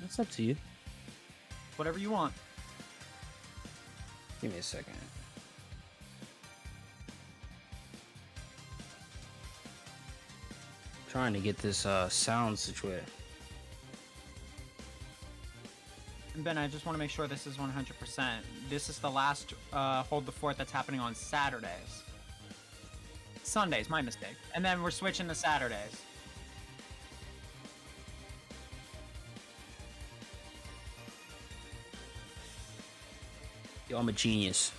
It's up to you. Whatever you want. Give me a second. Trying to get this sound situated. And Ben, I just want to make sure this is 100%. This is the last Hold the Fort that's happening on Saturdays. Sundays, my mistake. And then we're switching to Saturdays. Yo, I'm a genius.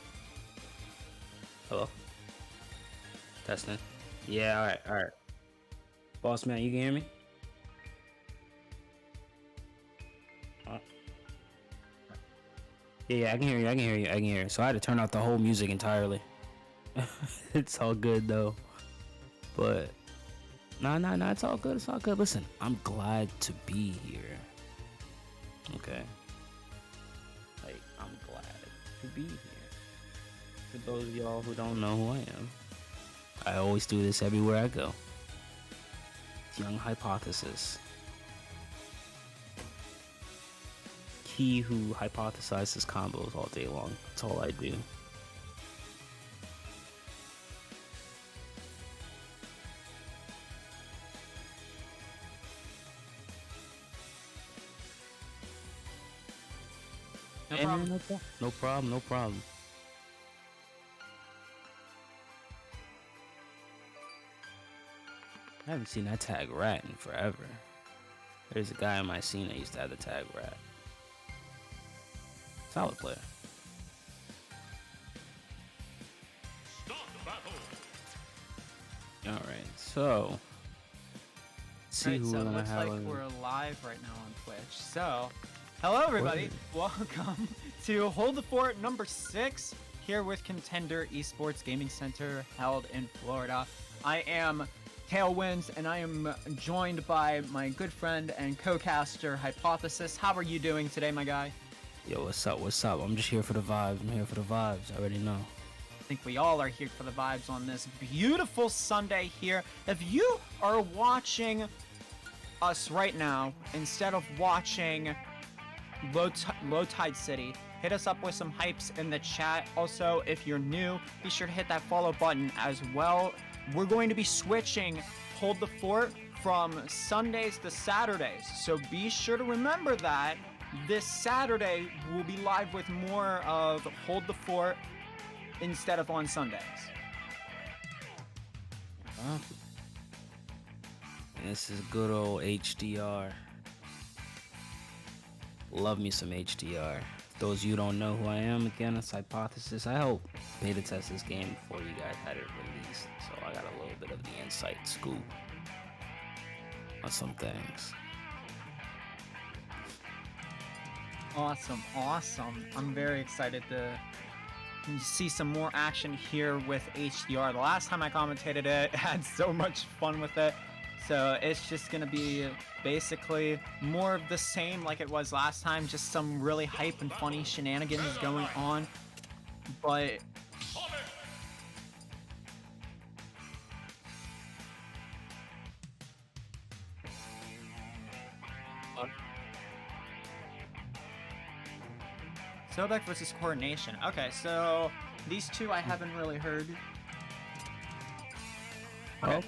Hello? Testing. Yeah, alright. Boss man, you can hear me? Yeah, I can hear you. So I had to turn off the whole music entirely. It's all good though. But nah, it's all good. Listen, I'm glad to be here. Okay. Like, I'm glad to be here. For those of y'all who don't know who I am, I always do this everywhere I go. Young Hypothesis. He who hypothesizes combos all day long. That's all I do. No problem. I haven't seen that tag rat in forever. There's a guy in my scene that used to have the tag rat. Solid player. Alright, so see who we're gonna have. Looks like we're live right now on Twitch. So, hello everybody. Welcome to Hold the Fort number 6 here with Contender Esports Gaming Center held in Florida. I am Tailwinds and I am joined by my good friend and co-caster Hypothesis. How are you doing today, my guy? Yo, what's up? I'm just here for the vibes. I already know. I think we all are here for the vibes on this beautiful Sunday here. If you are watching us right now, instead of watching Low Tide City, hit us up with some hypes in the chat. Also, if you're new, be sure to hit that follow button as well. We're going to be switching Hold the Fort from Sundays to Saturdays, so be sure to remember that. This Saturday, we'll be live with more of Hold the Fort instead of on Sundays. This is good old HDR. Love me some HDR. Those of you who don't know who I am, again, it's Hypothesis. I helped beta test this game before you guys had it released, so I got a little bit of the inside scoop on some things. Awesome. I'm very excited to see some more action here with HDR. The last time I commentated it, had so much fun with it. So it's just going to be basically more of the same like it was last time. Just some really hype and funny shenanigans going on. But Sobek versus Coordination. Okay, so these two I haven't really heard. Okay.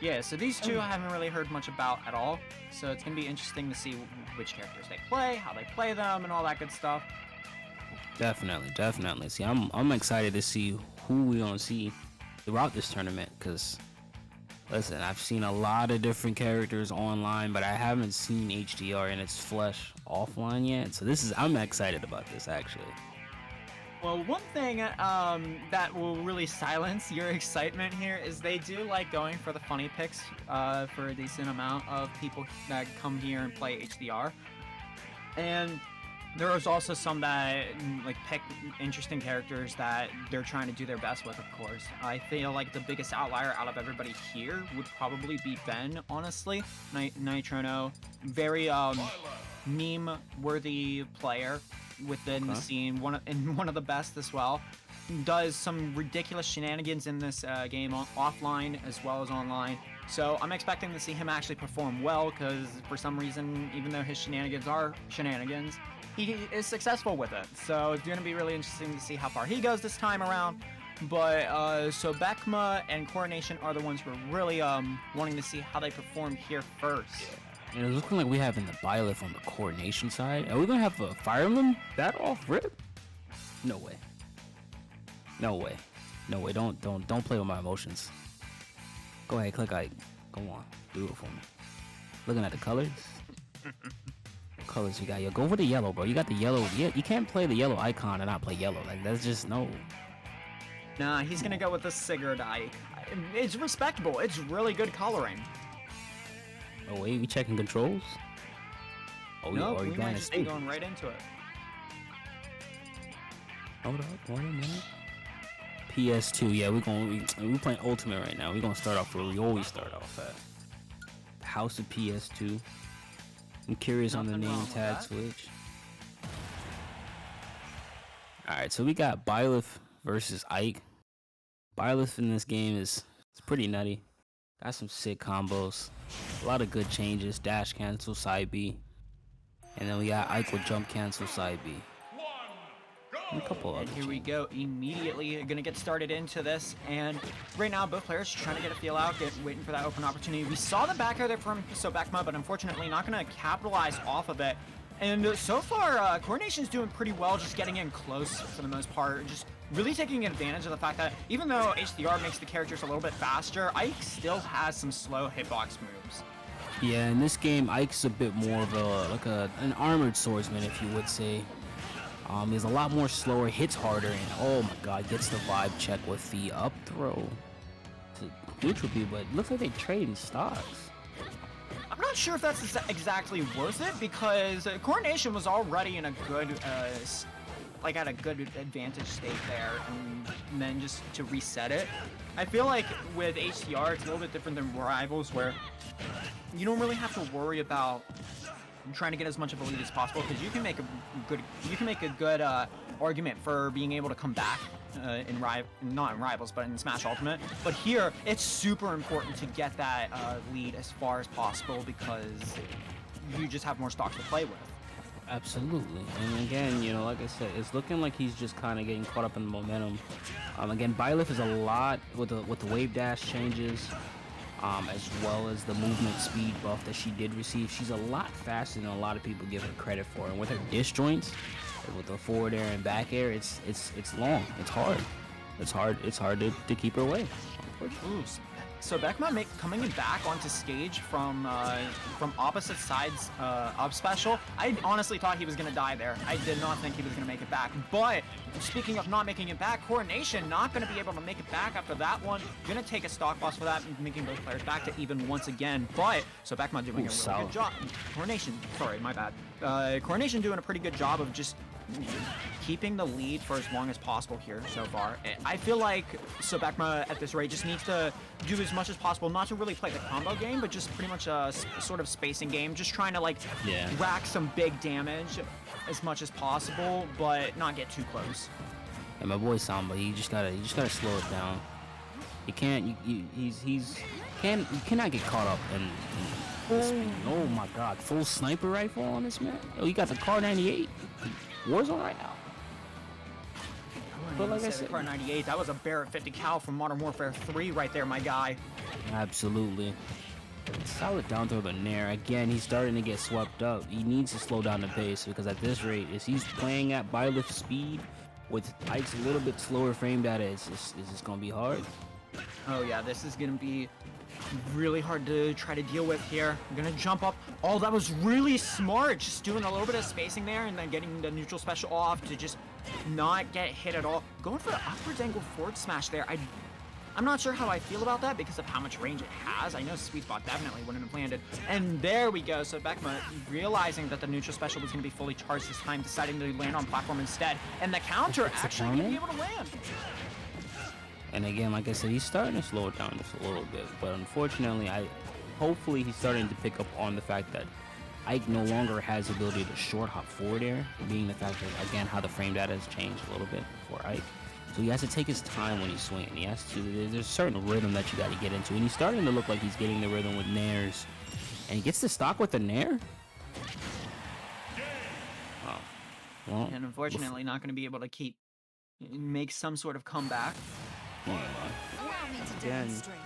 Yeah, so these two I haven't really heard much about at all. So it's going to be interesting to see which characters they play, how they play them, and all that good stuff. Definitely. See, I'm excited to see who we gonna see throughout this tournament, because listen, I've seen a lot of different characters online, but I haven't seen HDR in its flesh offline yet. So I'm excited about this actually. Well, one thing that will really silence your excitement here is they do like going for the funny picks for a decent amount of people that come here and play HDR. And there is also some that like pick interesting characters that they're trying to do their best with, of course. I feel like the biggest outlier out of everybody here would probably be Ben, honestly. Nitrono, very meme-worthy player within the scene, one of the best as well. Does some ridiculous shenanigans in this game offline as well as online. So I'm expecting to see him actually perform well, because for some reason, even though his shenanigans are shenanigans, he is successful with it. So it's going to be really interesting to see how far he goes this time around. But so Bekma and Coronation are the ones who are really wanting to see how they perform here first. And it's looking like we have in the Byleth on the Coronation side. Are we gonna have a Fire Emblem that off rip? No way. No way. No way. Don't play with my emotions. Go ahead, click Ike. Go on, do it for me. Looking at the colors. Colors you got. Yo, go for the yellow, bro. You got the yellow. Yeah, you can't play the yellow icon and not play yellow. Like, that's just no. Nah, he's gonna go with the Sigurd Ike. It's respectable. It's really good coloring. Oh wait, we checking controls? Oh no, yeah, we might just be going right into it. Hold up, wait a minute. PS2, yeah, we playing Ultimate right now. We're gonna start off where we always start off at. House of PS2. I'm curious on the name tag switch. Alright, so we got Byleth versus Ike. Byleth in this game is pretty nutty. Got some sick combos. A lot of good changes. Dash cancel, side B. And then we got Ike with jump cancel, side B. And a couple other here we go. Immediately gonna get started into this. And right now, both players trying to get a feel out, waiting for that open opportunity. We saw the back air there from Bekma, but unfortunately not gonna capitalize off of it. And so far, Coronation's doing pretty well, just getting in close for the most part. Just really taking advantage of the fact that even though HDR makes the characters a little bit faster, Ike still has some slow hitbox moves. Yeah, in this game, Ike's a bit more of an armored swordsman, if you would say. He's a lot more slower, hits harder, and oh my god, gets the vibe check with the up throw to neutral B, but it looks like they trading stocks. I'm not sure if that's exactly worth it, because Coronation was already in a good, at a good advantage state there, and then just to reset it. I feel like with HDR, it's a little bit different than Rivals, where you don't really have to worry about trying to get as much of a lead as possible, because you can make a good argument for being able to come back not in Rivals, but in Smash Ultimate. But here, it's super important to get that lead as far as possible, because you just have more stocks to play with. Absolutely. And again, you know, like I said, it's looking like he's just kind of getting caught up in the momentum. Again, Byleth is a lot with the wave dash changes, as well as the movement speed buff that she did receive. She's a lot faster than a lot of people give her credit for. And with her disjoints, with the forward air and back air, it's long. It's hard. It's hard to keep her away. Ooh, so Bekma coming back onto stage from opposite sides up special. I honestly thought he was gonna die there. I did not think he was gonna make it back. But speaking of not making it back, Coronation not gonna be able to make it back after that one. Gonna take a stock loss for that, making both players back to even once again. But so Bekma doing a really good job. Coronation, sorry, my bad. Coronation doing a pretty good job of just keeping the lead for as long as possible here so far. I feel like Bekma at this rate just needs to do as much as possible, not to really play the combo game, but just pretty much a sort of spacing game, just trying to rack some big damage as much as possible, but not get too close. And my boy Samba, you just gotta slow it down. You can't, you cannot get caught up in this speed. Oh my god, full sniper rifle on this man. Oh, you got the Car 98. Warzone right now. But like I said, Car 98, that was a Barrett 50 cal from Modern Warfare 3 right there, my guy. Absolutely. Solid down throw the Nair. Again, he's starting to get swept up. He needs to slow down the pace, because at this rate, if he's playing at Byleth speed with Ike's a little bit slower frame data, it's just gonna be hard. Oh yeah, this is gonna be really hard to try to deal with here. I'm gonna jump up. Oh, that was really smart. Just doing a little bit of spacing there and then getting the neutral special off to just not get hit at all. Going for an upwards angle forward smash there. I'm not sure how I feel about that because of how much range it has. I know Sweet Spot definitely wouldn't have landed. And there we go. So Bekma, realizing that the neutral special was going to be fully charged this time, deciding to land on platform instead. And the counter actually going to be able to land. And again, like I said, he's starting to slow it down just a little bit. But unfortunately, hopefully he's starting to pick up on the fact that Ike no longer has the ability to short hop forward air, being the fact that, again, how the frame data has changed a little bit for Ike. So he has to take his time when he's swinging. He has to. There's a certain rhythm that you got to get into, and he's starting to look like he's getting the rhythm with nairs. And he gets the stock with the nair. Oh, well, And unfortunately, not going to be able to make some sort of comeback. Yeah. Allow me to Again. demonstrate.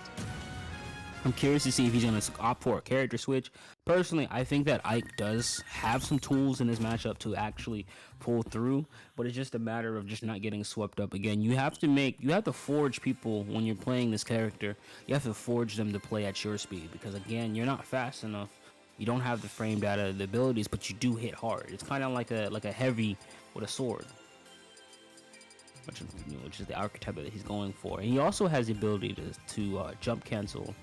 I'm curious to see if he's going to opt for a character switch. Personally, I think that Ike does have some tools in this matchup to actually pull through, but it's just a matter of just not getting swept up again. You have to forge people when you're playing this character. You have to forge them to play at your speed because again, you're not fast enough. You don't have the frame data, the abilities, but you do hit hard. It's kind of like a heavy with a sword, which is the archetype that he's going for. And he also has the ability to jump cancel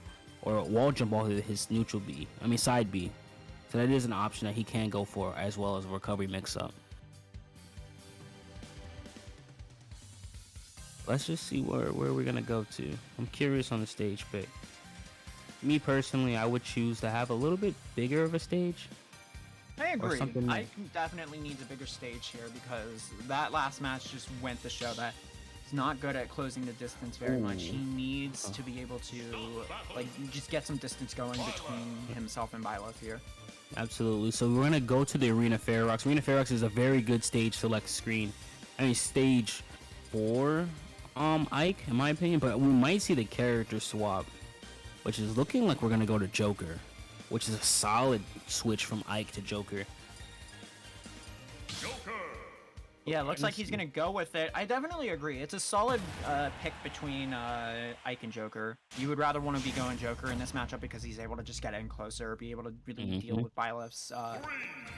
or wall jump off of his neutral B. I mean side B. So that is an option that he can go for as well as a recovery mix-up. Let's just see where we're gonna go to. I'm curious on the stage pick. Me personally, I would choose to have a little bit bigger of a stage. I agree. something- I definitely needs a bigger stage here because that last match just went to show that he's not good at closing the distance very much. He needs to be able to like just get some distance going between himself and Byleth here. Absolutely. So we're gonna go to the Arena Ferox. Arena Ferox is a very good stage select screen. I mean stage for Ike, in my opinion, but we might see the character swap, which is looking like we're gonna go to Joker, which is a solid switch from Ike to Joker. Yeah, it looks like he's gonna go with it. I definitely agree. It's a solid pick between Ike and Joker. You would rather want to be going Joker in this matchup because he's able to just get in closer, be able to really deal with Byleth's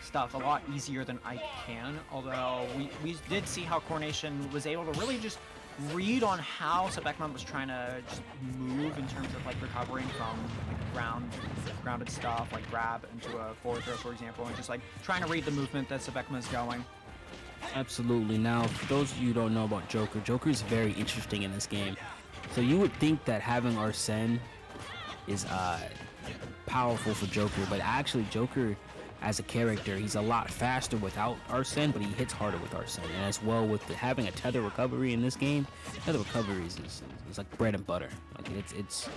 stuff a lot easier than Ike can. Although we did see how Coronation was able to really just read on how Sebekman was trying to just move in terms of like recovering from like grounded stuff, like grab into a forward throw, for example, and just like trying to read the movement that Sebekman is going. Absolutely. Now, for those of you who don't know about Joker, Joker is very interesting in this game. So you would think that having Arsene is powerful for Joker, but actually Joker as a character, he's a lot faster without Arsene, but he hits harder with Arsene. And as well with having a tether recovery in this game, tether recovery is like bread and butter. Like it's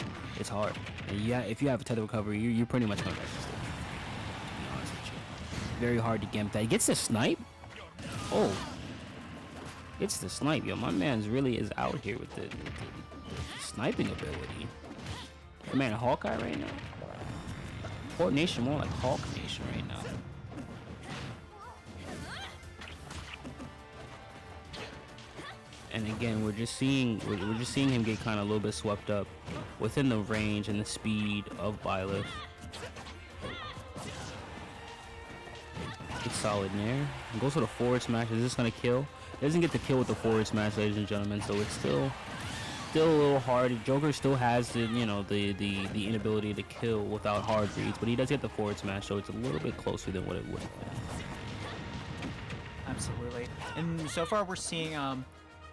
hard. And yeah, if you have a tether recovery, you're pretty much going back to stage. To be honest with you, very hard to get that. He gets the snipe. Oh, it's the snipe, yo. My man's really is out here with the sniping ability. My man, Hawkeye right now. Coordination more like Hawk Nation right now. And again, we're just seeing him get kind of a little bit swept up within the range and the speed of Byleth. It's solid there. Goes for the forward smash. Is this gonna kill? Doesn't get the kill with the forward smash, ladies and gentlemen. So it's still a little hard. Joker still has the the inability to kill without hard reads, but he does get the forward smash, so it's a little bit closer than what it would have been. Absolutely. And so far we're seeing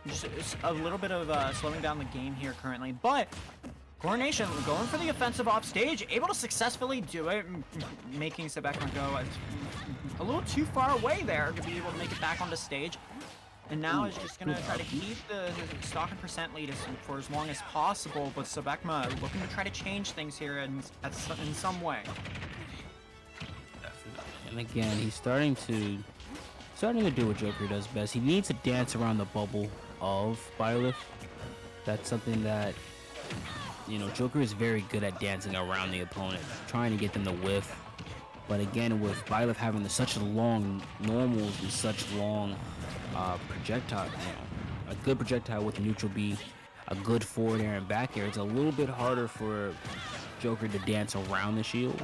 just a little bit of slowing down the game here currently, but Coronation going for the offensive off stage, able to successfully do it, making Sebekman go a little too far away there to be able to make it back onto stage. And now is just going to try to keep the stock and percent lead for as long as possible, but Sebekman looking to try to change things here in some way. And again, he's starting to do what Joker does best. He needs to dance around the bubble of Byleth. That's something that, Joker is very good at dancing around the opponent, trying to get them to whiff. But again, with Byleth having such long normals and such long projectile, a good projectile with neutral B, a good forward air and back air, it's a little bit harder for Joker to dance around the shield.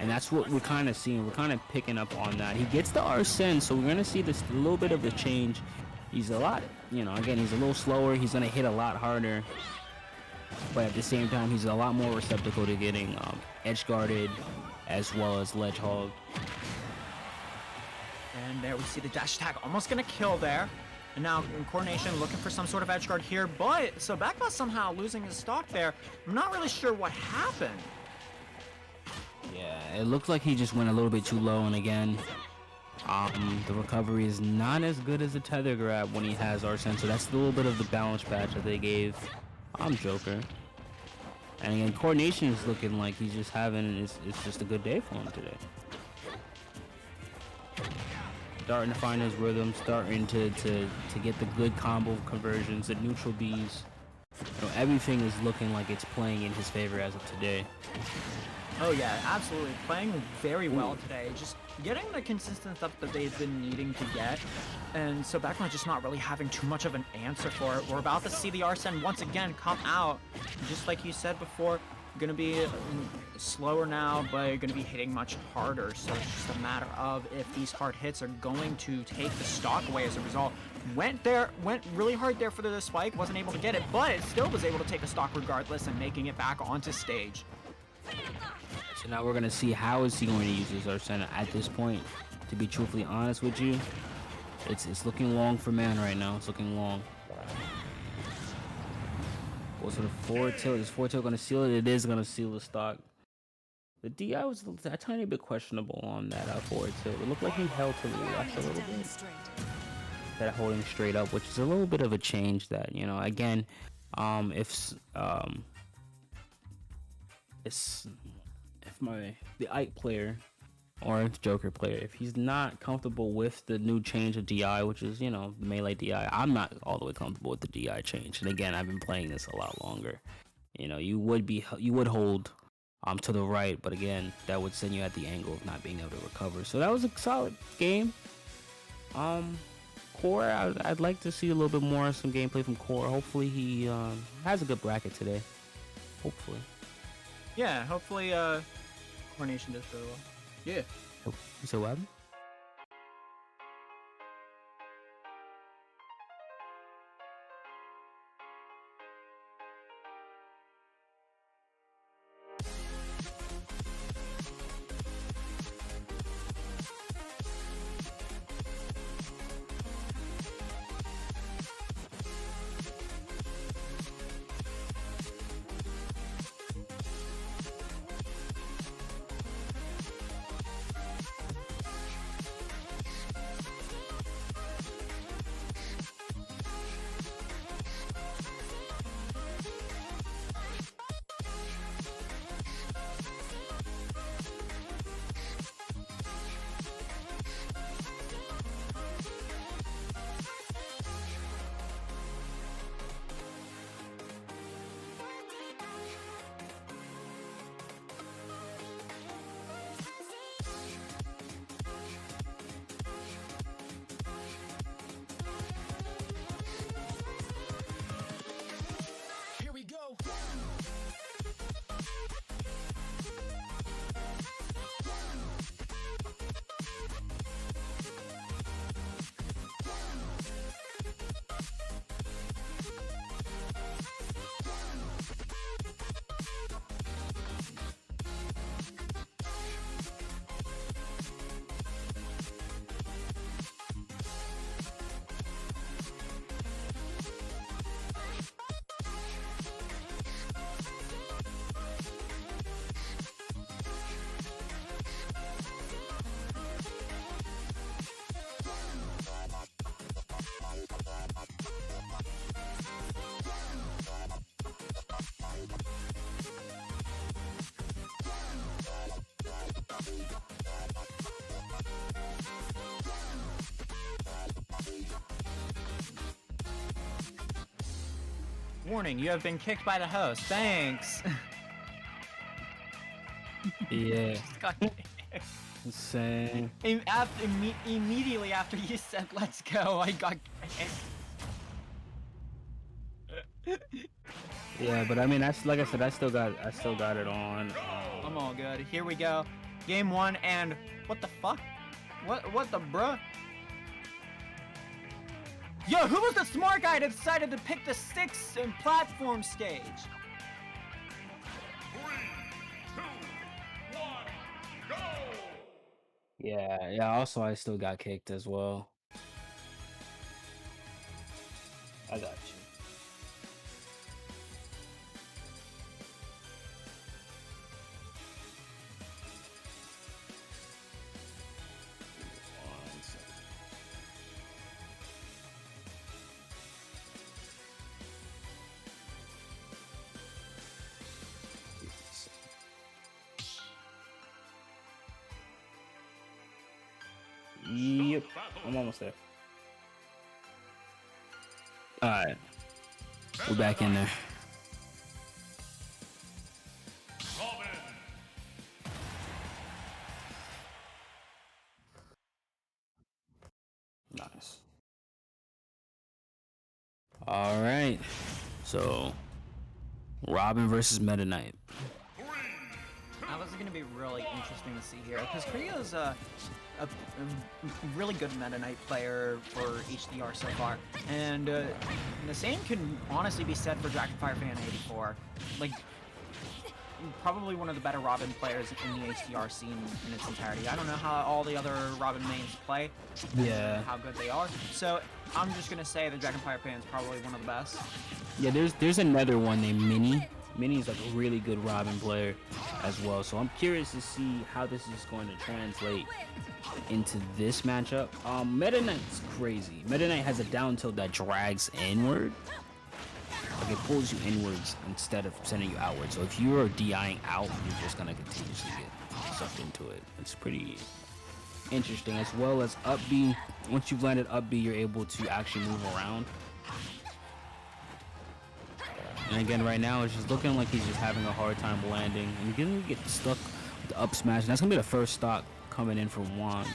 And that's what we're kind of seeing. We're kind of picking up on that. He gets the Arsene, so we're going to see this a little bit of a change. He's a lot, again, he's a little slower. He's going to hit a lot harder. But at the same time, he's a lot more receptacle to getting edge guarded as well as ledge hogged. And there we see the dash attack almost going to kill there. And now Coronation looking for some sort of edge guard here, but Sebekman somehow losing his stock there. I'm not really sure what happened. Yeah, it looked like he just went a little bit too low, and again, The recovery is not as good as the tether grab when he has Arsene, so that's a little bit of the balance patch that they gave Joker. And again, coordination is looking like he's just having it's just a good day for him today. Starting to find his rhythm, starting to get the good combo conversions, the neutral Bs. You know, everything is looking like it's playing in his favor as of today. Oh yeah, absolutely. Playing very well today. Just getting the consistent stuff that they've been needing to get. And so Beckman's just not really having too much of an answer for it. We're about to see the Arsene once again come out. Just like you said before, gonna be slower now, but gonna be hitting much harder. So it's just a matter of if these hard hits are going to take the stock away as a result. Went really hard there for the spike, wasn't able to get it, but it still was able to take the stock regardless and making it back onto stage. So now we're gonna see how is he going to use his Arsene at this point. To be truthfully honest with you, it's looking long for man right now. It's looking long. Goes for the forward tilt. Is forward tilt gonna seal it? It is gonna seal the stock. The DI was a tiny bit questionable on that forward tilt. It looked like he held to the left a little bit. That holding straight up, which is a little bit of a change. That, you know, again, if the Ike player or the Joker player, if he's not comfortable with the new change of DI, which is, you know, melee DI, I'm not all the way comfortable with the DI change. And again, I've been playing this a lot longer. You know, you would hold to the right, but again, that would send you at the angle of not being able to recover. So that was a solid game. Core, I'd like to see a little bit more some gameplay from Core. Hopefully he has a good bracket today. Hopefully. Yeah, hopefully coordination does really well. Yeah. You said what? Warning, you have been kicked by the host. Thanks. Yeah. Just got Insane. immediately after you said let's go, I got Yeah, but I mean, that's like I said, I still got it on. I'm all good. Here we go. Game 1, and what the fuck? What the bruh? Yo, who was the smart guy that decided to pick the 6th and platform stage? 3, 2, 1, go! Yeah. Also, I still got kicked as well. I got you. Yep, I'm almost there. All right, we're back in there. Robin. Nice. All right, so Robin versus Meta Knight. Now this is going to be really interesting to see here because Kriya is a really good Meta Knight player for HDR so far, and the same can honestly be said for Dragonfire Fan 84. Like, probably one of the better Robin players in the HDR scene in its entirety. I don't know how all the other Robin mains play, Yeah. how good they are. So I'm just gonna say that Dragonfire Fan is probably one of the best. Yeah, there's another one named Minnie. Minnie's like a really good Robin player as well. So I'm curious to see how this is going to translate into this matchup. Meta Knight's crazy. Meta Knight has a down tilt that drags inward. Like it pulls you inwards instead of sending you outward. So if you're DIing out, you're just gonna continuously get sucked into it. It's pretty interesting, as well as up B. Once you've landed up B, you're able to actually move around. And again, right now, it's just looking like he's just having a hard time landing. And you're gonna get stuck with the up smash. And that's gonna be the first stock coming in from Juan.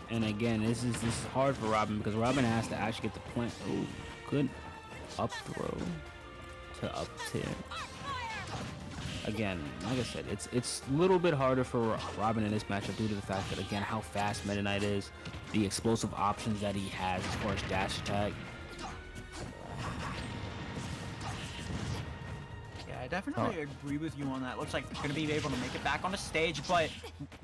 And again, this is hard for Robin because Robin has to actually get the plant. Oh, good up throw to up tier. Again, like I said, it's a little bit harder for Robin in this matchup due to the fact that, again, how fast Meta Knight is, the explosive options that he has as far as dash attack. Yeah, I definitely agree with you on that. Looks like he's going to be able to make it back on the stage, but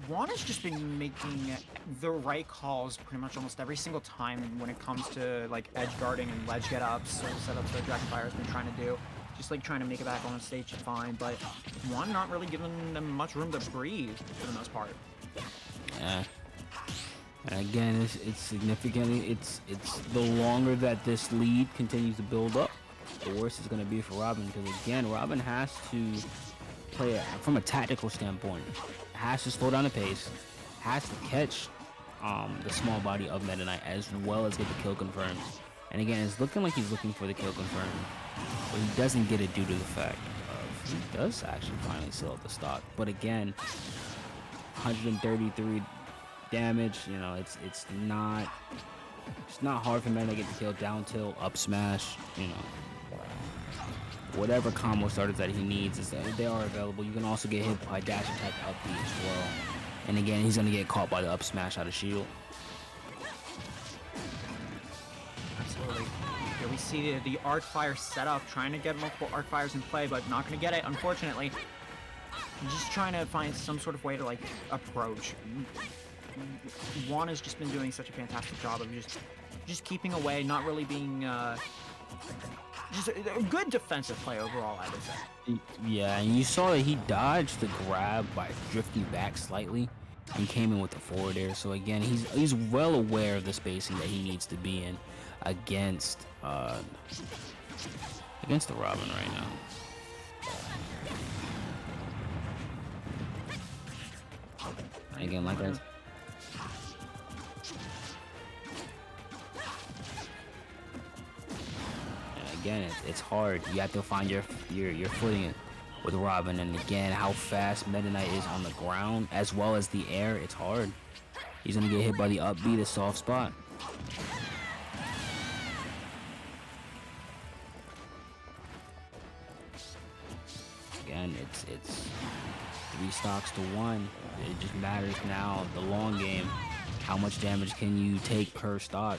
Juan has just been making the right calls pretty much almost every single time when it comes to like edge guarding and ledge get ups, sort of setups that Dragonfire has been trying to do. Just like trying to make it back on the stage fine, but Juan not really giving them much room to breathe for the most part. Yeah. And again, it's significantly, it's the longer that this lead continues to build up, the worse it's going to be for Robin. Because again, Robin has to play from a tactical standpoint, has to slow down the pace, has to catch the small body of Meta Knight as well as get the kill confirmed. And again, it's looking like he's looking for the kill confirmed, but he doesn't get it due to the fact of he does actually finally seal up the stock. But again, 133 damage, you know, it's not hard for Meta to get the kill. Down tilt, up smash, you know, whatever combo starters that he needs, they are available. You can also get hit by dash attack up B as well. And again, he's gonna get caught by the up smash out of shield. Absolutely. Here we see the arc fire setup, trying to get multiple arc fires in play, but not going to get it, unfortunately. Just trying to find some sort of way to like approach. Juan has just been doing such a fantastic job of just keeping away, not really being just a good defensive play overall, I would say. Yeah, and you saw that he dodged the grab by drifting back slightly and came in with the forward air. So again, he's well aware of the spacing that he needs to be in against the Robin right now. Again, like I again, it's hard. You have to find your footing with Robin, and again, how fast Meta Knight is on the ground as well as the air. It's hard. He's gonna get hit by the up B, the soft spot. Again, it's 3 stocks to 1. It just matters now, the long game. How much damage can you take per stock?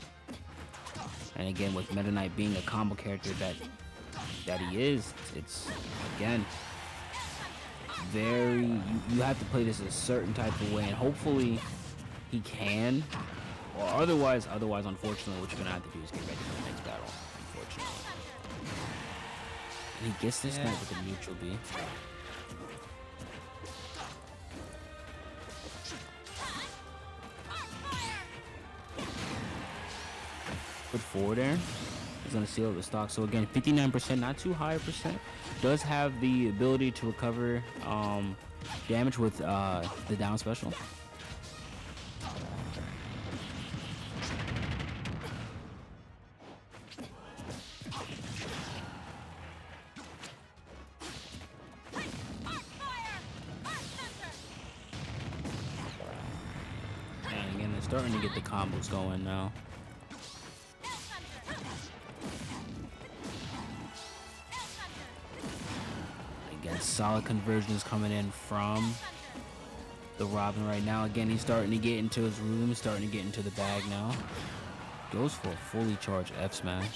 And again, with Meta Knight being a combo character that he is, it's again very you have to play this a certain type of way, and hopefully he can. Or otherwise, unfortunately, what you're gonna have to do is get ready for the next battle. Unfortunately, and he gets this night with a neutral B. Good forward air. He's gonna seal up the stock. So again, 59%, not too high a percent. Does have the ability to recover damage with the down special. And again, they're starting to get the combos going now. Again, solid conversions coming in from the Robin right now. Again, he's starting to get into his room, starting to get into the bag now. Goes for a fully charged F smash.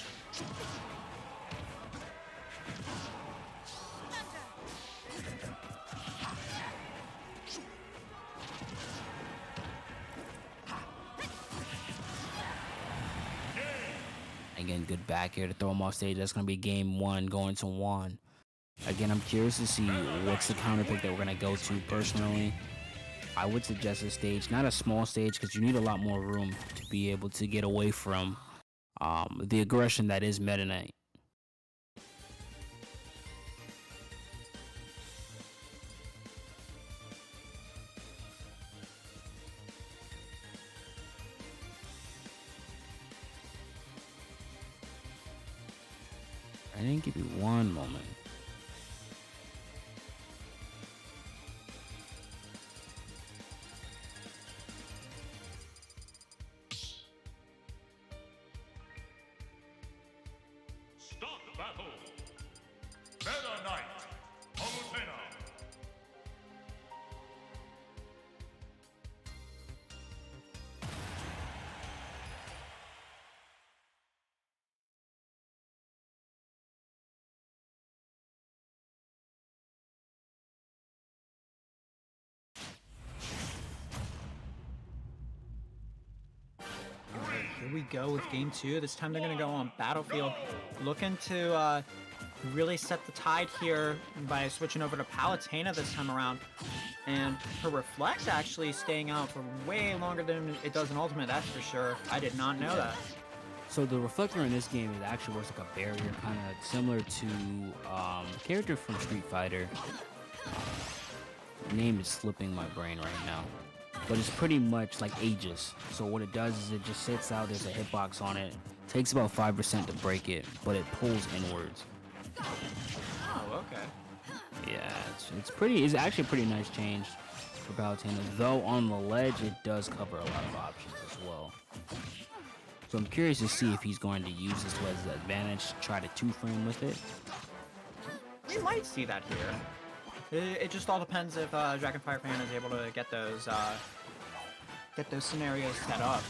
Again, good back here to throw him off stage. That's going to be game one going to Juan. Again, I'm curious to see what's the counter pick that we're going to go to. Personally, I would suggest a stage, not a small stage, because you need a lot more room to be able to get away from the aggression that is Meta Knight. I didn't give you one moment. Start battle. Meta Knight. Palutena. Here we go with game two. This time they're going to go on Battlefield, looking to really set the tide here by switching over to Palutena this time around. And her Reflect actually staying out for way longer than it does in Ultimate, that's for sure. I did not know that. So the reflector in this game, it actually works like a barrier, kind of similar to the character from Street Fighter. Name is slipping my brain right now, but it's pretty much like Aegis. So what it does is it just sits out. There's a hitbox on it. Takes about 5% to break it, but it pulls inwards. Oh, okay. Yeah, it's actually a pretty nice change for Palutena. Though on the ledge, it does cover a lot of options as well. So I'm curious to see if he's going to use his ledge advantage to try to two-frame with it. We might see that here. It just all depends if Dragonfire Fan is able to get those scenarios set up.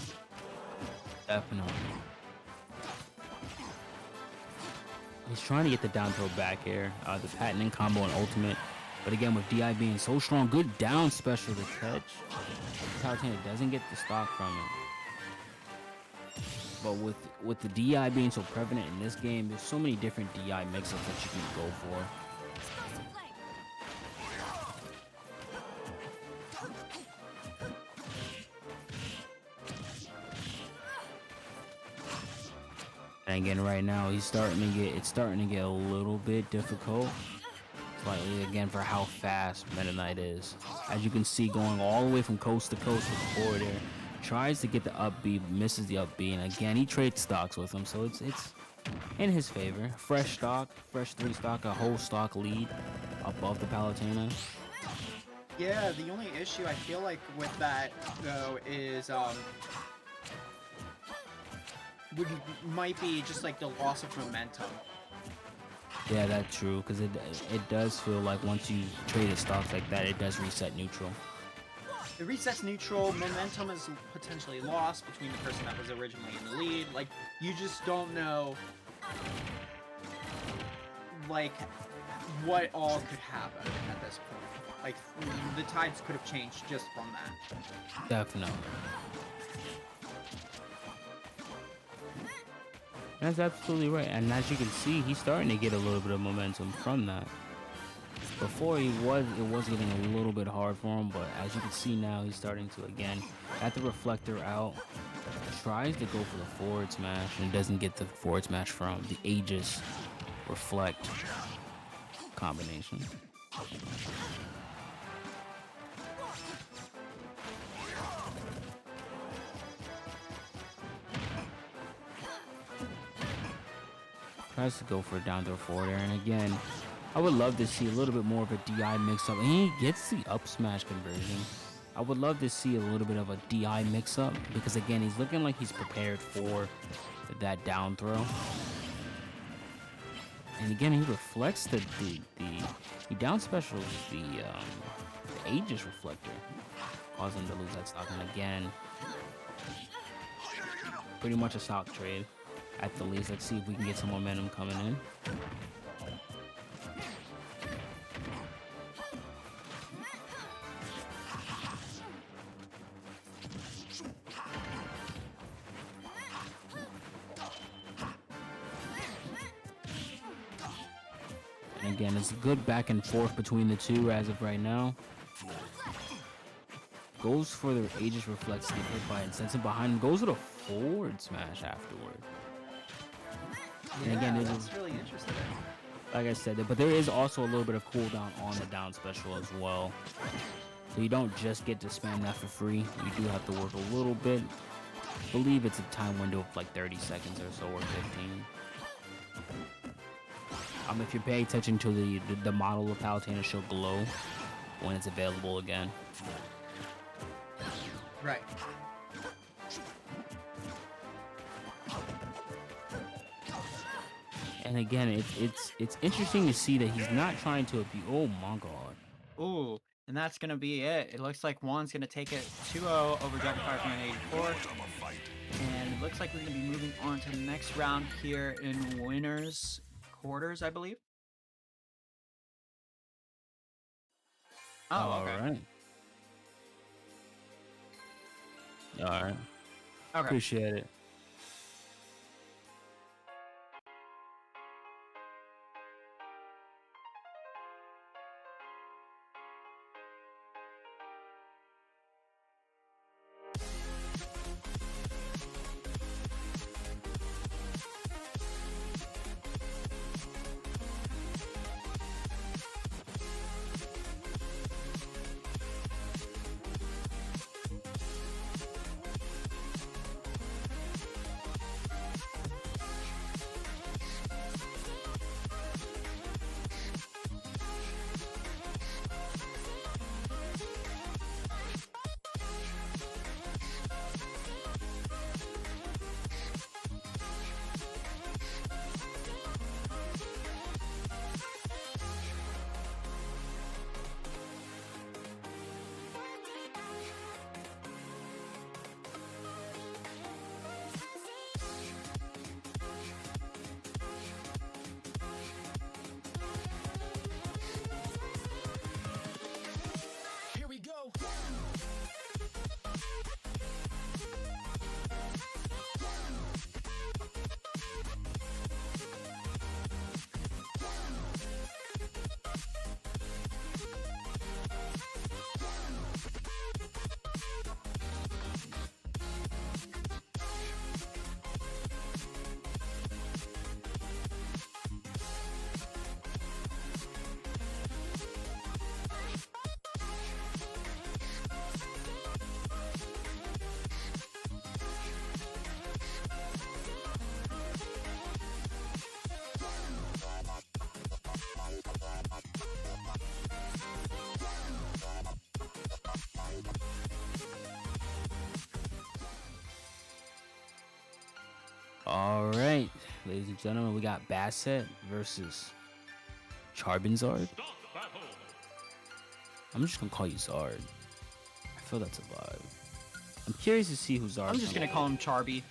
Definitely. He's trying to get the down throw back here, the patenting combo and ultimate. But again, with DI being so strong, good down special to catch. Palutena doesn't get the stock from it. But with the DI being so prevalent in this game, there's so many different DI mix-ups that you can go for. And again, right now it's starting to get a little bit difficult. Slightly again for how fast Meta Knight is. As you can see, going all the way from coast to coast with the forward air. Tries to get the up B, misses the up B, and again he trades stocks with him, so it's in his favor. Fresh stock, fresh 3 stock, a whole stock lead above the Palutena. Yeah, the only issue I feel like with that though is might be just like the loss of momentum. Yeah, that's true, because it does feel like once you traded stocks like that, it does reset neutral. It resets neutral, momentum is potentially lost between the person that was originally in the lead. Like, you just don't know, like, what all could happen at this point. Like, the tides could have changed just from that. Definitely. That's absolutely right, and as you can see, he's starting to get a little bit of momentum from that. Before it was getting a little bit hard for him, but as you can see now, he's starting to again. Got the reflector out, Tries to go for the forward smash and doesn't get the forward smash from the Aegis Reflect combination. Tries to go for a down throw forward air, and again, I would love to see a little bit more of a DI mix-up. And he gets the up smash conversion. I would love to see a little bit of a DI mix-up because again, he's looking like he's prepared for that down throw. And again, he reflects the he down specials the Aegis reflector, causing him to lose that stock. And again, pretty much a stock trade at the least. Let's see if we can get some momentum coming in. And again, it's good back and forth between the two as of right now. Goes for the Aegis Reflex, get hit by Incentive behind him, goes with a forward smash afterward. Yeah, And again, that's really interesting. like I said, but there is also a little bit of cooldown on the down special as well. So you don't just get to spam that for free. You do have to work a little bit. I believe it's a time window of like 30 seconds or so, or 15. If you pay attention to the model of Palutena, she'll glow when it's available again. Right. And again, it's interesting to see that he's not trying to abuse. Oh my god. Ooh, and that's gonna be it. It looks like Juan's gonna take it 2-0 over Dragonfire from 84. And it looks like we're gonna be moving on to the next round here in winners quarters, I believe. Oh, okay. All right. Okay. Appreciate it. All right, ladies and gentlemen, we got Bassett versus Charbonzard. Start battle. I'm just gonna call you Zard. I feel that's a vibe. I'm curious to see who Zard. I'm just gonna call him Charby.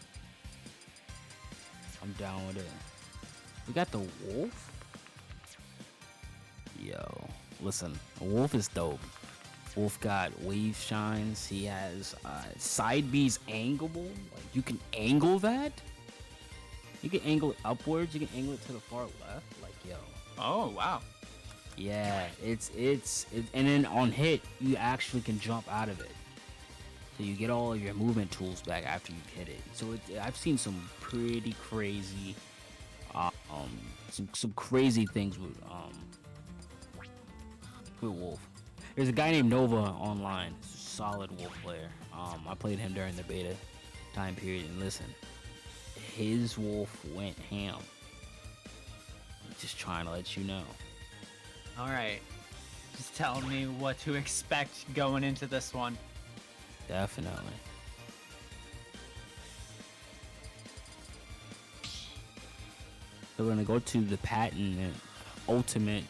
I'm down with it. We got the Wolf. Yo, listen, Wolf is dope. Wolf got wave shines. He has side B's angleable. Like you can angle that. You can angle it upwards. You can angle it to the far left. Like yo. Oh wow. Yeah, it's and then on hit you actually can jump out of it. So you get all of your movement tools back after you hit it. So I've seen some pretty crazy, some crazy things with Wolf. There's a guy named Nova online. He's a solid Wolf player. I played him during the beta time period, and listen, his Wolf went ham. Just trying to let you know. All right, just telling me what to expect going into this one. Definitely. So we're gonna go to the patent and ultimate,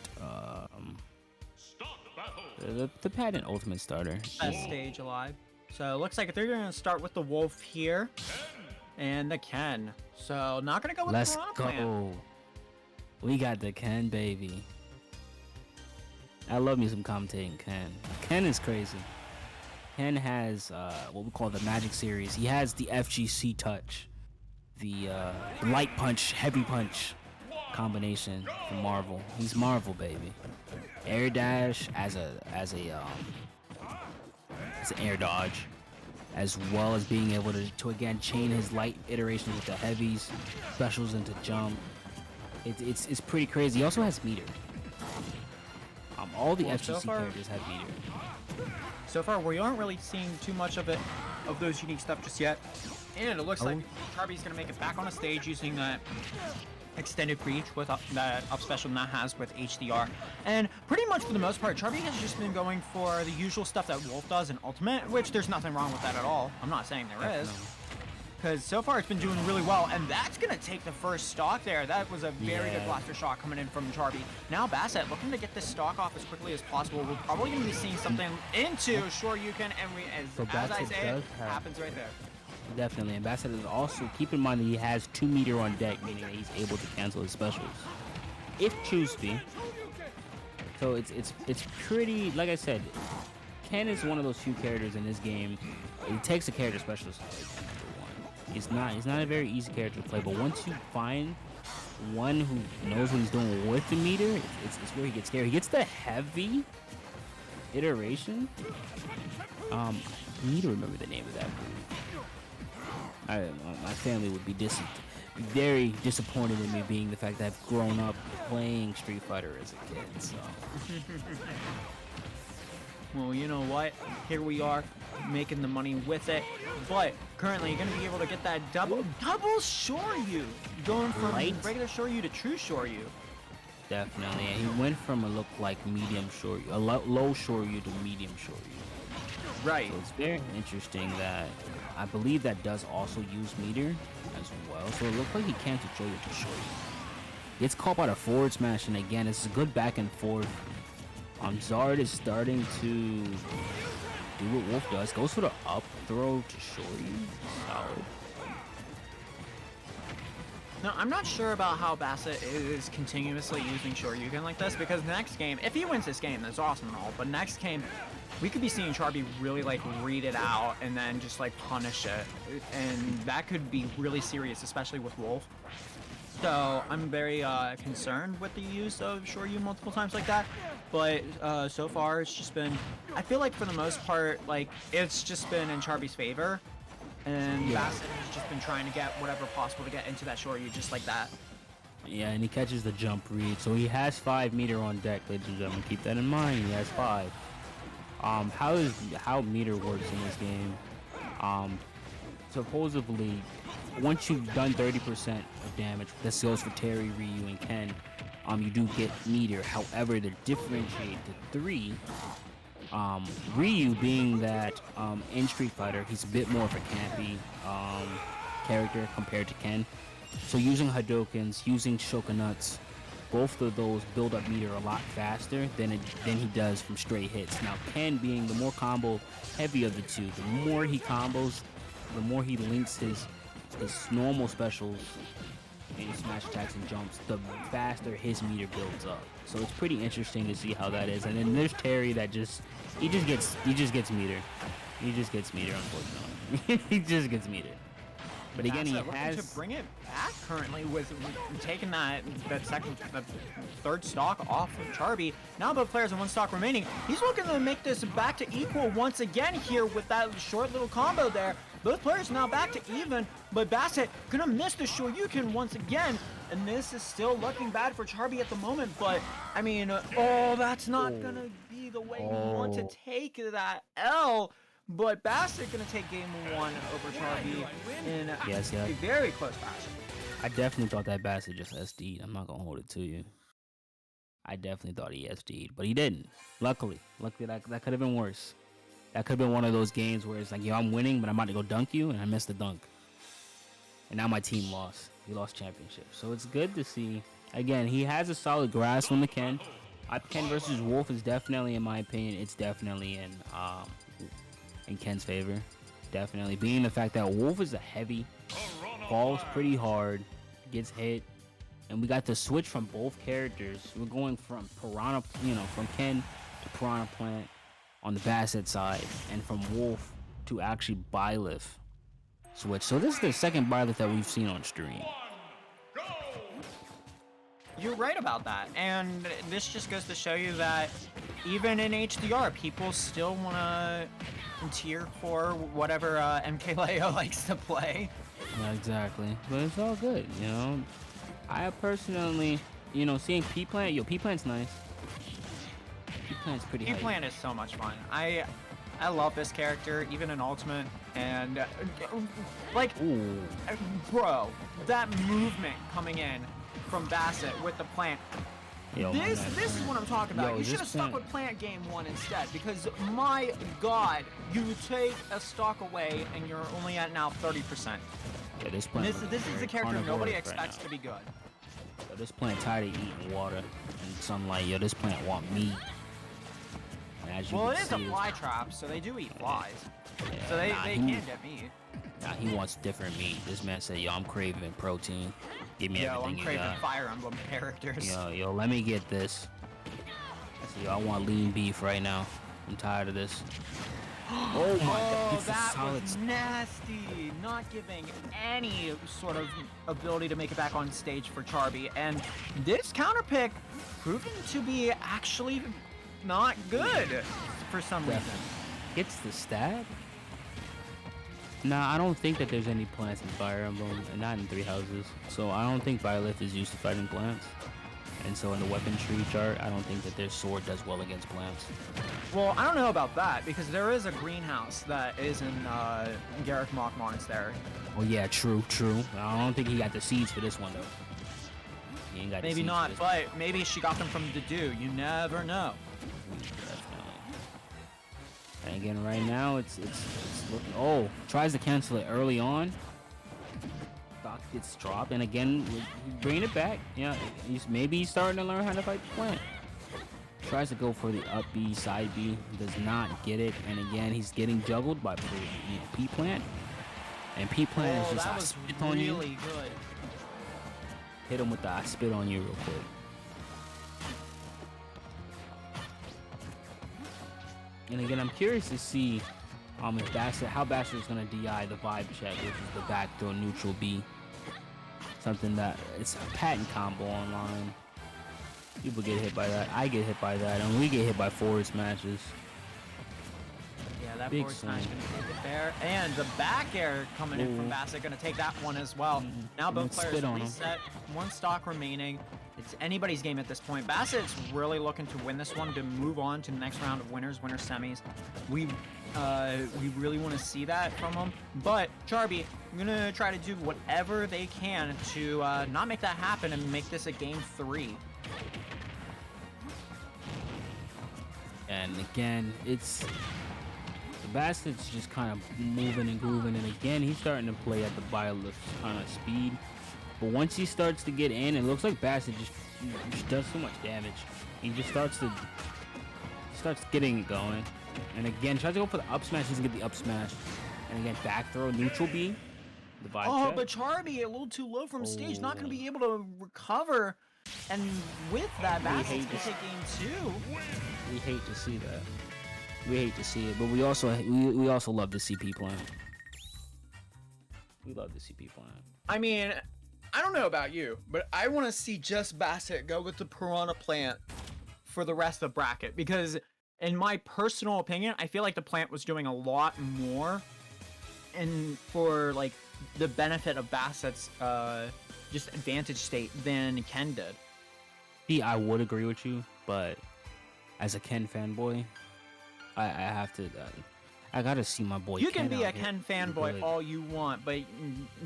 Start battle. the patent ultimate starter. Best stage alive. So it looks like they're going to start with the Wolf here and the Ken. So not going to go with Let's the Piranha go. Plant. We got the Ken, baby. I love me some commentating Ken. Ken is crazy. Ken has what we call the Magic Series. He has the FGC touch, the light punch, heavy punch combination from Marvel. He's Marvel, baby. Air dash as an air dodge, as well as being able to again chain his light iterations with the heavies, specials into jump. It's pretty crazy. He also has meter. All the Well, FGC characters have meter. So far, we aren't really seeing too much of those unique stuff just yet. And it looks like Charby's going to make it back on a stage using that extended reach with that up special that has with HDR. And pretty much for the most part, Charby has just been going for the usual stuff that Wolf does in Ultimate, which there's nothing wrong with that at all. I'm not saying there is. Because so far it's been doing really well, and that's going to take the first stock there. That was a very good blaster shot coming in from Charby. Now Bassett looking to get this stock off as quickly as possible. We're probably going to be seeing something into Shoryuken, and as I say, it happens right there. Definitely, and Bassett is also, keep in mind that he has 2 meter on deck, meaning that he's able to cancel his specials if choose to be. So it's pretty, like I said, Ken is one of those few characters in this game. It takes a character specialist. He's not a very easy character to play, but once you find one who knows what he's doing with the meter, it's where he gets scary. He gets the heavy iteration. I need to remember the name of that move. My family would be very disappointed in me, being the fact that I've grown up playing Street Fighter as a kid. So. Well, you know what? Here we are, making the money with it. But currently, you're going to be able to get that double Shoryu, going from regular Shoryu to true Shoryu. Definitely, and he went from a look like medium Shoryu, a low Shoryu to medium Shoryu. Right. So it's very interesting that I believe that does also use meter as well. So it looks like he can't control it to Shoryu. Gets caught by the forward smash, and again, it's a good back and forth. Zard is starting to do what Wolf does. Goes for the up throw to Shoryu. Solid. Now, I'm not sure about how Bassett is continuously using Shoryuken like this, because next game, if he wins this game, that's awesome and all, but next game, we could be seeing Charby really like read it out and then just like punish it, and that could be really serious, especially with Wolf. So I'm very concerned with the use of Shoryu multiple times like that, but so far it's just been, I feel like for the most part, like it's just been in Charby's favor, and Bassett has just been trying to get whatever possible to get into that Shoryu just like that. Yeah, and he catches the jump read, so he has 5 meter on deck, ladies and gentlemen. Keep that in mind. He has 5. How meter works in this game? Supposedly, once you've done 30% of damage, this goes for Terry, Ryu, and Ken, you do get meter. However, they're differentiated to 3. Ryu being that in Street Fighter, he's a bit more of a campy character compared to Ken. So using Hadokens, using Shokunuts, both of those build up meter a lot faster than he does from straight hits. Now Ken being the more combo heavy of the two, the more he combos, the more he links his normal specials and smash attacks and jumps, the faster his meter builds up. So it's pretty interesting to see how that is. And then there's Terry that he just gets meter. He just gets meter, unfortunately. He just gets meter. But again, he Bassett looking has to bring it back currently with taking that third stock off of Charby. Now both players in one stock remaining. He's looking to make this back to equal once again here with that short little combo there. Both players now back to even, but Bassett gonna miss the Shoryuken once again. And this is still looking bad for Charby at the moment, but I mean, oh, that's not gonna be the way we want to take that L. But Bassett gonna take game 1 over Charby in a very close fashion. I definitely thought that Bassett just SD'd. I'm not gonna hold it to you. I definitely thought he SD'd, but he didn't. Luckily, that could have been worse. That could have been one of those games where it's like, yo, I'm winning, but I'm about to go dunk you, and I missed the dunk. And now my team lost. We lost championship. So it's good to see. Again, he has a solid grasp on the Ken. Ken versus Wolf is definitely, in my opinion, it's definitely in Ken's favor. Definitely. Being the fact that Wolf is a heavy, falls pretty hard, gets hit, and we got to switch from both characters. We're going from Piranha, from Ken to Piranha Plant on the Bassett side, and from Wolf to actually Byleth switch. So this is the second Byleth that we've seen on stream. You're right about that, and this just goes to show you that even in HDR, people still want to tier for whatever MKLeo likes to play. Yeah, exactly. But it's all good, I personally, seeing P-Plant, P-Plant's nice. P-Plant's pretty hype. P-Plant is so much fun. I love this character, even in Ultimate, and bro, that movement coming in from Bassett with the plant. This is what I'm talking about. You should have stuck with plant game 1 instead, because my god, you take a stock away and you're only at now 30%. Yeah, this plant. This is a character nobody expects to be good. Yo, this plant tired of eating water and sunlight. Yo, this plant want meat. Well, it is a fly trap, so they do eat flies. Yeah, so they can get meat. Nah, he wants different meat. This man said, yo, I'm craving protein. Give me everything I'm craving Fire Emblem characters. Yo, let me get this. I said, yo, I want lean beef right now. I'm tired of this. Oh my god, that was nasty. Not giving any sort of ability to make it back on stage for Charby. And this counter pick proving to be actually not good for some reason. Gets the stab? Nah, I don't think that there's any plants in Fire Emblem, and not in Three Houses. So I don't think Byleth is used to fighting plants. And so in the weapon tree chart, I don't think that their sword does well against plants. Well, I don't know about that, because there is a greenhouse that is in Garrick Mock Monastery. Oh yeah, true. I don't think he got the seeds for this one though. He ain't got maybe the not, but maybe she got them from Dedu. You never know. And again, right now, it's looking... Oh, tries to cancel it early on. Stock gets dropped, and again, bringing it back. Yeah, maybe he's starting to learn how to fight the plant. Tries to go for the up B, side B, does not get it, and again, he's getting juggled by P-Plant. And P-Plant is just, I spit on you. Really good. Hit him with the I spit on you real quick. And again, I'm curious to see if how Bassett is going to DI the vibe check, which is the back throw neutral B. Something that it's a patent combo online. People get hit by that. I get hit by that, and we get hit by forward smashes. Yeah, that forward smash going to take it there. And the back air coming in from Bassett going to take that one as well. Now both players reset. One stock remaining. It's anybody's game at this point. Bassett's really looking to win this one to move on to the next round of winner semis. We really want to see that from him. But Charby, I'm going to try to do whatever they can to not make that happen and make this a game 3. And again, it's... Bassett's just kind of moving and grooving, and again, he's starting to play at the Byleth kind of speed. But once he starts to get in, it looks like Bassett just does so much damage. He just starts getting it going. And again, tries to go for the up smash, doesn't get the up smash. And again, back throw, neutral B. The vibe check. But Charby a little too low from stage, not going to be able to recover. And with that, Bassett's going to take game 2. We hate to see that. We hate to see it, but we also love to see P-Plant. We love to see P plant. I mean, I don't know about you, but I want to see just Bassett go with the Piranha Plant for the rest of the bracket, because in my personal opinion, I feel like the plant was doing a lot more and for like the benefit of Bassett's just advantage state than Ken did. See, I would agree with you, but as a Ken fanboy, I have to. I gotta see my boy. You can Ken be a out here Ken do fanboy good. all you want,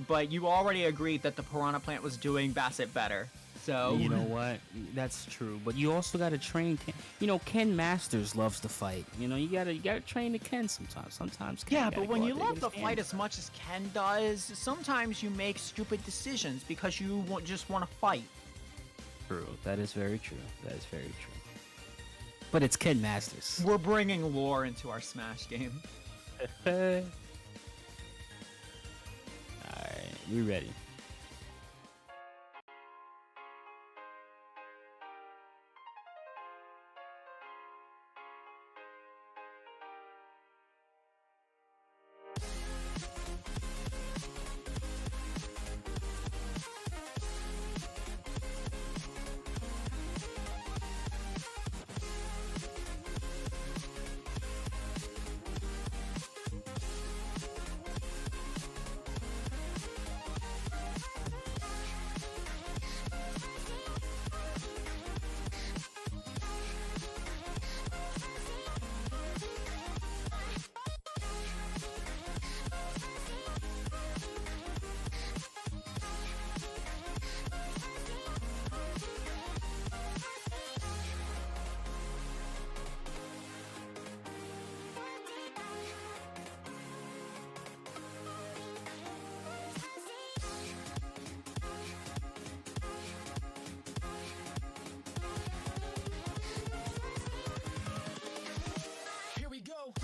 but you already agreed that the Piranha Plant was doing Bassett better. So You know what? That's true, but you also gotta train Ken. You know, Ken Masters loves to fight. You know, you gotta train the Ken sometimes. Sometimes Ken yeah, gotta but when go you out there love and the get his fight hands as up. much as Ken does, sometimes you make stupid decisions because you just want to fight. True. That is very true. That is very true. But it's Ken Masters. We're bringing lore into our Smash game. Alright, we ready. Here we go.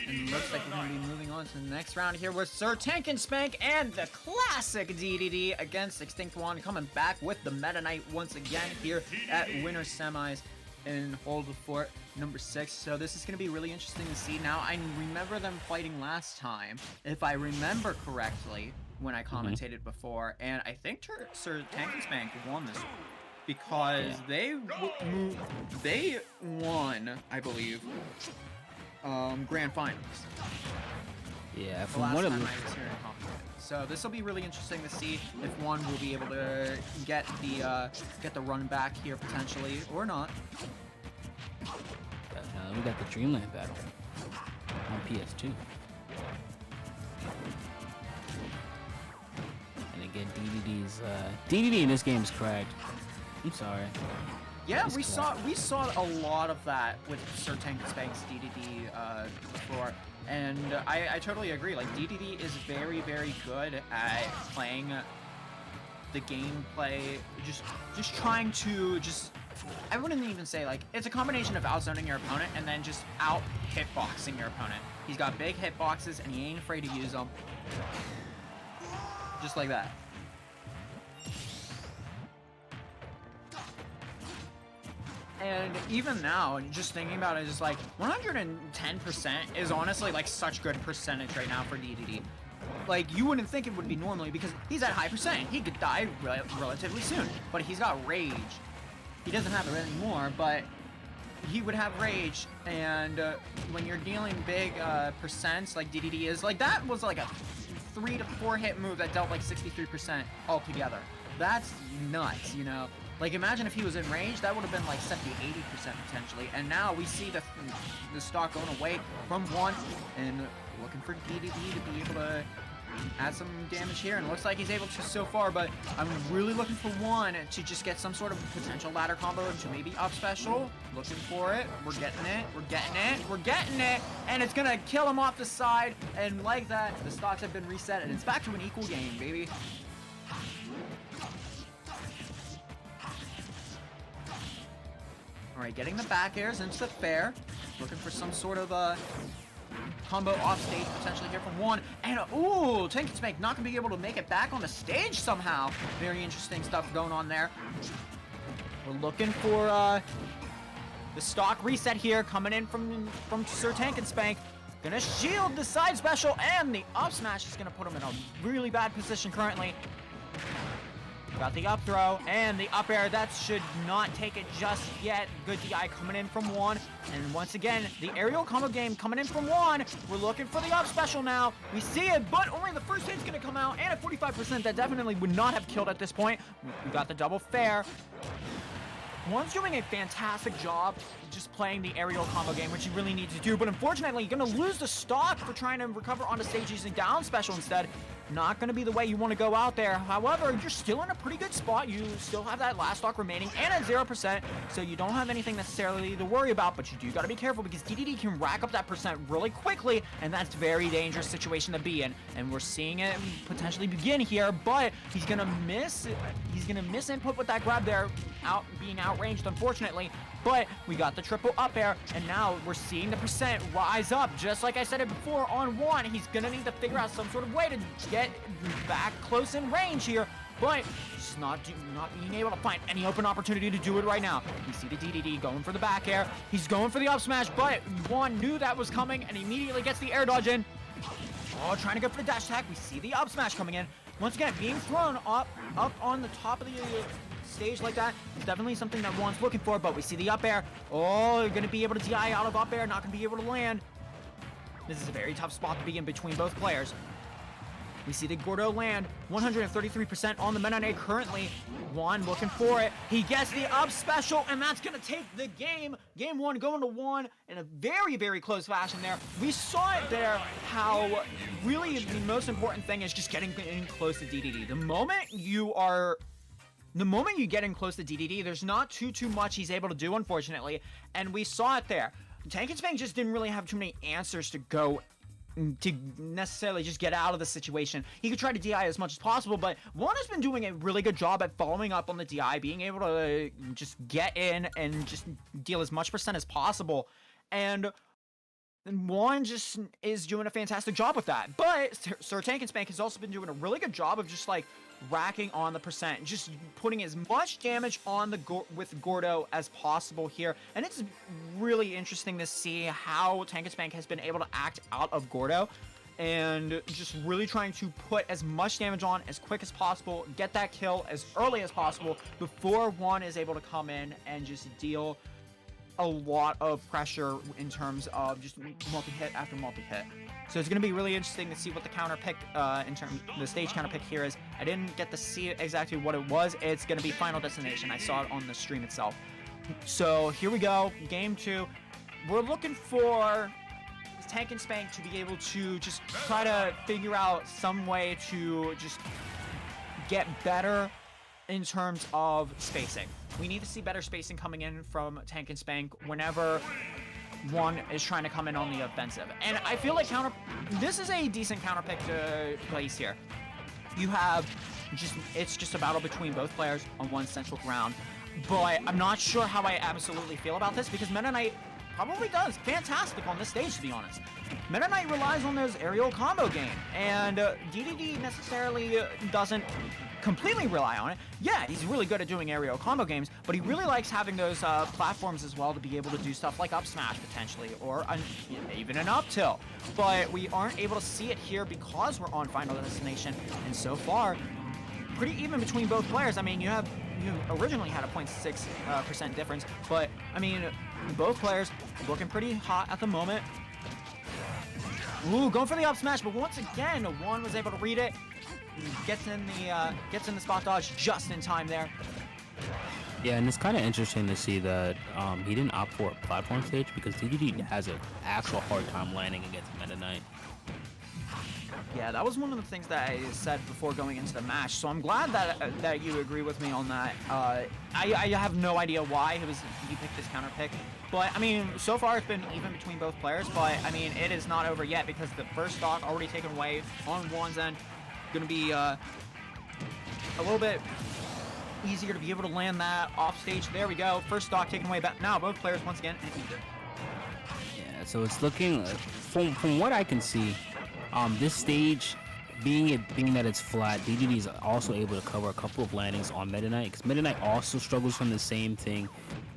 And looks like we're going to be moving on to the next round here with Sir Tank and Spank and the classic DDD against Extinct One, coming back with the Meta Knight once again here at Winter Semis in Hold the Fort number 6. So this is going to be really interesting to see. Now, I remember them fighting last time, if I remember correctly, when I commentated before, and I think Sir Tank and Spank won this one because they won, I believe, grand finals. Yeah, The from last one time of I them. was here in Compton. So this will be really interesting to see if one will be able to get the run back here potentially or not. We got the Dreamland battle on PS2. And again, DDD in this game is cracked. I'm sorry. Yeah, He's we saw a lot of that with Sir Tank and Spank's DDD before, and I totally agree. Like DDD is very, very good at playing the gameplay, just trying to I wouldn't even say like it's a combination of outzoning your opponent and then just out hitboxing your opponent. He's got big hitboxes and he ain't afraid to use them, just like that. And even now, just thinking about it, just like 110% is honestly like such good percentage right now for DDD. Like you wouldn't think it would be normally because he's at high percent. He could die relatively soon, but he's got rage. He doesn't have it anymore, but he would have rage. And when you're dealing big percents like DDD is, like that was like a 3 to 4 hit move that dealt like 63% altogether. That's nuts, you know. Like imagine if he was in range, that would have been like 70-80% potentially. And now we see the stock going away from one and looking for DDD to be able to add some damage here, and it looks like he's able to so far, but I'm really looking for Juan to just get some sort of potential ladder combo into maybe up special. Looking for it. We're getting it. We're getting it. We're getting it. And it's going to kill him off the side. And like that, the stocks have been reset, and it's back to an equal game, baby. All right, getting the back airs into the fair. Looking for some sort of combo off stage potentially here from Juan. And ooh, Tank not gonna be able to make it back on the stage somehow. Very interesting stuff going on there. We're looking for the stock reset here coming in from Sir Tank and Spank. Gonna shield the side special, and the up smash is gonna put him in a really bad position currently. Got the up throw and the up air. That should not take it just yet. Good DI coming in from Juan. And once again, the aerial combo game coming in from Juan. We're looking for the up special now. We see it, but only the first hit's going to come out. And at 45%, that definitely would not have killed at this point. We got the double fair. Juan's doing a fantastic job just playing the aerial combo game, which you really need to do. But unfortunately, you're going to lose the stock for trying to recover on the stage using down special instead. Not going to be the way you want to go out there. However, you're still in a pretty good spot. You still have that last stock remaining and at 0%, so you don't have anything necessarily to worry about, but you do got to be careful because DDD can rack up that percent really quickly, and that's a very dangerous situation to be in. And we're seeing it potentially begin here, but he's going to miss. He's going to miss input with that grab there, being outranged, unfortunately. But we got the triple up air, and now we're seeing the percent rise up. Just like I said it before on Juan, he's going to need to figure out some sort of way to get back close in range here, but just not being able to find any open opportunity to do it right now. We see the DDD going for the back air. He's going for the up smash, but Juan knew that was coming and immediately gets the air dodge in. Oh, trying to go for the dash attack. We see the up smash coming in. Once again, being thrown up on the top of the stage like that is definitely something that Juan's looking for, but we see the up air. Oh, you're going to be able to DI out of up air, not going to be able to land. This is a very tough spot to be in between both players. We see the Gordo land, 133% on the Meta Knight currently. Juan looking for it. He gets the up special, and that's going to take the game. Game one going to Juan in a very, very close fashion there. We saw it there, how really the most important thing is just getting in close to DDD. The moment you get in close to DDD, there's not too much he's able to do, unfortunately. And we saw it there. Tank and Spank just didn't really have too many answers to go to necessarily just get out of the situation. He could try to DI as much as possible, but Juan has been doing a really good job at following up on the DI, being able to just get in and just deal as much percent as possible. And Juan just is doing a fantastic job with that. But Sir Tank and Spank has also been doing a really good job of just like racking on the percent, just putting as much damage on with Gordo as possible here. And it's really interesting to see how Tank and Spank has been able to act out of Gordo and just really trying to put as much damage on as quick as possible, get that kill as early as possible before Juan is able to come in and just deal a lot of pressure in terms of just multi-hit after multi-hit. So it's going to be really interesting to see what the counter pick, the stage counter pick here is. I didn't get to see exactly what it was. It's going to be Final Destination. I saw it on the stream itself. So here we go, game two. We're looking for Tank and Spank to be able to just try to figure out some way to just get better in terms of spacing. We need to see better spacing coming in from Tank and Spank whenever one is trying to come in on the offensive. And I feel like this is a decent counter pick to place here. You have it's just a battle between both players on one central ground. But I'm not sure how I absolutely feel about this because Meta Knight probably does fantastic on this stage, to be honest. Meta Knight relies on those aerial combo game, and DDD necessarily doesn't completely rely on it. Yeah, he's really good at doing aerial combo games, but he really likes having those platforms as well to be able to do stuff like up smash potentially, or even an up tilt. But we aren't able to see it here because we're on Final Destination, and so far, pretty even between both players. I mean, you originally had a 0.6% difference, but I mean, both players looking pretty hot at the moment. Ooh, going for the up smash, but once again, Juan was able to read it. Gets in the spot dodge just in time there. Yeah, and it's kind of interesting to see that he didn't opt for a platform stage because DDD has an actual hard time landing against Meta Knight. Yeah, that was one of the things that I said before going into the match. So I'm glad that you agree with me on that. I have no idea why he picked this counter pick, but I mean, so far it's been even between both players. But I mean, it is not over yet because the first stock already taken away on one's end. Gonna be a little bit easier to be able to land that off stage. There we go. First stock taken away. But now both players once again. Yeah, so it's looking from what I can see, this stage, being that it's flat, DDD is also able to cover a couple of landings on Meta Knight, because Meta Knight also struggles from the same thing,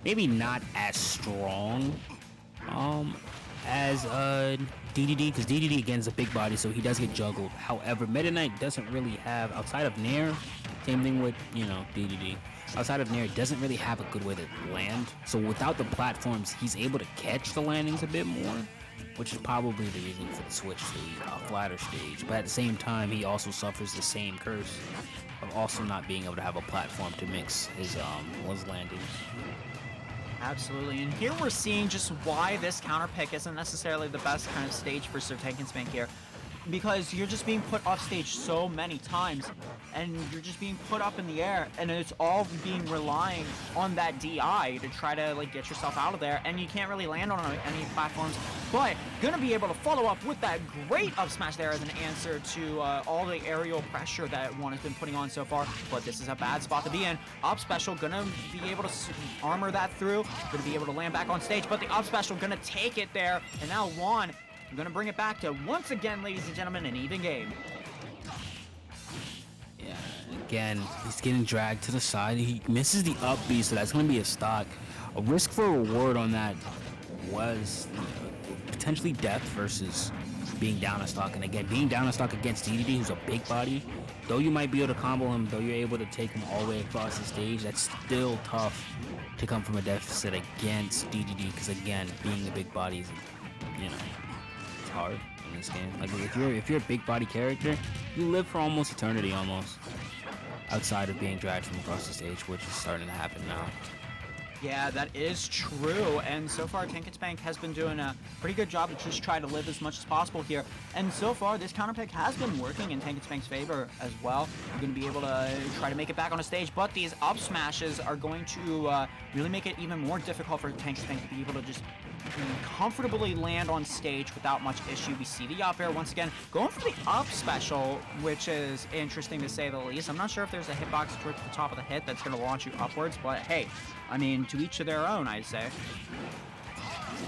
maybe not as strong as DDD, because DDD again is a big body, so he does get juggled. However, Meta Knight doesn't really have, outside of Nair, same thing with, you know, DDD. Outside of Nair, doesn't really have a good way to land. So without the platforms, he's able to catch the landings a bit more, which is probably the reason for the switch to the flatter stage. But at the same time, he also suffers the same curse of also not being able to have a platform to mix his landings. Absolutely, and here we're seeing just why this counter pick isn't necessarily the best kind of stage for Sir Tankenspank here. Because you're just being put off stage so many times, and you're just being put up in the air, and it's all being relying on that DI to try to like get yourself out of there, and you can't really land on any platforms. But gonna be able to follow up with that great up smash there as an answer to all the aerial pressure that one has been putting on so far. But this is a bad spot to be in. Up special gonna be able to armor that through, gonna be able to land back on stage, but the up special gonna take it there, and now Juan, I'm gonna bring it back to, once again, ladies and gentlemen, an even game. Yeah, again, he's getting dragged to the side. He misses the up B, so that's gonna be a stock. A risk for reward on that was potentially death versus being down a stock. And again, being down a stock against DDD, who's a big body, though you might be able to combo him, though you're able to take him all the way across the stage, that's still tough to come from a deficit against DDD, because again, being a big body is, you know, hard in this game. Like if you're a big body character, you live for almost eternity almost, outside of being dragged from across the stage, which is starting to happen now. Yeah, that is true, and so far Tankenspank has been doing a pretty good job to just try to live as much as possible here, and so far this counter pick has been working in Tankenspank's favor as well. You're going to be able to try to make it back on a stage, but these up smashes are going to really make it even more difficult for Tankenspank to be able to just comfortably land on stage without much issue. We see the up air once again going for the up special, which is interesting to say the least. I'm not sure if there's a hitbox towards the top of the hit that's going to launch you upwards, but hey, I mean, to each of their own, I'd say.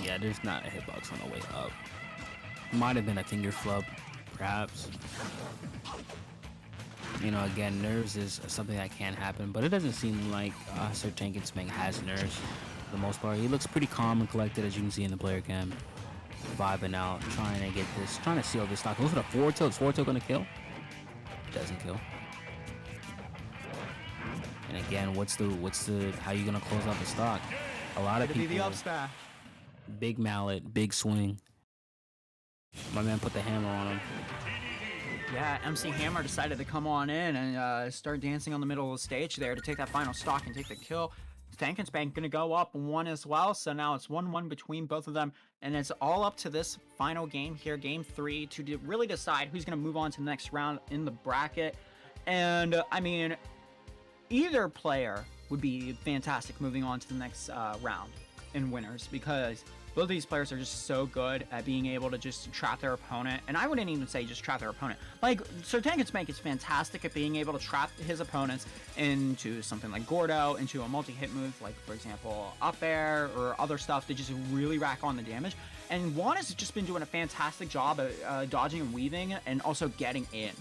Yeah, there's not a hitbox on the way up. Might have been a finger flub, perhaps. You know, again, nerves is something that can happen, but it doesn't seem like Sir Tankenspank has nerves for the most part. He looks pretty calm and collected, as you can see in the player cam. Vibing out, trying to get this, trying to seal this stock. Look at the forward tilt. Is forward tilt gonna kill? Doesn't kill. And again, how you gonna close out the stock? A lot of people. The up smash. Big mallet, big swing. My man put the hammer on him. Yeah, MC Hammer decided to come on in and start dancing on the middle of the stage there to take that final stock and take the kill. Tankenspank gonna go up one as well, so now it's 1-1 between both of them, and it's all up to this final game here, game 3, to really decide who's gonna move on to the next round in the bracket. And I mean, either player would be fantastic moving on to the next round in winners, because both of these players are just so good at being able to just trap their opponent. And I wouldn't even say just trap their opponent. Like, Sir Tankenspank is fantastic at being able to trap his opponents into something like Gordo, into a multi-hit move, like, for example, up air or other stuff to just really rack on the damage. And Juan has just been doing a fantastic job at dodging and weaving and also getting in.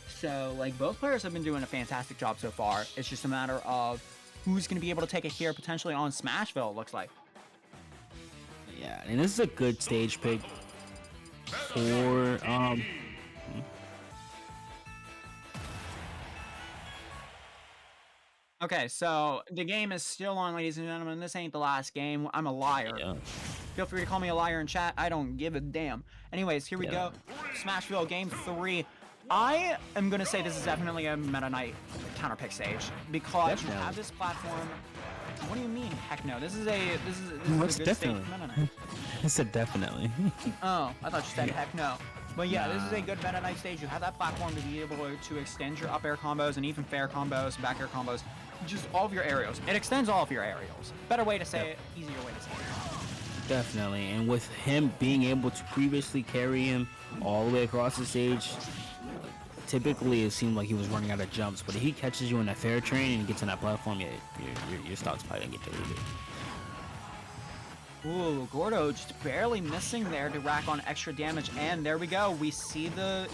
So, like, both players have been doing a fantastic job so far. It's just a matter of who's going to be able to take it here potentially on Smashville, it looks like. Yeah, and this is a good stage pick for Okay, so the game is still on, ladies and gentlemen. This ain't the last game. I'm a liar. Yeah. Feel free to call me a liar in chat. I don't give a damn. Anyways, here we go. Smashville game 3. I am gonna say this is definitely a Meta Knight counter pick stage because you have this platform. What do you mean? Heck no. This is a good definitely stage for Meta Knight. I said definitely. Oh, I thought you said heck no. But yeah, this is a good Meta Knight stage. You have that platform to be able to extend your up air combos and even fair combos, back air combos, just all of your aerials. It extends all of your aerials. Better way to say it, easier way to say it. Definitely, and with him being able to previously carry him all the way across the stage, typically it seemed like he was running out of jumps, but if he catches you in that fair train and gets on that platform, yeah, your stock's probably gonna get deleted. Ooh, Gordo just barely missing there to rack on extra damage, and there we go. We see the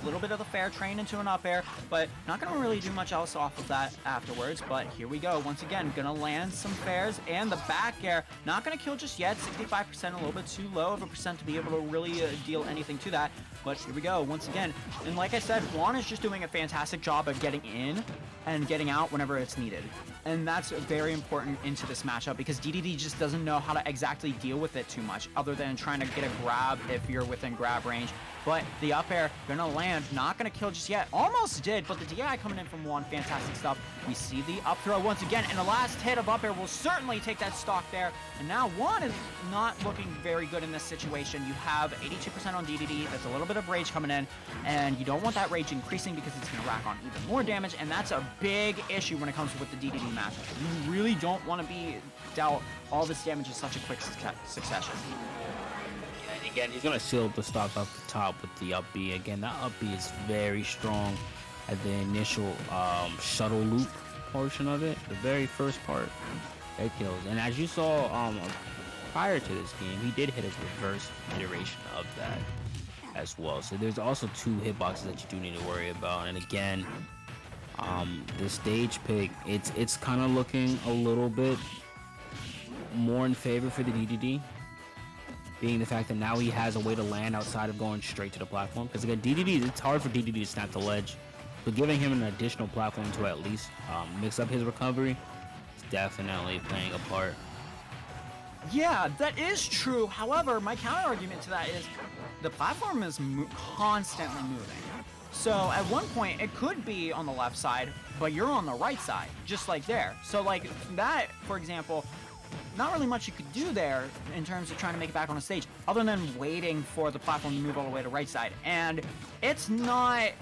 little bit of the fair train into an up air, but not gonna really do much else off of that afterwards. But here we go. Once again, gonna land some fairs and the back air. Not gonna kill just yet. 65%, a little bit too low of a percent to be able to really deal anything to that. But here we go once again. And like I said, Juan is just doing a fantastic job of getting in and getting out whenever it's needed. And that's very important into this matchup because DDD just doesn't know how to exactly deal with it too much other than trying to get a grab if you're within grab range. But the up air gonna land, not gonna kill just yet. Almost did, but the DI coming in from Juan, fantastic stuff. We see the up throw once again, and the last hit of up air will certainly take that stock there. And now Juan is not looking very good in this situation. You have 82% on DDD, that's a little bit of rage coming in, and you don't want that rage increasing because it's gonna rack on even more damage, and that's a big issue when it comes with the DDD matchup. You really don't want to be dealt all this damage in such a quick succession. And again, he's gonna seal up the stock off the top with the up B. Again, that up B is very strong at the initial shuttle loop portion of it. The very first part, it kills. And as you saw prior to this game, he did hit a reverse iteration of that as well. So there's also two hitboxes that you do need to worry about. And again, the stage pick, it's kind of looking a little bit more in favor for the DDD, being the fact that now he has a way to land outside of going straight to the platform. Because again, DDD, it's hard for DDD to snap the ledge, but giving him an additional platform to at least mix up his recovery is definitely playing a part. Yeah, that is true. However, my counter argument to that is the platform is constantly moving. So at one point, it could be on the left side, but you're on the right side, just like there. So like that, for example, not really much you could do there in terms of trying to make it back on the stage, other than waiting for the platform to move all the way to right side. And it's not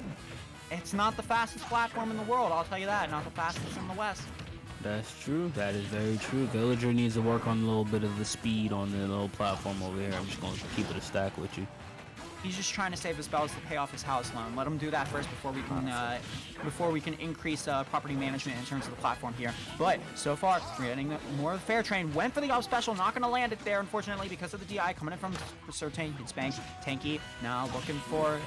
the fastest platform in the world, I'll tell you that. Not the fastest in the West. That's true. That is very true. Villager needs to work on a little bit of the speed on the little platform over here. I'm just going to keep it a stack with you. He's just trying to save his bells to pay off his house loan. Let him do that first before we can increase property management in terms of the platform here. But so far, we're getting more of the fair train. Went for the up special, not going to land it there, unfortunately, because of the DI coming in from Certain. It's Bank. Tanky now looking for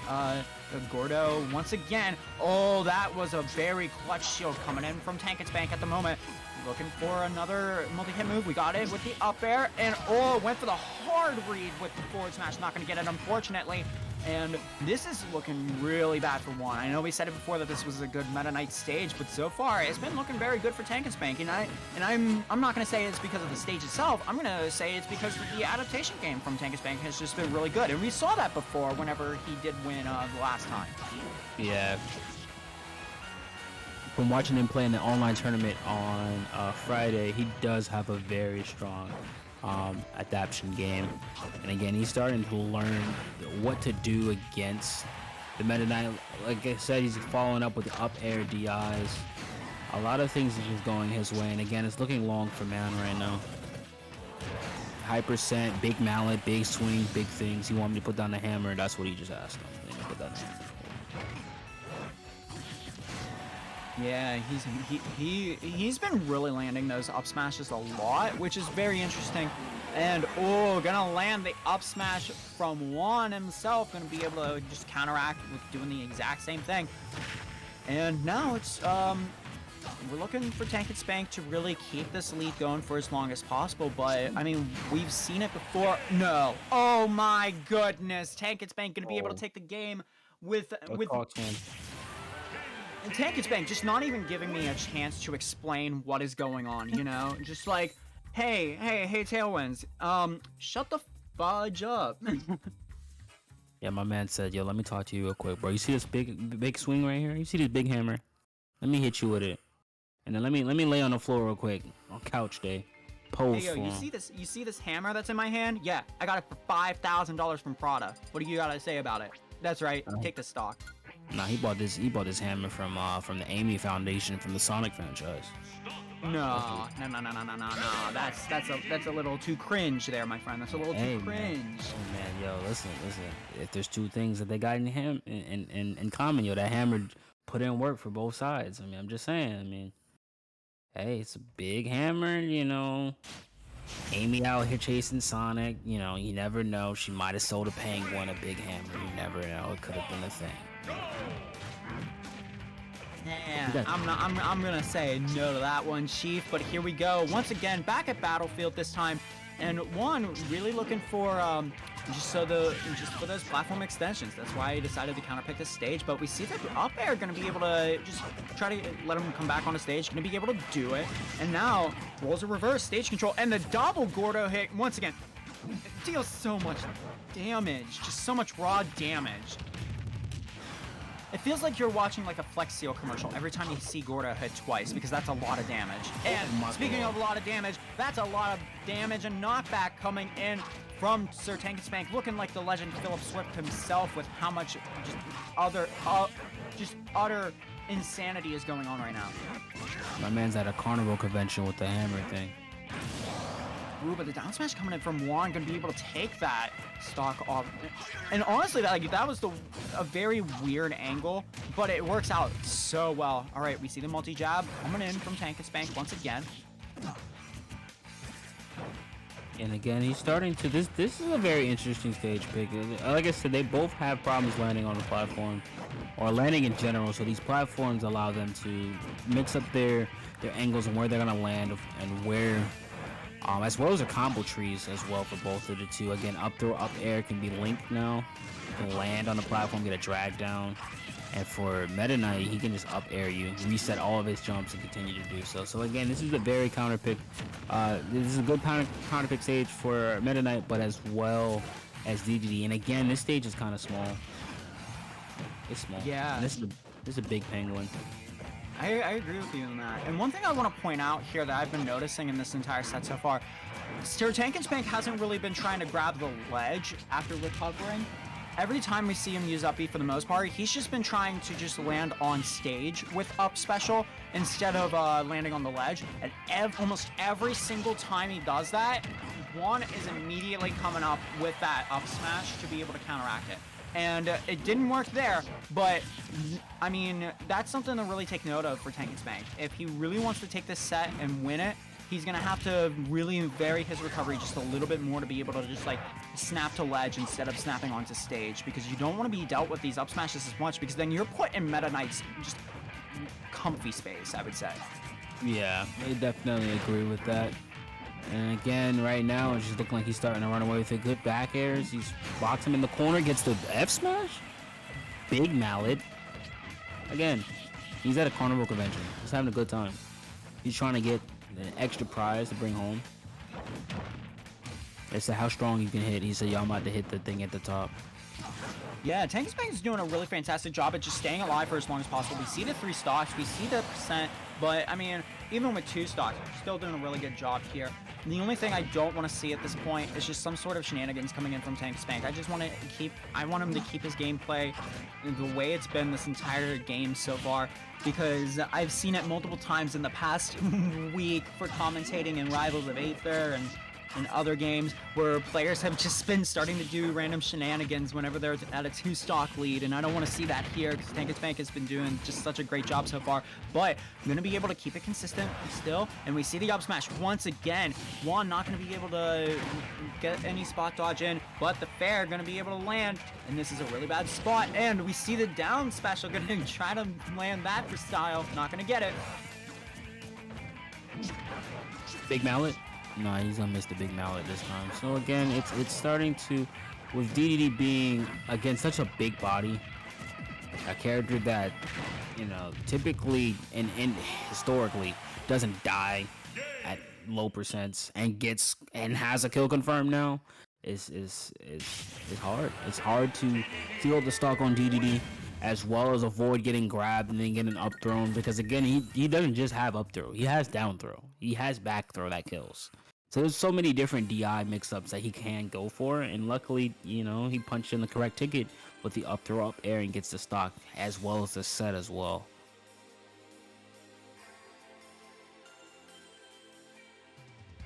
Gordo once again. Oh, that was a very clutch shield coming in from Tanket's Bank at the moment. Looking for another multi-hit move. We got it with the up air, and went for the hard read with the forward smash. Not going to get it, unfortunately. And this is looking really bad for Juan. I know we said it before that this was a good Meta Knight stage, but so far it's been looking very good for Tanket's Bank. And I'm not going to say it's because of the stage itself. I'm going to say it's because the adaptation game from Tanket's Bank has just been really good. And we saw that before whenever he did win the last time. Yeah. From watching him play in the online tournament on Friday, he does have a very strong adaptation game. And again, he's starting to learn what to do against the Meta Knight. Like I said, he's following up with the up air DIs. A lot of things are just going his way. And again, it's looking long for Man right now. High percent, big mallet, big swing, big things. He wanted me to put down the hammer. That's what he just asked him. Put down the hammer. Yeah, he's been really landing those up smashes a lot, which is very interesting. And gonna land the up smash from Juan himself, gonna be able to just counteract with doing the exact same thing. And now it's we're looking for Tanket's Bank to really keep this lead going for as long as possible, but I mean, we've seen it before. No. Oh my goodness. Tanket's Bank gonna be able to take the game with and Tanket's Bank just not even giving me a chance to explain what is going on, you know? Just like, hey, Tailwinds, shut the fudge up. Yeah, my man said, yo, let me talk to you real quick, bro. You see this big swing right here? You see this big hammer? Let me hit you with it. And then let me lay on the floor real quick on couch day. post. Hey yo, for you him. see this? You see this hammer that's in my hand? Yeah, I got it for $5,000 from Prada. What do you gotta say about it? That's right. Take the stock. Nah, he bought this. He bought this hammer from the Amy Foundation from the Sonic franchise. No. That's a little too cringe there, my friend. That's a little too cringe. Oh man, yo, listen. If there's two things that they got in common, yo, that hammer put in work for both sides. I mean, I'm just saying. I mean, hey, it's a big hammer, you know. Amy out here chasing Sonic, you know, you never know. She might have sold a Penguin a big hammer. You never know. It could have been a thing. Yeah, I'm gonna say no to that one, Chief. But here we go. Once again, back at Battlefield this time, and one really looking for just for those platform extensions. That's why I decided to counterpick this stage. But we see that up air gonna be able to just try to let him come back on the stage. Gonna be able to do it. And now rolls a reverse stage control and the double Gordo hit once again. It deals so much damage, just so much raw damage. It feels like you're watching like a Flex Seal commercial every time you see Gordo hit twice, because that's a lot of damage. And speaking of a lot of damage, that's a lot of damage and knockback coming in from Sir Tank and Spank, looking like the legend Philip Swift himself with how much just utter insanity is going on right now. My man's at a carnival convention with the hammer thing. Ooh, but the down smash coming in from Juan, gonna be able to take that stock off. And honestly, that was a very weird angle, but it works out so well. All right, we see the multi-jab coming in from Tank and Spank once again. And again, he's starting to this is a very interesting stage pick. Like I said, they both have problems landing on the platform or landing in general, so these platforms allow them to mix up their angles and where they're gonna land and where as well as the combo trees as well for both of the two. Again, up throw, up air can be linked now. You can land on the platform, get a drag down. And for Meta Knight, he can just up air you, reset all of his jumps, and continue to do so. So again, this is a very counter pick. This is a good counter pick stage for Meta Knight, but as well as DDD. And again, this stage is kind of small. It's small. Yeah. And this is a big Penguin. I agree with you on that. And one thing I want to point out here that I've been noticing in this entire set so far, Sir Tank and Spank hasn't really been trying to grab the ledge after recovering. Every time we see him use up B for the most part, he's just been trying to just land on stage with up special instead of landing on the ledge. And almost every single time he does that, Juan is immediately coming up with that up smash to be able to counteract it. And it didn't work there, but I mean, that's something to really take note of for Tank and Spank. If he really wants to take this set and win it, he's gonna have to really vary his recovery just a little bit more to be able to just like snap to ledge instead of snapping onto stage, because you don't want to be dealt with these up smashes as much, because then you're put in Meta Knight's just comfy space, I would say. Yeah, I definitely agree with that. And again, right now, it's just looking like he's starting to run away with it. Good back airs. He's blocks him in the corner, gets the F smash. Big mallet. Again, he's at a carnival convention. He's having a good time. He's trying to get an extra prize to bring home. They said how strong you can hit. He said, "Y'all about to hit the thing at the top." Yeah, Tank and Spank is doing a really fantastic job at just staying alive for as long as possible. We see the 3 stocks, we see the percent, but I mean, even with 2 stocks, still doing a really good job here. And the only thing I don't want to see at this point is just some sort of shenanigans coming in from Tank and Spank. I want him to keep his gameplay the way it's been this entire game so far, because I've seen it multiple times in the past week for commentating in Rivals of Aether and other games where players have just been starting to do random shenanigans whenever they're at a 2-stock lead, and I don't want to see that here because Tank and Spank has been doing just such a great job so far. But I'm going to be able to keep it consistent still, and we see the up smash once again. Juan not going to be able to get any spot dodge in, but the fair going to be able to land, and this is a really bad spot, and we see the down special going to try to land that for style. Not going to get it. Big mallet. No, he's gonna miss the big mallet this time. So again, it's starting to, with DDD being again such a big body, a character that, you know, typically and historically doesn't die at low percents and has a kill confirmed now is hard. It's hard to field the stock on DDD as well as avoid getting grabbed and then getting up thrown, because again, he doesn't just have up throw, he has down throw, he has back throw that kills. So there's so many different DI mix-ups that he can go for, and luckily, he punched in the correct ticket with the up throw up air and gets the stock as well as the set as well.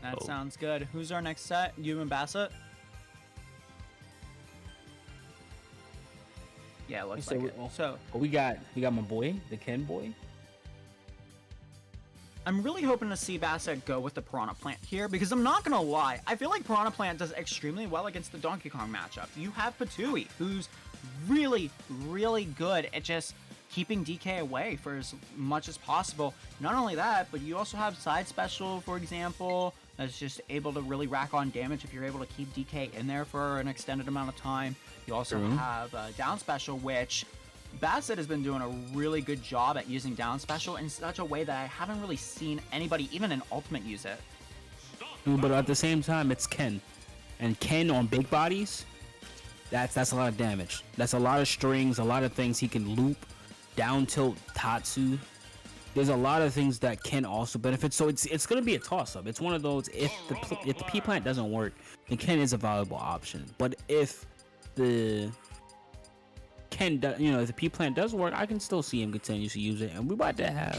That sounds good. Who's our next set? You and Bassett? Yeah, it looks like it. So we got my boy, the Ken boy. I'm really hoping to see Bassett go with the Piranha Plant here, because I'm not gonna lie, I feel like Piranha Plant does extremely well against the Donkey Kong matchup. You have Patui, who's really, really good at just keeping DK away for as much as possible. Not only that, but you also have Side Special, for example, that's just able to really rack on damage if you're able to keep DK in there for an extended amount of time. You also have Down Special, which Bassett has been doing a really good job at using Down Special in such a way that I haven't really seen anybody, even in Ultimate, use it. But at the same time, it's Ken. And Ken on big bodies, that's a lot of damage. That's a lot of strings, a lot of things he can loop, down tilt Tatsu. There's a lot of things that Ken also benefit. So it's going to be a toss-up. It's one of those, if the P-Plant doesn't work, then Ken is a valuable option. But if the if the P-Plant does work, I can still see him continue to use it. And we're about to have...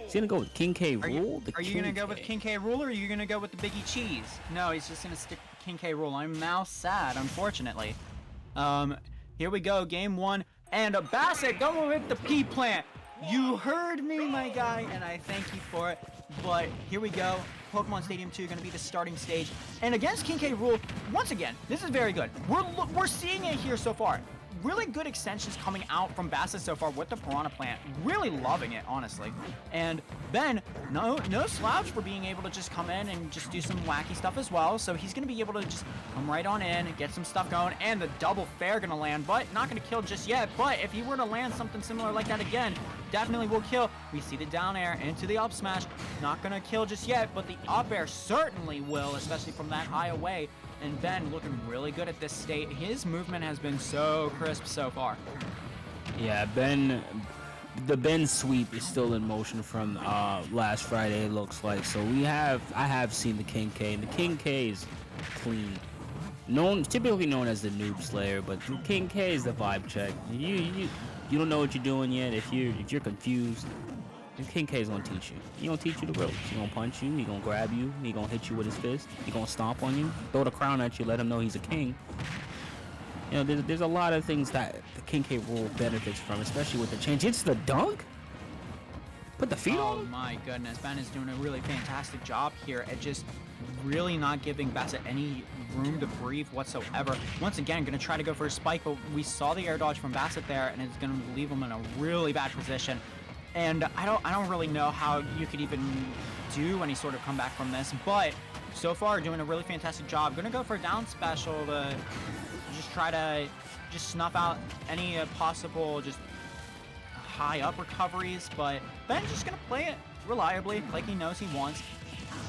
He's going to go with King K. Rool? Are you going to go with King K. Rool, or are you going to go with the Biggie Cheese? No, he's just going to stick with King K. Rool. I'm now sad, unfortunately. Here we go, game one. And Bassett going with the P-Plant. You heard me, my guy, and I thank you for it. But here we go. Pokemon Stadium 2 going to be the starting stage. And against King K. Rool, once again, this is very good. We're seeing it here so far. Really good extensions coming out from Bassett so far with the Piranha Plant. Really loving it, honestly. And Ben, no slouch for being able to just come in and just do some wacky stuff as well. So he's going to be able to just come right on in and get some stuff going. And the double fair going to land, but not going to kill just yet. But if he were to land something similar like that again, definitely will kill. We see the down air into the up smash. Not going to kill just yet, but the up air certainly will, especially from that high away. And Ben looking really good at this state. His movement has been so crisp so far. Yeah, the Ben sweep is still in motion from last Friday, it looks like. So I have seen the King K, and the King K is clean. Typically known as the Noob Slayer, but the King K is the vibe check. You don't know what you're doing yet. If you're confused, the King K is gonna teach you. He gonna teach you the ropes. He gonna punch you. He gonna grab you. He gonna hit you with his fist. He gonna stomp on you. Throw the crown at you. Let him know he's a king. There's a lot of things that the King K Rool benefits from, especially with the change. It's the dunk. Put the feet on. Oh my goodness, Ben is doing a really fantastic job here at just really not giving Bassett any room to breathe whatsoever. Once again, going to try to go for a spike, but we saw the air dodge from Bassett there, and it's going to leave him in a really bad position. And I don't really know how you could even do any sort of comeback from this, but so far doing a really fantastic job. Gonna go for a down special to just try to just snuff out any possible just high up recoveries, but Ben's just gonna play it reliably like he knows he wants.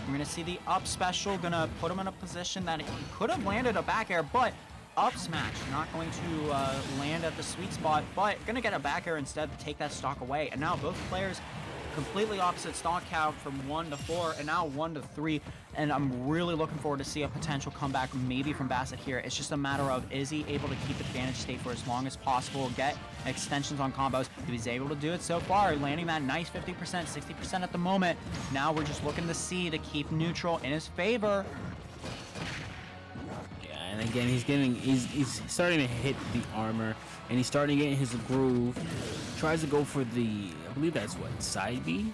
We're gonna see the up special, gonna put him in a position that he could have landed a back air, but up smash, not going to land at the sweet spot, but gonna get a back air instead to take that stock away. And now both players completely opposite stock count from 1 to 4 and now 1 to 3. And I'm really looking forward to see a potential comeback maybe from Bassett here. It's just a matter of, is he able to keep advantage state for as long as possible, get extensions on combos? If he's able to do it so far, landing that nice 50%, 60% at the moment. Now we're just looking to see to keep neutral in his favor. And again, he's starting to hit the armor, and he's starting to get in his groove. Tries to go for the, I believe that's what, side B?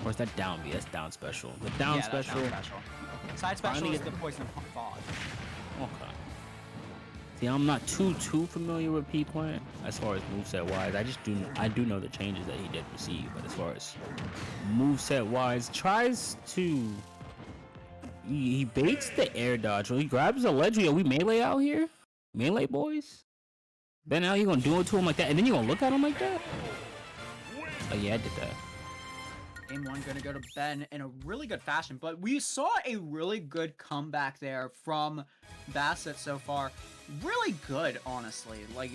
Or is that down B? That's down special. The down special. Down special. Side special is the poison fog. Okay. See, I'm not too familiar with P-Plant as far as moveset wise. I do know the changes that he did receive, but as far as moveset wise, tries to. He baits the air dodge. He grabs a ledge. Are we melee out here? Melee boys? Ben, now you gonna do it to him like that, and then you gonna look at him like that? Oh yeah, I did that. Game 1 gonna go to Ben in a really good fashion, but we saw a really good comeback there from Bassett so far. Really good, honestly. Like,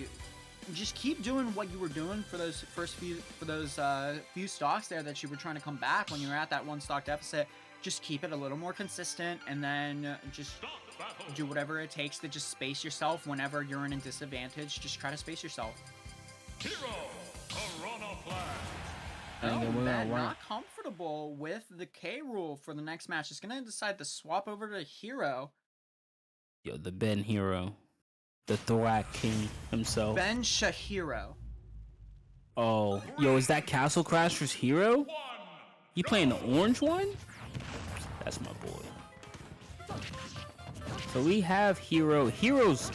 just keep doing what you were doing for those few stocks there that you were trying to come back when you were at that 1 stock deficit. just keep it a little more consistent, and then just Start battle. do whatever it takes to just space yourself whenever you're in a disadvantage. Just try to space yourself. Hero, Piranha Plant. And then we're Ben gonna run. not comfortable with the K rule for the next match. It's gonna decide to swap over to Hero. Yo, the Ben hero, the Thorak King himself. Ben Shahiro. Oh, yo, is that Castle Crasher's hero? One. You playing the orange one? That's my boy. So we have Hero. Heroes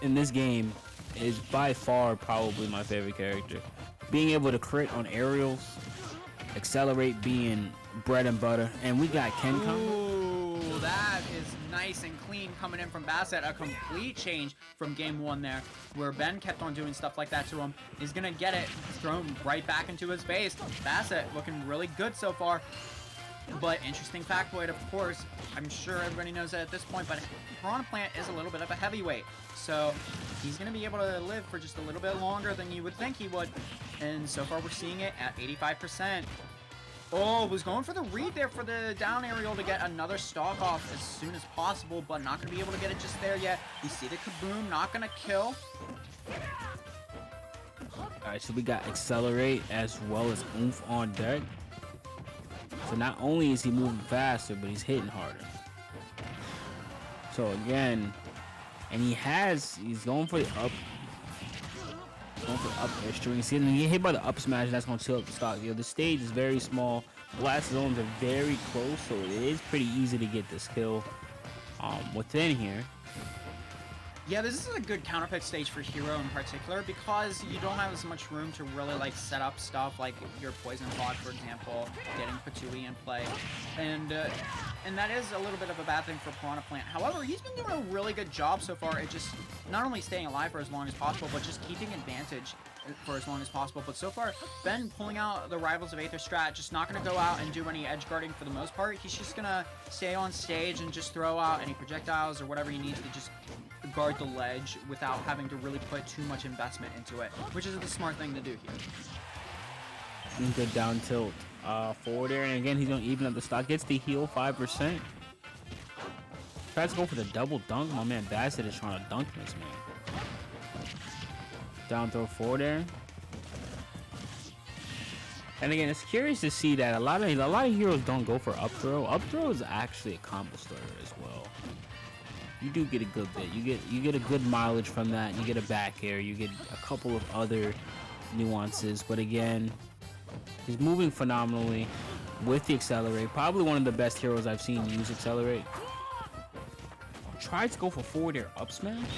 in this game is by far probably my favorite character. Being able to crit on aerials, accelerate being bread and butter, and we got Ken combo. Ooh, that is nice and clean coming in from Bassett. A complete change from game 1 there, where Ben kept on doing stuff like that to him. He's gonna get it thrown right back into his face. Bassett looking really good so far. But interesting factoid, of course, I'm sure everybody knows that at this point, but Piranha Plant is a little bit of a heavyweight. So he's going to be able to live for just a little bit longer than you would think he would. And so far we're seeing it at 85%. Oh, was going for the read there for the down aerial to get another stock off as soon as possible, but not going to be able to get it just there yet. You see the kaboom, not going to kill. Alright, so we got Accelerate as well as Oomph on deck. So not only is he moving faster, but he's hitting harder. So again, and he's going for the up. Going for the up air string. He's getting hit by the up smash, that's gonna chill up the stock. Yo, the stage is very small. Blast zones are very close, so it is pretty easy to get this kill within here. Yeah, this is a good counterpick stage for Hero in particular because you don't have as much room to really like set up stuff like your Poison Pod, for example, getting Patui in play, and that is a little bit of a bad thing for Piranha Plant. However, he's been doing a really good job so far at just not only staying alive for as long as possible, but just keeping advantage for as long as possible. But so far, Ben pulling out the Rivals of Aether strat, just not going to go out and do any edge guarding for the most part. He's just going to stay on stage and just throw out any projectiles or whatever he needs to just guard the ledge without having to really put too much investment into it, which is the smart thing to do here. Good down tilt forward air, and again he's gonna even up the stock. Gets the heal 5%. Tries to go for the double dunk. My man Bassett is trying to dunk this man. Down throw forward air. And again, it's curious to see that a lot of heroes don't go for up throw. Up throw is actually a combo starter as well. You do get a good bit. You get a good mileage from that. You get a back air. You get a couple of other nuances. But again, he's moving phenomenally with the accelerate. Probably one of the best heroes I've seen use accelerate. Tried to go for forward air up smash.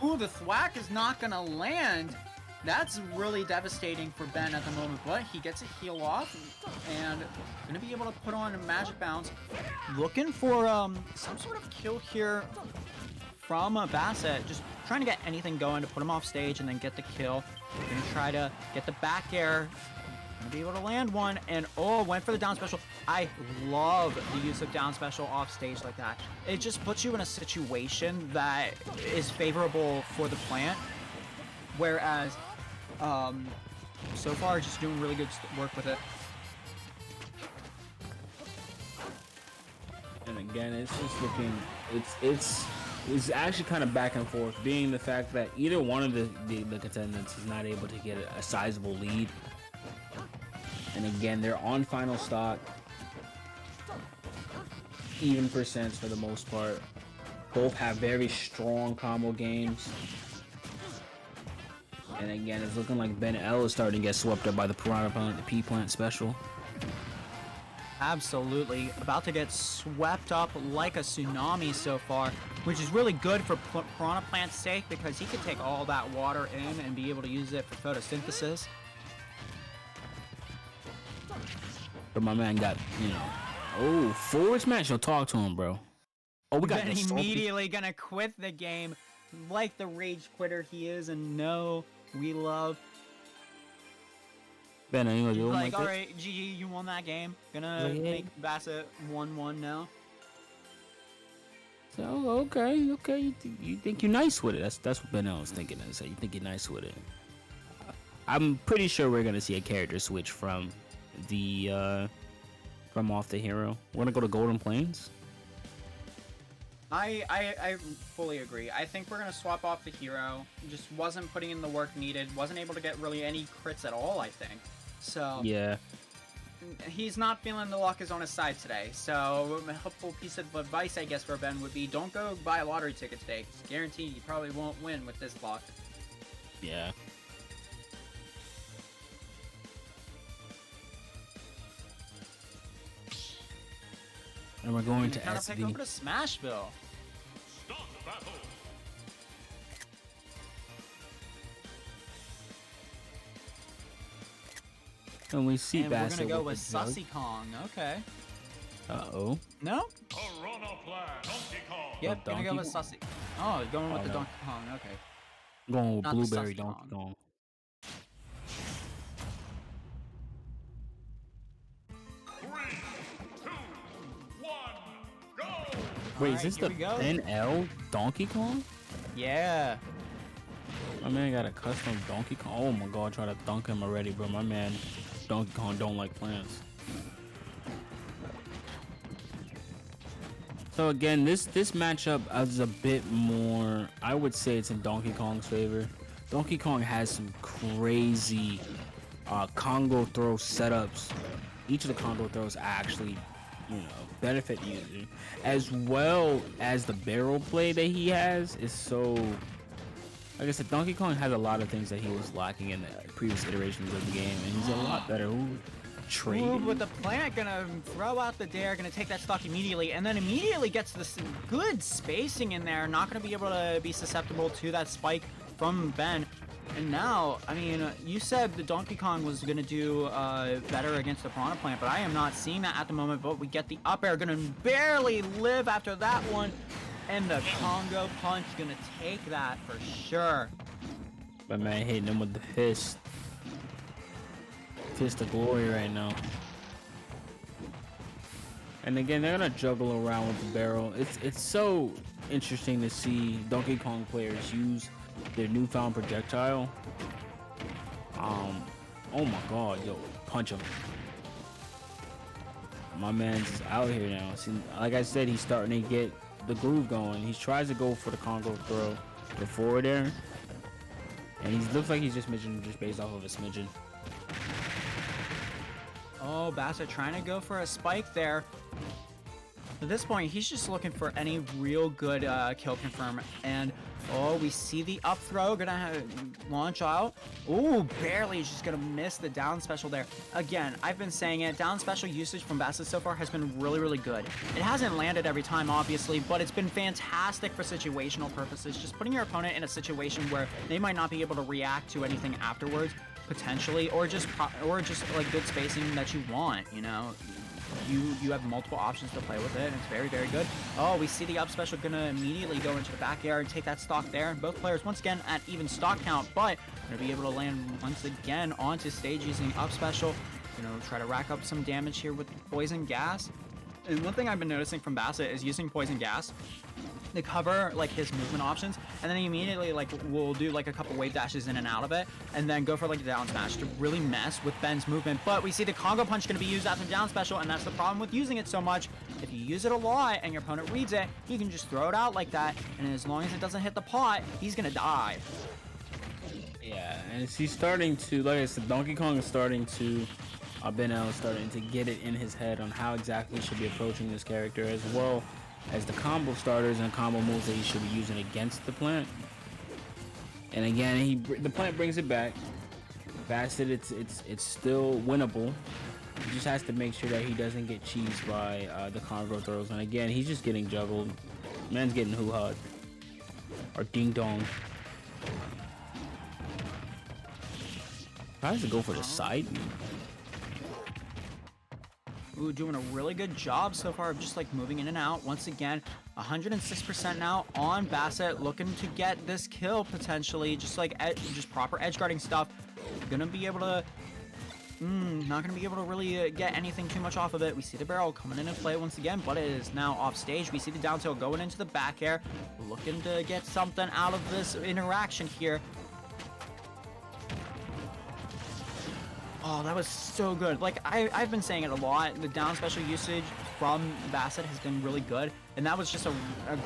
Ooh, the thwack is not gonna land. That's really devastating for Ben at the moment, but he gets a heal off and gonna be able to put on a magic bounce. Looking for some sort of kill here from Bassett, just trying to get anything going to put him off stage and then get the kill. Gonna try to get the back air, gonna be able to land one, and oh, went for the down special. I love the use of down special off stage like that. It just puts you in a situation that is favorable for the plant, whereas so far just doing really good work with it. And again, it's just looking, it's actually kind of back and forth, being the fact that either one of the contenders is not able to get a sizable lead. And again, they're on final stock, even percents for the most part. Both have very strong combo games. And again, it's looking like Ben L is starting to get swept up by the Piranha Plant, the P-Plant special. Absolutely. About to get swept up like a tsunami so far, which is really good for Piranha Plant's sake because he can take all that water in and be able to use it for photosynthesis. But my man got, oh, forward smash. You'll talk to him, bro. Oh, we got Ben this. immediately gonna quit the game like the rage quitter he is, and no, we love. Ben, are you gonna do Like, this? alright, GG, you won that game. Gonna Yeah. make Bassett 1-1 now. So okay. You think you're nice with it? That's what Ben L was thinking. So you think you're nice with it? I'm pretty sure we're gonna see a character switch from the from off the hero. We're gonna go to Golden Plains. I fully agree. I think we're gonna swap off the hero. Just wasn't putting in the work needed. Wasn't able to get really any crits at all, I think. So Yeah. he's not feeling the luck is on his side today. So a helpful piece of advice, I guess, for Ben would be don't go buy a lottery ticket today. 'Cause guaranteed you probably won't win with this luck. Yeah. And we're going to Kind of pick over SV. Start to Smashville. the battle. And we see And we're Bassett gonna go with with the jug. Sussy Kong. Okay. Uh-oh. No? Piranha Plant. Donkey Kong. Yep, gonna go Donkey with Sussy. Oh, you're going with Oh, the no. Donkey Kong. Okay. I'm going with Not the Blueberry Sussy Donkey Kong. Kong. 3, 2, 1, go. Wait, Alright, is this here the we go. NL Donkey Kong? Yeah. My man got a custom Donkey Kong. Oh my god, I tried to dunk him already, bro. My man Donkey Kong don't like plants. So again, this matchup is a bit more, I would say it's in Donkey Kong's favor. Donkey Kong has some crazy Congo throw setups. Each of the Congo throws actually, benefit user, as well as the barrel play that he has is so. Like I said, Donkey Kong has a lot of things that he was lacking in the previous iterations of the game, and he's a lot better. Ooh, trade. Ooh, with the plant gonna throw out the dare, gonna take that stock immediately, and then immediately gets this good spacing in there. Not gonna be able to be susceptible to that spike from Ben. And now, I mean, you said the Donkey Kong was gonna do better against the Piranha Plant, but I am not seeing that at the moment. But we get the up air, gonna barely live after that one. And the Congo punch gonna take that for sure. My man hitting him with the fist. Fist of glory right now. And again, they're gonna juggle around with the barrel. It's so interesting to see Donkey Kong players use their newfound projectile. Oh my god, yo, punch him. My man's out here now. See, like I said, he's starting to get the groove going. He tries to go for the Congo throw, the forward air, and he looks like he's just missing just based off of a smidgen. Oh, Bassett trying to go for a spike there. At this point, he's just looking for any real good kill confirm. And, oh, we see the up throw. Gonna launch out. Ooh, barely. He's just gonna miss the down special there. Again, I've been saying it. Down special usage from Bassett so far has been really, really good. It hasn't landed every time, obviously, but it's been fantastic for situational purposes. Just putting your opponent in a situation where they might not be able to react to anything afterwards, potentially, or just like good spacing that you want, You have multiple options to play with it, and it's very, very good. Oh, we see the up special gonna immediately go into the back air and take that stock there. And both players, once again, at even stock count, but gonna be able to land once again onto stage using up special. Try to rack up some damage here with poison gas. And one thing I've been noticing from Bassett is using poison gas to cover like his movement options, and then he immediately will do like a couple wave dashes in and out of it, and then go for like a down smash to really mess with Ben's movement. But we see the Congo punch going to be used after down special, and that's the problem with using it so much. If you use it a lot and your opponent reads it, you can just throw it out like that, and as long as it doesn't hit the pot, he's gonna die. Yeah, and he's starting to, like I said, Donkey Kong is starting to, Ben L is starting to get it in his head on how exactly he should be approaching this character, as well as the combo starters and combo moves that he should be using against the plant. And again, the plant brings it back. Bassett, it's still winnable. He just has to make sure that he doesn't get cheesed by the Congo throws. And again, he's just getting juggled. Man's getting hoo-ha'd. Or ding-dong. Tries to go for the side. Ooh, doing a really good job so far of just like moving in and out. Once again, 106% now on Bassett, looking to get this kill potentially, just like just proper edge guarding stuff. Gonna be able to, not gonna be able to really get anything too much off of it. We see the barrel coming into play once again, but it is now off stage. We see the down tilt going into the back air, looking to get something out of this interaction here. Oh, that was so good. Like, I've been saying it a lot. The down special usage from Bassett has been really good. And that was just a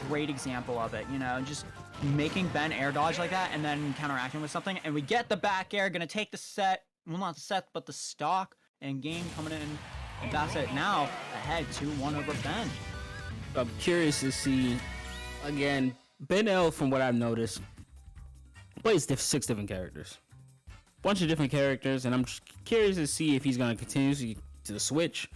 great example of it, you know, just making Ben air dodge like that and then counteracting with something. And we get the back air, gonna take the set, well, not the set, but the stock and game coming in. And Bassett now ahead 2-1 over Ben. I'm curious to see, again, Ben L, from what I've noticed, plays 6 different characters. Bunch of different characters, and I'm just curious to see if he's going to continue to switch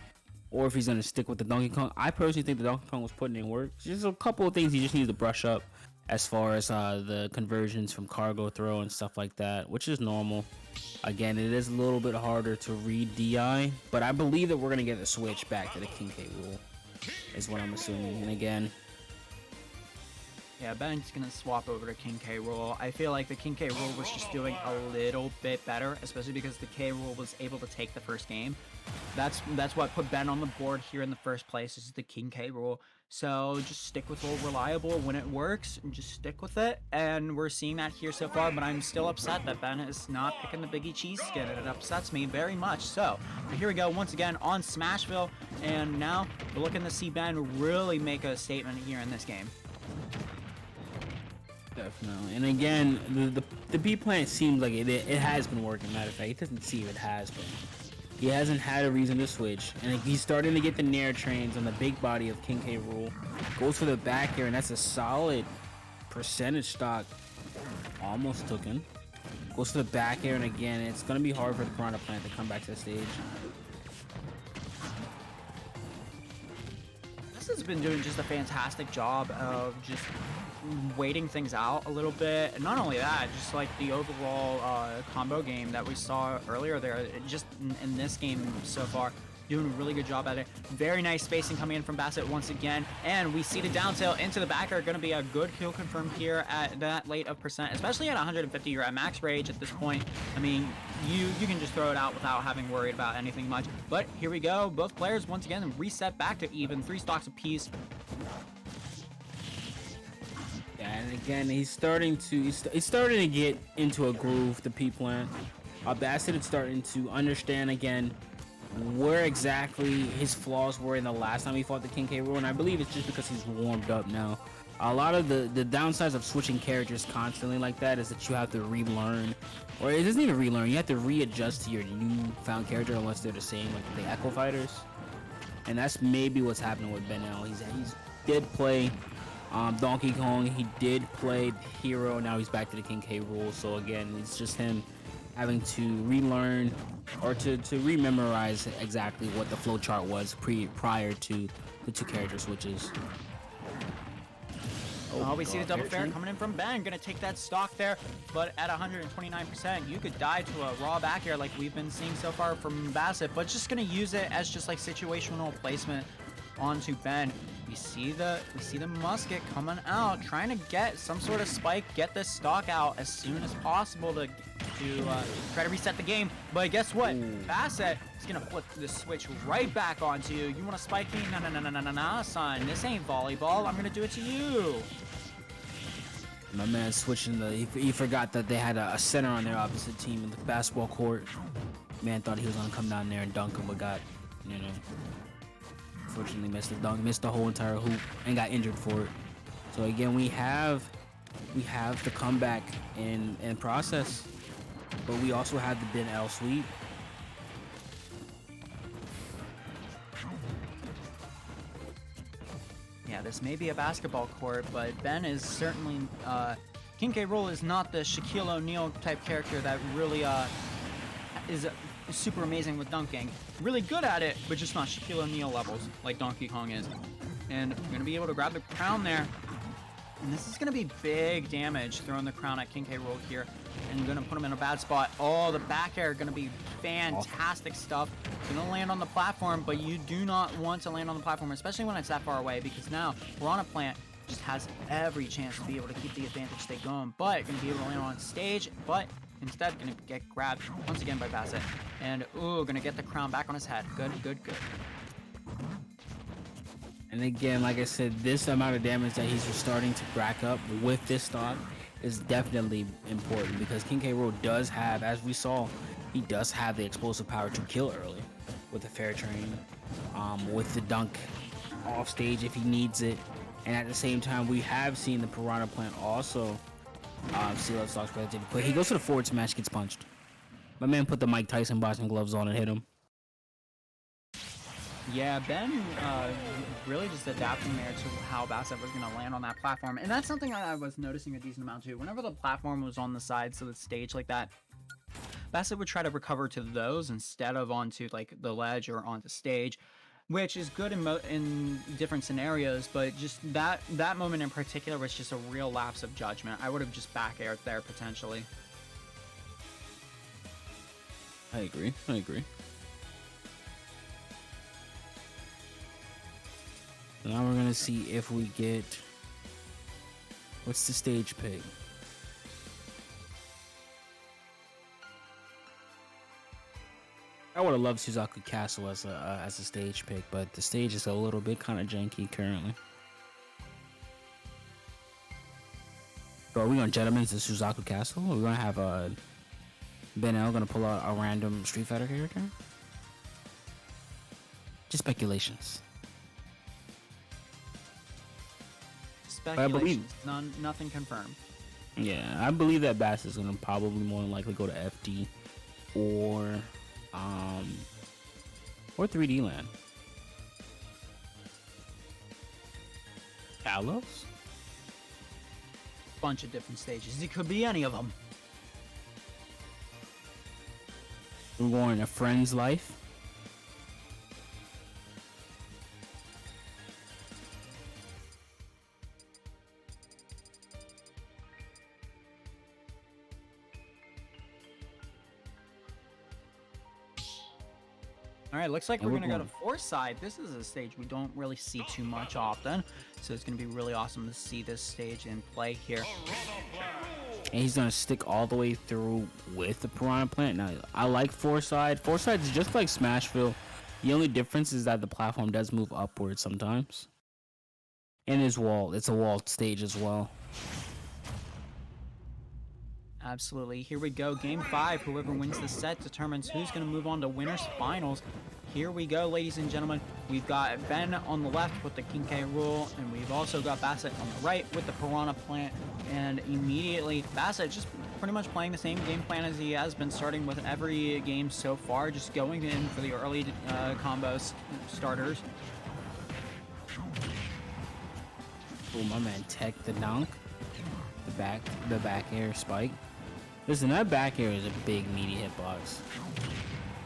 or if he's going to stick with the Donkey Kong. I personally think the Donkey Kong was putting in work. Just a couple of things he just needs to brush up as far as the conversions from cargo throw and stuff like that, which is normal. Again, it is a little bit harder to read DI, but I believe that we're going to get the switch back to the King K rule, is what I'm assuming. And again, yeah, Ben's gonna swap over to King K rule. I feel like the King K rule was just doing a little bit better, especially because the K rule was able to take the first game. That's what put Ben on the board here in the first place, is the King K rule. So just stick with old reliable when it works, and just stick with it. And we're seeing that here so far, but I'm still upset that Ben is not picking the Biggie Cheese skin, and it upsets me very much. So here we go once again on Smashville, and now we're looking to see Ben really make a statement here in this game. definitely. And again, the B plan seems like it has been working. Matter of fact, it doesn't seem it has been. He hasn't had a reason to switch, and he's starting to get the Nair trains on the big body of King K rule. Goes for the back air, and that's a solid percentage stock. Almost took him. Goes to the back air, and again, it's going to be hard for the Piranha Plant to come back to the stage. This has been doing just a fantastic job of just waiting things out a little bit, and not only that, just like the overall combo game that we saw earlier there, just in this game so far, doing a really good job at it. Very nice spacing coming in from Bassett once again, and we see the down tail into the back are going to be a good kill confirmed here at that late of percent, especially at 150. You're at max rage at this point. I mean, you can just throw it out without having worried about anything much. But here we go, both players once again reset back to even, 3 stocks apiece. And again, he's starting to get into a groove. The P plant, Bassett is starting to understand again where exactly his flaws were in the last time he fought the King K rule, and I believe it's just because he's warmed up now. A lot of the downsides of switching characters constantly like that is that you have to relearn, or it doesn't even relearn. You have to readjust to your newfound character unless they're the same, like the Echo Fighters, and that's maybe what's happening with Ben L. He's did play Donkey Kong, he did play Hero, now he's back to the King K rule. So again, it's just him having to relearn or to rememorize exactly what the flowchart was prior to the 2 character switches. Oh, we see the double fair coming in from Ben. Gonna take that stock there, but at 129%, you could die to a raw back air like we've been seeing so far from Bassett, but just gonna use it as just like situational placement onto Ben. We see the musket coming out, trying to get some sort of spike, get this stock out as soon as possible to try to reset the game. But guess what? Ooh. Bassett is gonna flip the switch right back onto you. You want to spike me? No, son. This ain't volleyball. I'm gonna do it to you. My man switching he forgot that they had a center on their opposite team in the basketball court. Man thought he was gonna come down there and dunk him, but got, unfortunately missed the dunk, missed the whole entire hoop, and got injured for it. So again, we have the comeback in process, but we also have the Ben L sweep. Yeah, this may be a basketball court, but Ben is certainly King K rule is not the Shaquille O'Neal type character that really is super amazing with dunking. Really good at it, but just not Shaquille O'Neal levels like Donkey Kong is. And we're gonna be able to grab the crown there. And this is gonna be big damage throwing the crown at King K rule here. And gonna put him in a bad spot. Oh, the back air gonna be fantastic stuff. Gonna land on the platform, but you do not want to land on the platform, especially when it's that far away, because now Piranha Plant just has every chance to be able to keep the advantage state going, but gonna be able to land on stage, but instead gonna get grabbed once again by Bassett. And ooh, gonna get the crown back on his head. Good. And again, like I said, this amount of damage that he's starting to rack up with this stock is definitely important, because King K. Rool does have, as we saw, he does have the explosive power to kill early with the fair train, with the dunk off stage if he needs it. And at the same time, we have seen the Piranha Plant also seal out stocks relatively quick. He goes to the forward smash, gets punched. My man put the Mike Tyson boxing gloves on and hit him. Yeah, Ben really just adapting there to how Bassett was going to land on that platform. And that's something I was noticing a decent amount too. Whenever the platform was on the sides of the stage like that, Bassett would try to recover to those instead of onto like the ledge or onto stage, which is good in different scenarios, but just that moment in particular was just a real lapse of judgment. I would have just back aired there potentially. I agree. Now we're gonna see if we get, what's the stage pick? I would have loved Suzaku Castle as a stage pick, but the stage is a little bit kind of janky currently. So are we gonna jet him into Suzaku Castle? Or are we gonna have Ben L gonna pull out a random Street Fighter character? Just speculations. Speculations, nothing confirmed. Yeah, I believe that Bass is gonna probably more than likely go to FD or 3D Land. Kalos? Bunch of different stages. It could be any of them. We're going to Friend's Life. All right, looks like we're gonna go to Foresight. This is a stage we don't really see too much often, so it's gonna be really awesome to see this stage in play here. And he's gonna stick all the way through with the Piranha Plant. Now, I like Foresight. Foresight is just like Smashville. The only difference is that the platform does move upwards sometimes. And it's a walled stage as well. Absolutely. Here we go. Game 5. Whoever wins the set determines who's going to move on to winners finals. Here we go, ladies and gentlemen. We've got Ben on the left with the King K rule, and we've also got Bassett on the right with the Piranha Plant. And immediately, Bassett just pretty much playing the same game plan as he has been, starting with every game so far, just going in for the early combos starters. Oh, my man tech the dunk. The back air spike. Listen, that back air is a big meaty hitbox.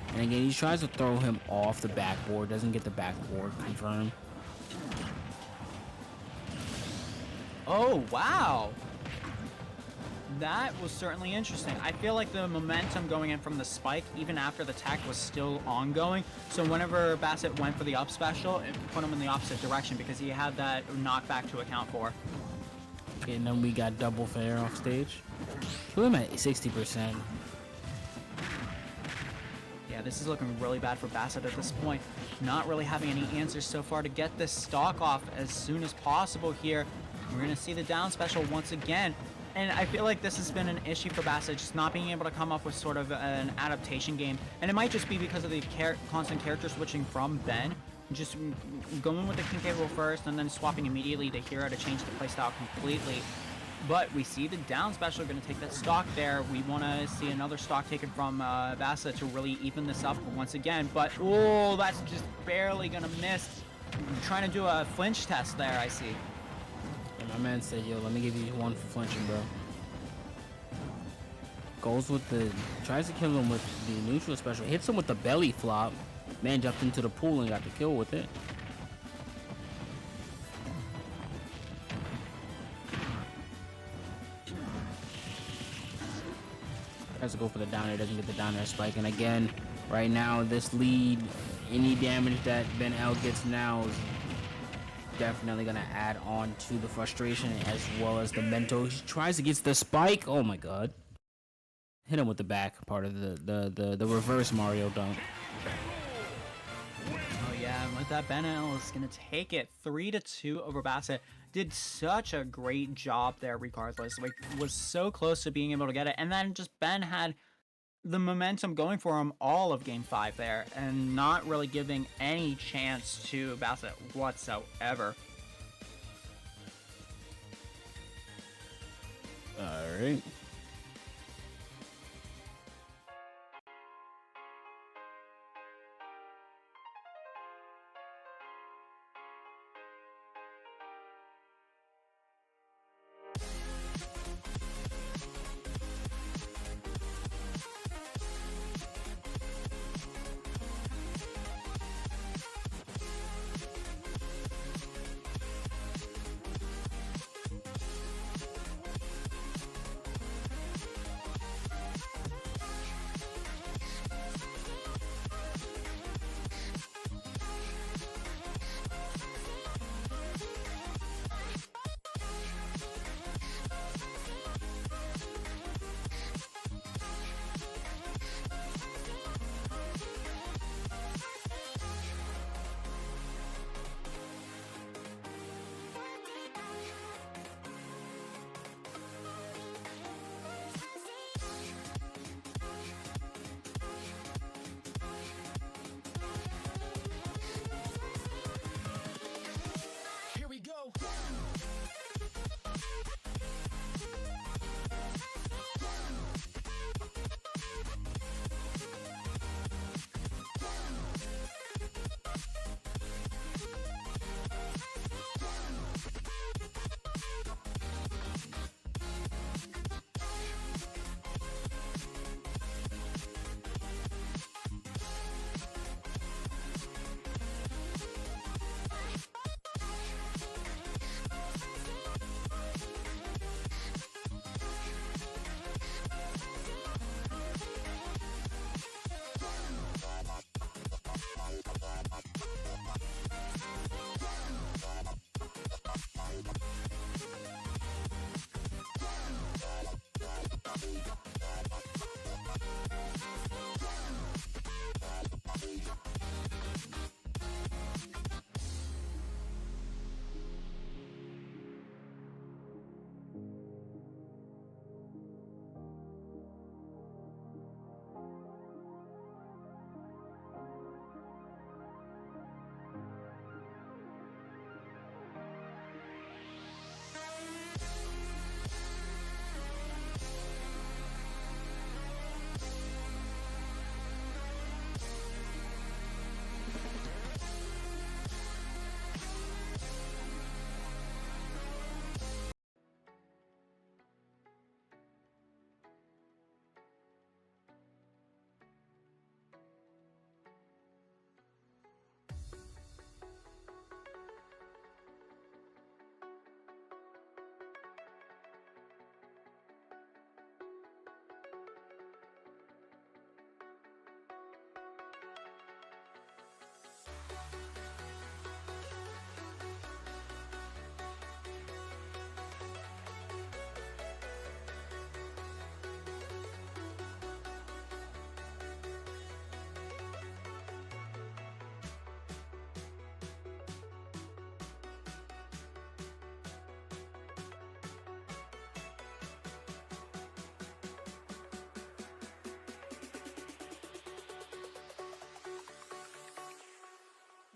And again, he tries to throw him off the backboard, doesn't get the backboard confirmed. Oh, wow. That was certainly interesting. I feel like the momentum going in from the spike, even after the tech was still ongoing. So whenever Bassett went for the up special, it put him in the opposite direction because he had that knockback to account for. Okay, and then we got double fair off stage. Kill him at 60%. Yeah, this is looking really bad for Bassett at this point. Not really having any answers so far to get this stock off as soon as possible here. We're going to see the down special once again. And I feel like this has been an issue for Bassett, just not being able to come up with sort of an adaptation game. And it might just be because of the constant character switching from Ben. Just going with the King K rule first and then swapping immediately to Hero to change the playstyle completely. But we see the down special going to take that stock there. We want to see another stock taken from Bassett to really even this up once again. But, oh, that's just barely going to miss. Trying to do a flinch test there, I see. And my man said, yo, let me give you one for flinching, bro. Goes with tries to kill him with the neutral special. Hits him with the belly flop. Man jumped into the pool and got the kill with it. Tries to go for the down air, doesn't get the down air spike. And again, right now, this lead, any damage that Ben L gets now is definitely going to add on to the frustration as well as the mental. He tries to get the spike. Oh my god. Hit him with the back part of the reverse Mario dunk. Oh yeah, and with that, Ben L is going to take it 3-2 over Bassett. Did such a great job there regardless. Like, was so close to being able to get it. And then just Ben had the momentum going for him all of Game 5 there, and not really giving any chance to Bassett whatsoever. All right.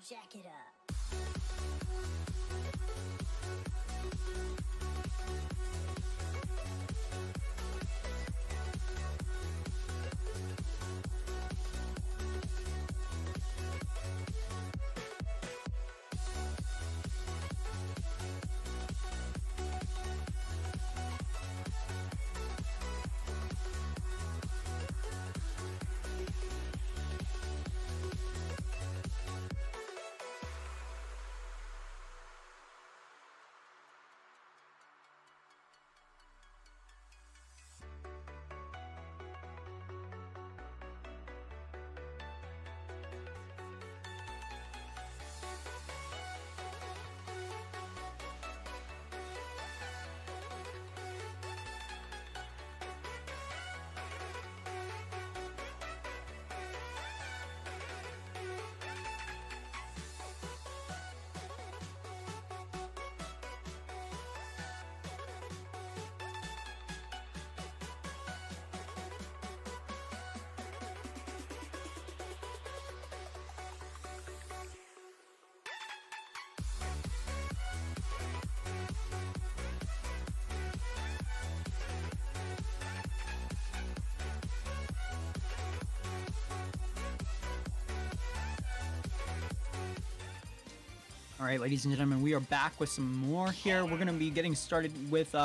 Jack it up. All right, ladies and gentlemen, we are back with some more here. We're going to be getting started with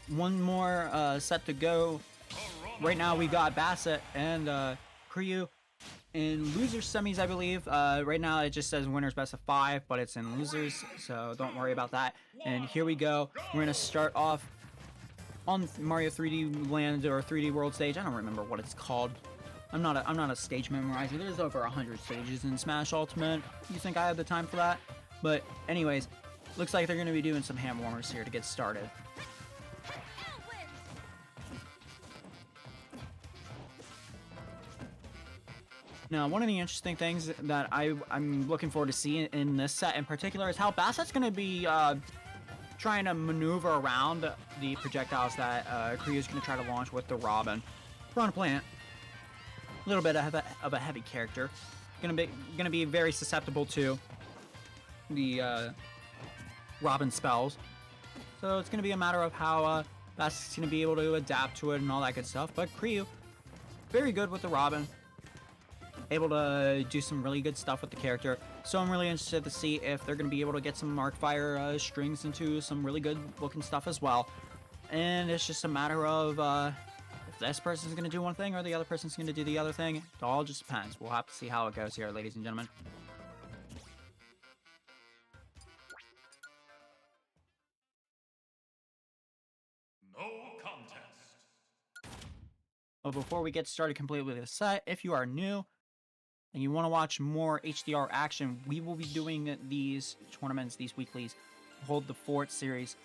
one more set to go. Right now, we got Bassett and Kryu in losers semis, I believe. Right now, it just says winners best of 5, but it's in losers, so don't worry about that. And here we go. We're going to start off on Mario 3D Land or 3D World stage. I don't remember what it's called. I'm not a stage memorizer. There's over 100 stages in Smash Ultimate. You think I have the time for that? But anyways, looks like they're going to be doing some hand warmers here to get started. Now, one of the interesting things that I'm looking forward to seeing in this set in particular is how Bassett's going to be trying to maneuver around the projectiles that Kryu's going to try to launch with the Robin. Piranha Plant, a little bit of a heavy character, gonna be very susceptible to the Robin spells. So it's gonna be a matter of how Bassett's gonna be able to adapt to it and all that good stuff. But Kryu, very good with the Robin, able to do some really good stuff with the character. So I'm really interested to see if they're going to be able to get some Markfire strings into some really good looking stuff as well. And it's just a matter of if this person's going to do one thing or the other person's going to do the other thing. It all just depends. We'll have to see how it goes here, ladies and gentlemen. No contest. But before we get started completely with the set, if you are new and you want to watch more HDR action, we will be doing these tournaments, these weeklies, Hold the Fort series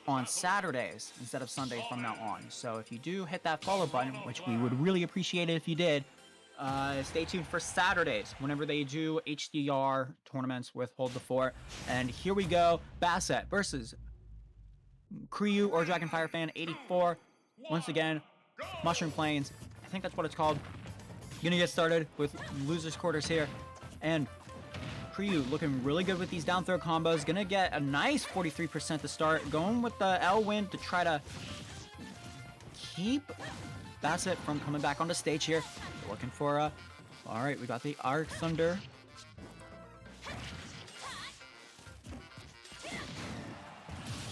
on Saturdays instead of Sundays from now on. So if you do hit that follow button, which we would really appreciate it if you did, stay tuned for Saturdays whenever they do HDR tournaments with Hold the Fort. And here we go, Bassett versus Kryu or Dragonfire Fan 84. Once again, Mushroom Plains, I think that's what it's called. Gonna get started with losers quarters here, and Kryu looking really good with these down throw combos. Gonna get a nice 43% to start, going with the L win to try to keep Bassett from coming back on the stage here. Looking for all right, we got the Arc Thunder.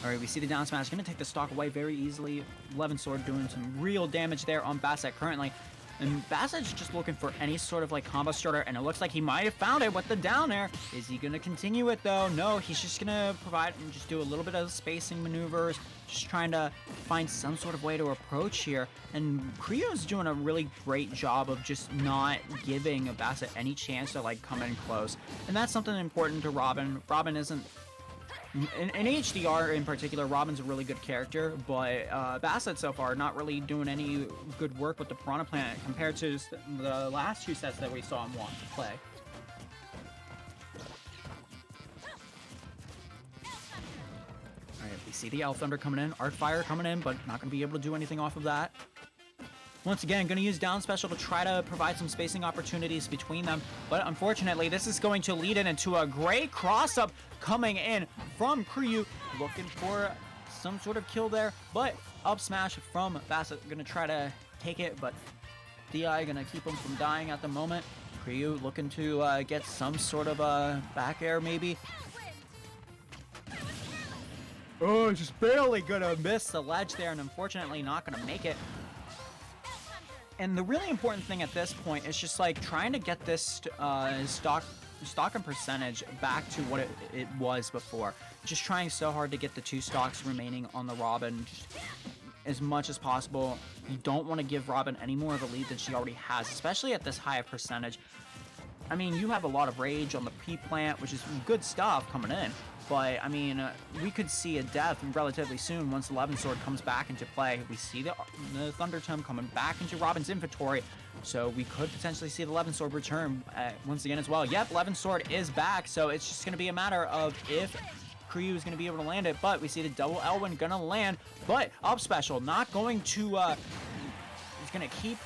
All right, we see the down smash. Gonna take the stock away very easily. 11 Sword doing some real damage there on Bassett currently. And Bassett's just looking for any sort of like combo starter, and it looks like he might have found it with the down air. Is he gonna continue it though? No, he's just gonna provide and just do a little bit of spacing maneuvers, just trying to find some sort of way to approach here. And Kryu's doing a really great job of just not giving Bassett any chance to like come in close. And that's something important to Robin. Robin isn't in HDR in particular, Robin's a really good character, but Bassett so far not really doing any good work with the Piranha Plant compared to the last 2 sets that we saw him want to play. Alright, we see the L Thunder coming in, Arc Fire coming in, but not going to be able to do anything off of that. Once again, going to use down special to try to provide some spacing opportunities between them. But unfortunately, this is going to lead it into a great cross-up coming in from Kryu. Looking for some sort of kill there. But up smash from Bassett. Going to try to take it, but DI going to keep him from dying at the moment. Kryu looking to get some sort of back air maybe. Oh, just barely going to miss the ledge there, and unfortunately not going to make it. And the really important thing at this point is just like trying to get this stock and percentage back to what it was before. Just trying so hard to get the 2 stocks remaining on the Robin just as much as possible. You don't want to give Robin any more of a lead than she already has, especially at this high of percentage. I mean, you have a lot of rage on the P-Plant, which is good stuff coming in. But, I mean, we could see a death relatively soon once 11 Sword comes back into play. We see the Thunder Tome coming back into Robin's inventory. So we could potentially see the 11 Sword return once again as well. Yep, 11 Sword is back. So it's just going to be a matter of if Kryu is going to be able to land it. But we see the double Elwin going to land. But up special, not going to... He's going to keep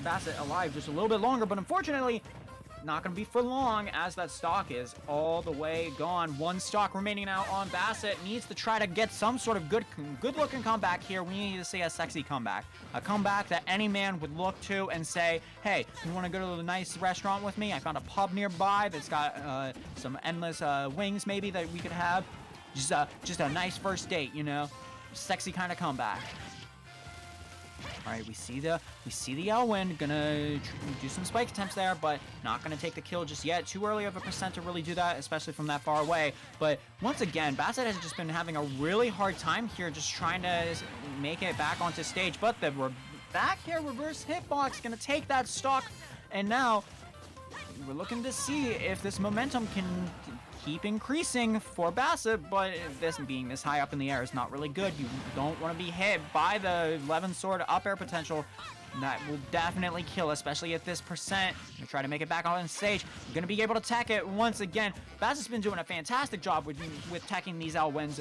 Bassett alive just a little bit longer. But unfortunately... not going to be for long as that stock is all the way gone. One stock remaining now on Bassett. Needs to try to get some sort of good looking comeback here. We need to see a sexy comeback. A comeback that any man would look to and say, hey, you want to go to a nice restaurant with me? I found a pub nearby that's got some endless wings maybe that we could have. Just a nice first date, you know? Sexy kind of comeback. All right, we see the Elwin gonna do some spike attempts there, but not gonna take the kill just yet. Too early of a percent to really do that, especially from that far away. But once again, Bassett has just been having a really hard time here, just trying to make it back onto stage. But the back here reverse hitbox gonna take that stock, and now we're looking to see if this momentum can keep increasing for Bassett, but this being this high up in the air is not really good. You don't want to be hit by the 11 sword up air potential. That will definitely kill, especially at this percent. Gonna try to make it back on stage. Gonna be able to tech it once again. Bassett's been doing a fantastic job with teching these L-wins,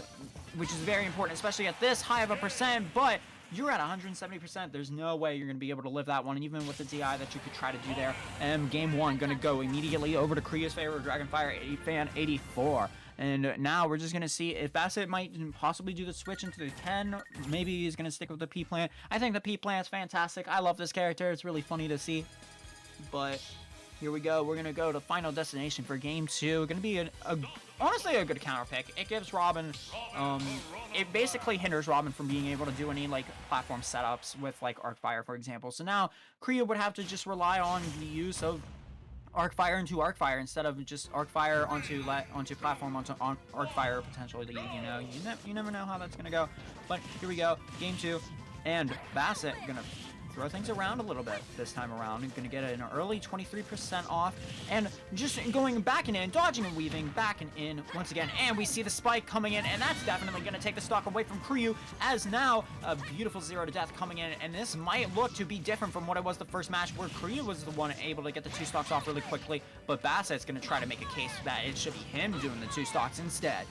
which is very important, especially at this high of a percent, but you're at 170%. There's no way you're going to be able to live that one, and even with the DI that you could try to do there. And game one going to go immediately over to Kriya's favor, Dragonfire fan 84. And now we're just going to see if Bassett might possibly do the switch into the 10. Maybe he's going to stick with the P-Plant. I think the P-Plant is fantastic. I love this character. It's really funny to see. But here we go. We're going to go to Final Destination for game two. Going to be honestly a good counter pick. It gives Robin, it basically hinders Robin from being able to do any like platform setups with like Arcfire, for example. So now Kriya would have to just rely on the use of Arcfire into Arcfire instead of just Arcfire onto platform onto Arcfire potentially. You never know how that's gonna go. But here we go, game two, and Bassett gonna throw things around a little bit this time around. He's gonna get an early 23% off, and just going back and in, dodging and weaving, back and in once again, and we see the spike coming in, and that's definitely gonna take the stock away from Kriyu, as now a beautiful 0 to death coming in, and this might look to be different from what it was the first match, where Kriyu was the one able to get the 2 stocks off really quickly, but Bassett's gonna try to make a case that it should be him doing the 2 stocks instead.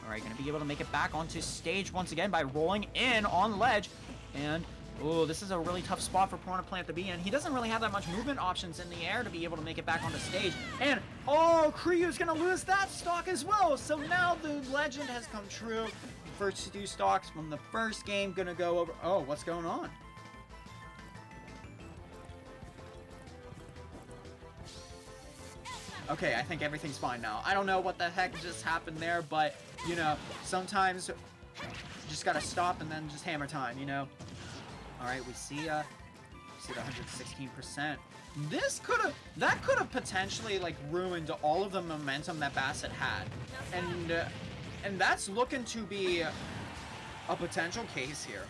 Alright, gonna be able to make it back onto stage once again by rolling in on the ledge. And, oh, this is a really tough spot for Piranha Plant to be in. He doesn't really have that much movement options in the air to be able to make it back onto stage. And, oh, Kriu's gonna lose that stock as well. So now the legend has come true. First 2 stocks from the first game gonna go over. Oh, what's going on? Okay, I think everything's fine now. I don't know what the heck just happened there, but, you know, sometimes you just gotta stop and then just hammer time, you know? Alright, we see the 116%. That could have potentially, like, ruined all of the momentum that Bassett had. And that's looking to be a potential case here.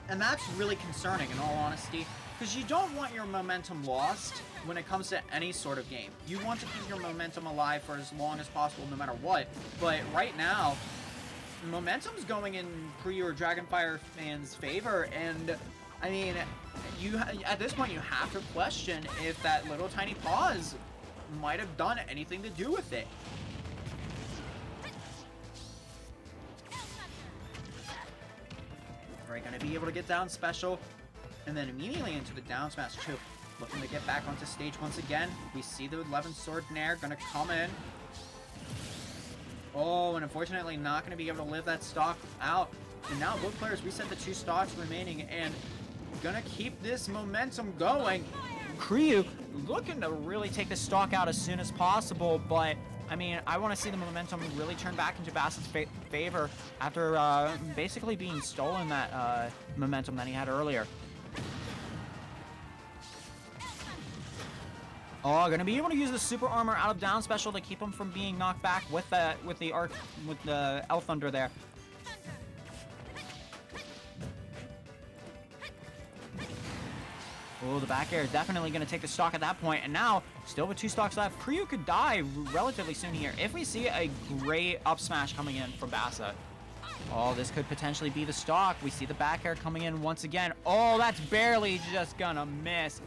And that's really concerning, in all honesty, because you don't want your momentum lost when it comes to any sort of game. You want to keep your momentum alive for as long as possible, no matter what. But right now, momentum's going in Kriyu or Dragonfire fans' favor, and I mean, at this point you have to question if that little tiny pause might have done anything to do with it. We're gonna be able to get down special, and then immediately into the down smash too. Looking to get back onto stage once again. We see the 11 sword nair gonna come in. Oh, and unfortunately not gonna be able to live that stock out. And now both players reset the 2 stocks remaining and gonna keep this momentum going. Kriyu looking to really take this stock out as soon as possible, but I mean, I want to see the momentum really turn back into Bassett's favor after basically being stolen that momentum that he had earlier. Oh, gonna be able to use the super armor out of down special to keep him from being knocked back with the L Thunder there. Oh, the back air is definitely going to take the stock at that point. And now, still with 2 stocks left, Kriyu could die relatively soon here if we see a great up smash coming in from Bassett. Oh, this could potentially be the stock. We see the back air coming in once again. Oh, that's barely just going to miss.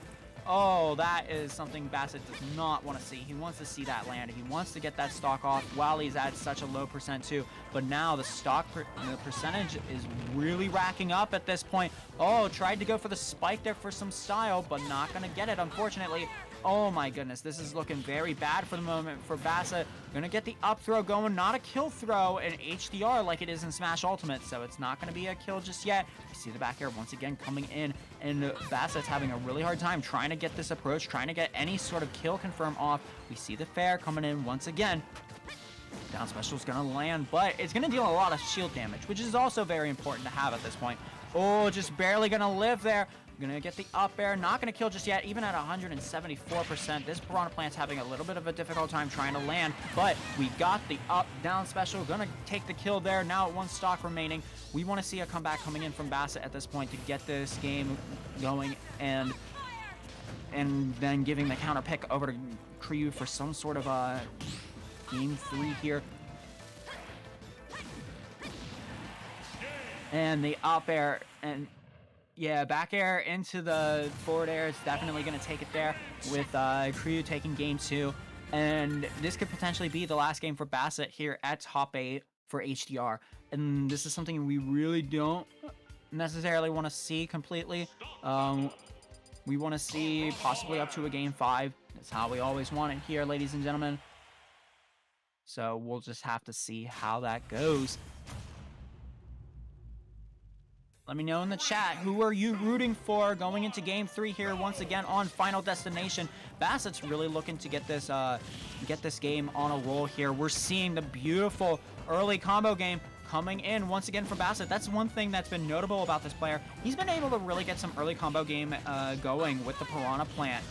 Oh, that is something Bassett does not want to see. He wants to see that land. He wants to get that stock off while he's at such a low percent too. But now the the percentage is really racking up at this point. Oh, tried to go for the spike there for some style, but not going to get it, unfortunately. Oh my goodness, this is looking very bad for the moment for Bassett. Gonna get the up throw going, not a kill throw in HDR like it is in Smash Ultimate, so it's not gonna be a kill just yet. You see the back air once again coming in, and Bassett's having a really hard time trying to get this approach, trying to get any sort of kill confirm off. We see the fair coming in once again. Down special is gonna land, but it's gonna deal a lot of shield damage, which is also very important to have at this point. Oh, just barely gonna live there. Gonna get the up air, not gonna kill just yet, even at 174%. This Piranha Plant's having a little bit of a difficult time trying to land, but we got the up down special, gonna take the kill there. Now at 1 stock remaining. We wanna see a comeback coming in from Bassett at this point to get this game going, and then giving the counter pick over to Kryu for some sort of game 3 here. And the up air, and yeah, back air into the forward air is definitely going to take it there, with Kryu taking game 2. And this could potentially be the last game for Bassett here at top 8 for HDR. And this is something we really don't necessarily want to see completely. We want to see possibly up to a game 5. That's how we always want it here, ladies and gentlemen. So we'll just have to see how that goes. Let me know in the chat, who are you rooting for going into game 3 here once again on Final Destination? Bassett's really looking to get this game on a roll here. We're seeing the beautiful early combo game coming in once again for Bassett. That's one thing that's been notable about this player. He's been able to really get some early combo game going with the Piranha Plant,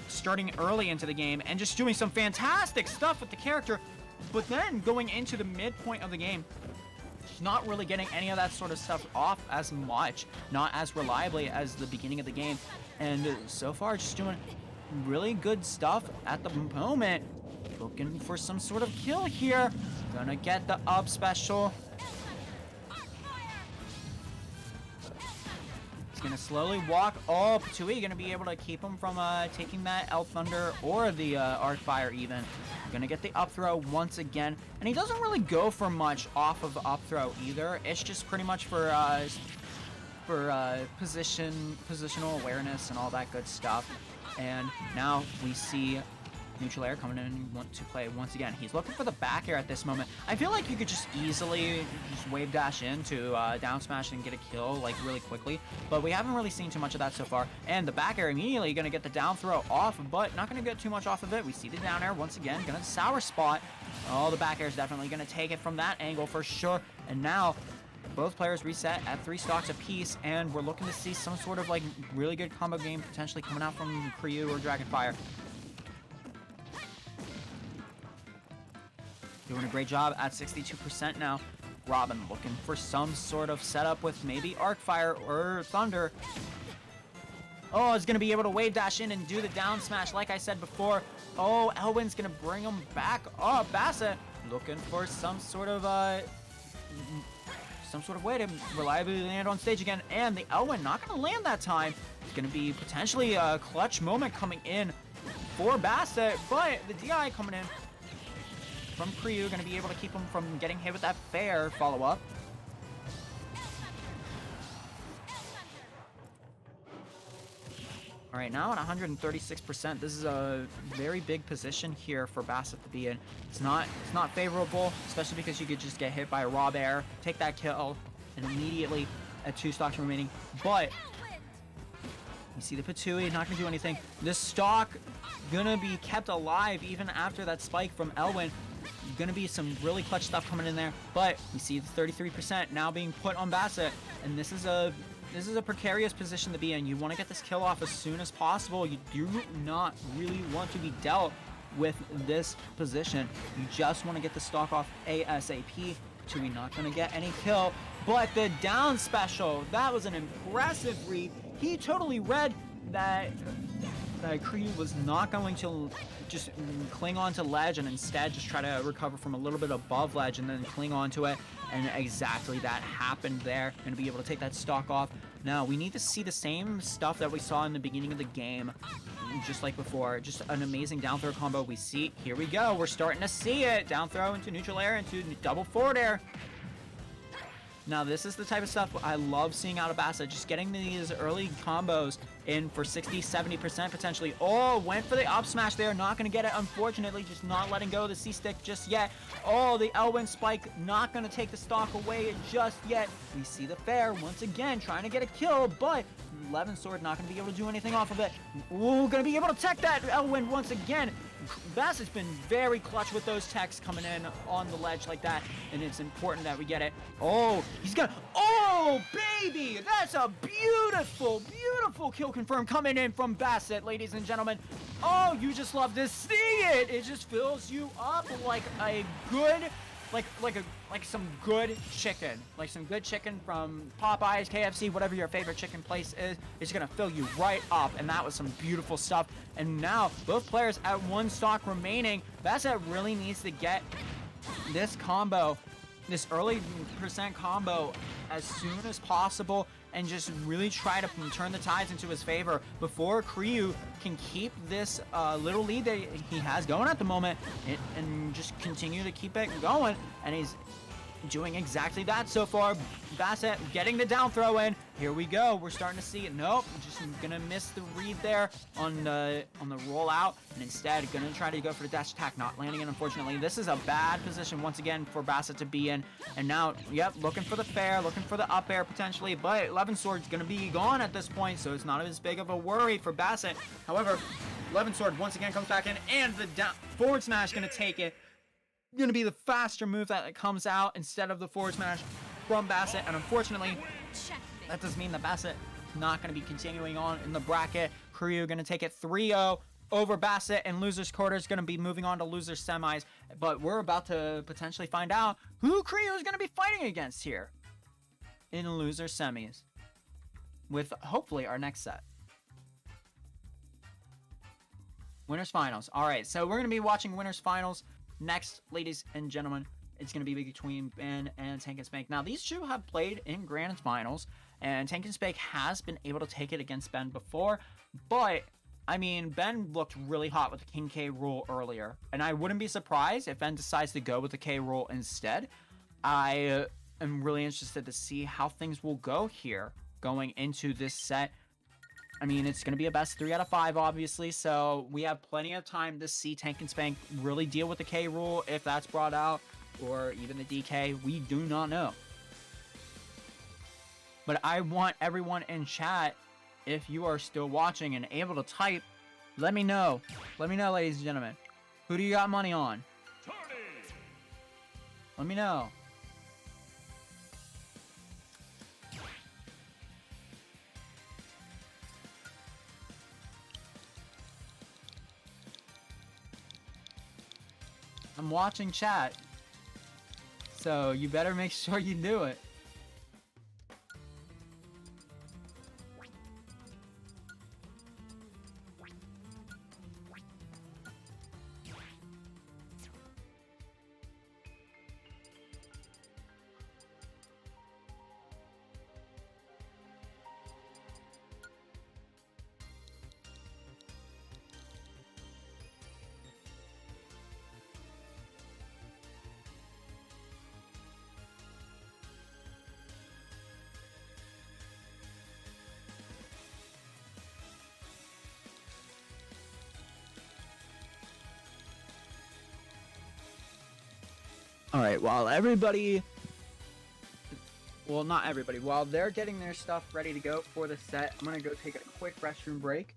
starting early into the game and just doing some fantastic stuff with the character, but then going into the midpoint of the game, not really getting any of that sort of stuff off as much, not as reliably as the beginning of the game. And so far, just doing really good stuff at the moment. Looking for some sort of kill here. Gonna get the up special. He's gonna slowly walk. Oh, Patui gonna be able to keep him from taking that L Thunder or the Arc Fire even. Gonna get the up throw once again, and he doesn't really go for much off of up throw either. It's just pretty much for positional awareness and all that good stuff. And now we see neutral air coming in and want to play once again. He's looking for the back air at this moment. I feel like you could just easily just wave dash into down smash and get a kill like really quickly, but we haven't really seen too much of that so far. And the back air immediately gonna get the down throw off, but not gonna get too much off of it. We see the down air once again, gonna sour spot. Oh, the back air is definitely gonna take it from that angle for sure. And now both players reset at 3 stocks apiece, and we're looking to see some sort of like really good combo game potentially coming out from Kryu or Dragonfire. Doing a great job at 62% now. Robin looking for some sort of setup with maybe Arc Fire or Thunder. Oh, is going to be able to wave dash in and do the down smash like I said before. Oh, Elwin's going to bring him back up. Bassett looking for some sort of way to reliably land on stage again. And the Elwin not going to land that time. It's going to be potentially a clutch moment coming in for Bassett, but the DI coming in from Kryu, going to be able to keep him from getting hit with that fair follow-up. All right, now at 136%, this is a very big position here for Bassett to be in. It's not favorable, especially because you could just get hit by a raw bear, take that kill, and immediately at 2 stocks remaining. But you see the Patui, not going to do anything. This stock going to be kept alive even after that spike from Elwin. Going to be some really clutch stuff coming in there, but we see the 33% now being put on Bassett, and this is a precarious position to be in. You want to get this kill off as soon as possible. You do not really want to be dealt with this position. You just want to get the stock off ASAP. Patui not going to get any kill, but the down special, that was an impressive read. He totally read that that Kryu was not going to just cling on to ledge and instead just try to recover from a little bit above ledge and then cling on to it. And exactly that happened there. Going to be able to take that stock off. Now, we need to see the same stuff that we saw in the beginning of the game, just like before. Just an amazing down throw combo. We see, here we go. We're starting to see it. Down throw into neutral air, into double forward air. Now, this is the type of stuff I love seeing out of Bassett. Just getting these early combos in for 60, 70% potentially. Oh, went for the up smash there. Not going to get it, unfortunately. Just not letting go of the C-stick just yet. Oh, the Elwin spike not going to take the stock away just yet. We see the fair once again trying to get a kill, but Levin Sword not going to be able to do anything off of it. Ooh, going to be able to tech that Elwin once again. Bassett's been very clutch with those techs coming in on the ledge like that, and it's important that we get it. Oh, he's gonna, oh, baby! That's a beautiful, beautiful kill confirm coming in from Bassett, ladies and gentlemen. Oh, you just love to see it! It just fills you up like a good, like some good chicken. Like some good chicken from Popeyes, KFC, whatever your favorite chicken place is. It's gonna fill you right up, and that was some beautiful stuff. And now, both players at one stock remaining. Bassett really needs to get this combo, this early percent combo, as soon as possible, and just really try to turn the tides into his favor before Kryu can keep this little lead that he has going at the moment and just continue to keep it going. And he's doing exactly that so far. Bassett getting the down throw in. Here we go. We're starting to see it. Nope, just gonna miss the read there on the rollout, and instead gonna try to go for the dash attack, not landing it, unfortunately. This is a bad position once again for Bassett to be in. And now, yep, looking for the fair, looking for the up air potentially, but Levin Sword's gonna be gone at this point, so it's not as big of a worry for Bassett. However, Levin Sword once again comes back in, and the forward smash gonna take it. Gonna be the faster move that comes out instead of the forward smash from Bassett, and unfortunately that does mean that Bassett not going to be continuing on in the bracket. Kryu going to take it 3-0 over Bassett, and losers quarter is going to be moving on to losers semis, but we're about to potentially find out who Kryu is going to be fighting against here in loser semis with hopefully our next set. Winners finals. All right, so we're going to be watching winners finals next, ladies and gentlemen. It's going to be between Ben and Tank and Spank. Now, these two have played in Grand Finals, and Tank and Spank has been able to take it against Ben before, but, I mean, Ben looked really hot with the King K rule earlier, and I wouldn't be surprised if Ben decides to go with the K rule instead. I am really interested to see how things will go here going into this set. I mean, it's going to be a best 3 out of 5, obviously, so we have plenty of time to see Tank and Spank really deal with the K rule if that's brought out, or even the DK. We do not know. But I want everyone in chat, if you are still watching and able to type, let me know. Let me know, ladies and gentlemen. Who do you got money on? Tony! Let me know. I'm watching chat, so you better make sure you do it. All right, while everybody, well, not everybody, while they're getting their stuff ready to go for the set, I'm going to go take a quick restroom break.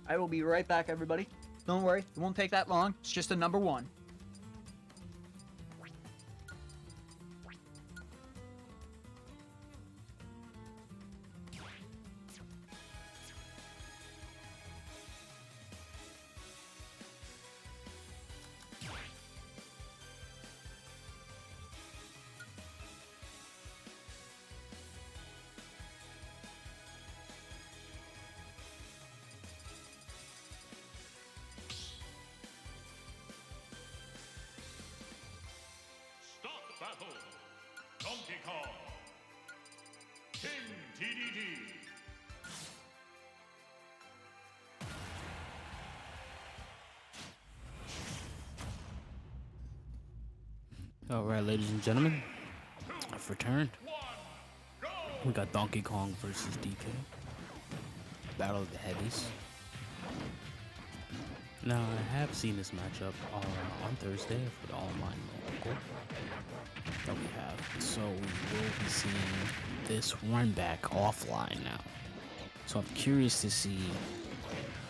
I will be right back, everybody. Don't worry, it won't take that long. It's just a number 1. Donkey Kong. King TDD. All right, ladies and gentlemen, I've returned. Go! We got Donkey Kong versus DK. Battle of the Heavies. Now, I have seen this matchup on Thursday for the online local that we have. So we will be seeing this run back offline now. So I'm curious to see,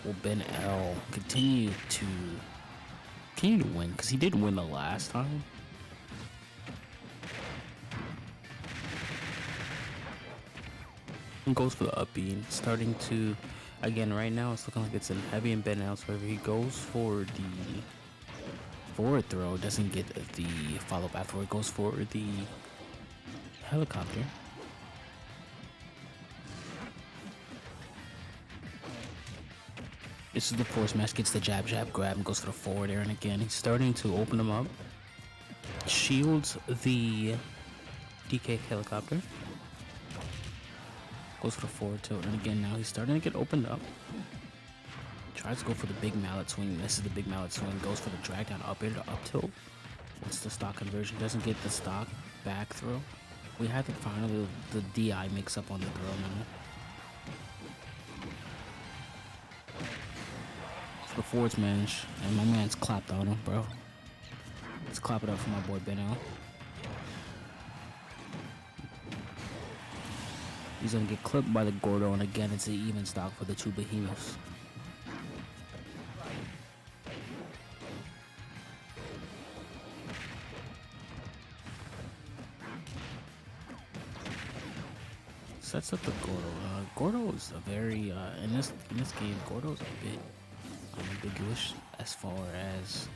will Ben L continue to win? Because he did win the last time. Goes for the up B, starting to, again, right now it's looking like it's in heavy and Ben L. So if he goes for the forward throw, doesn't get the follow back throw, it goes for the helicopter. This is the force smash, gets the jab grab and goes for the forward air, and again he's starting to open him up. Shields the DK helicopter. Goes for the forward tilt, and again now he's starting to get opened up. Tries to go for the big mallet swing, misses the big mallet swing, goes for the drag down up air to up tilt. What's the stock conversion? Doesn't get the stock back throw. We had to finally the DI mix up on the throw now. For the forward smash, and my man's clapped on him, bro. Let's clap it up for my boy Ben L. He's gonna get clipped by the Gordo, and again it's an even stock for the two behemoths. Sets up the Gordo. Gordo is a very in this game. Gordo's a bit ambiguous as far as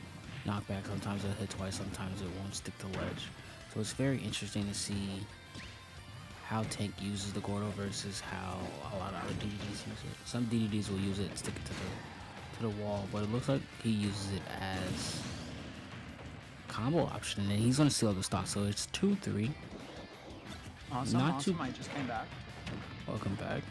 knockback. Sometimes it'll hit twice, sometimes it won't stick to ledge. So it's very interesting to see how Tank uses the Gordo versus how a lot of other DDDs use it. Some DDDs will use it and stick it to the wall, but it looks like he uses it as combo option, and he's gonna steal the stock. So it's 2-3. Awesome, Not awesome. too- I just came back. Welcome back.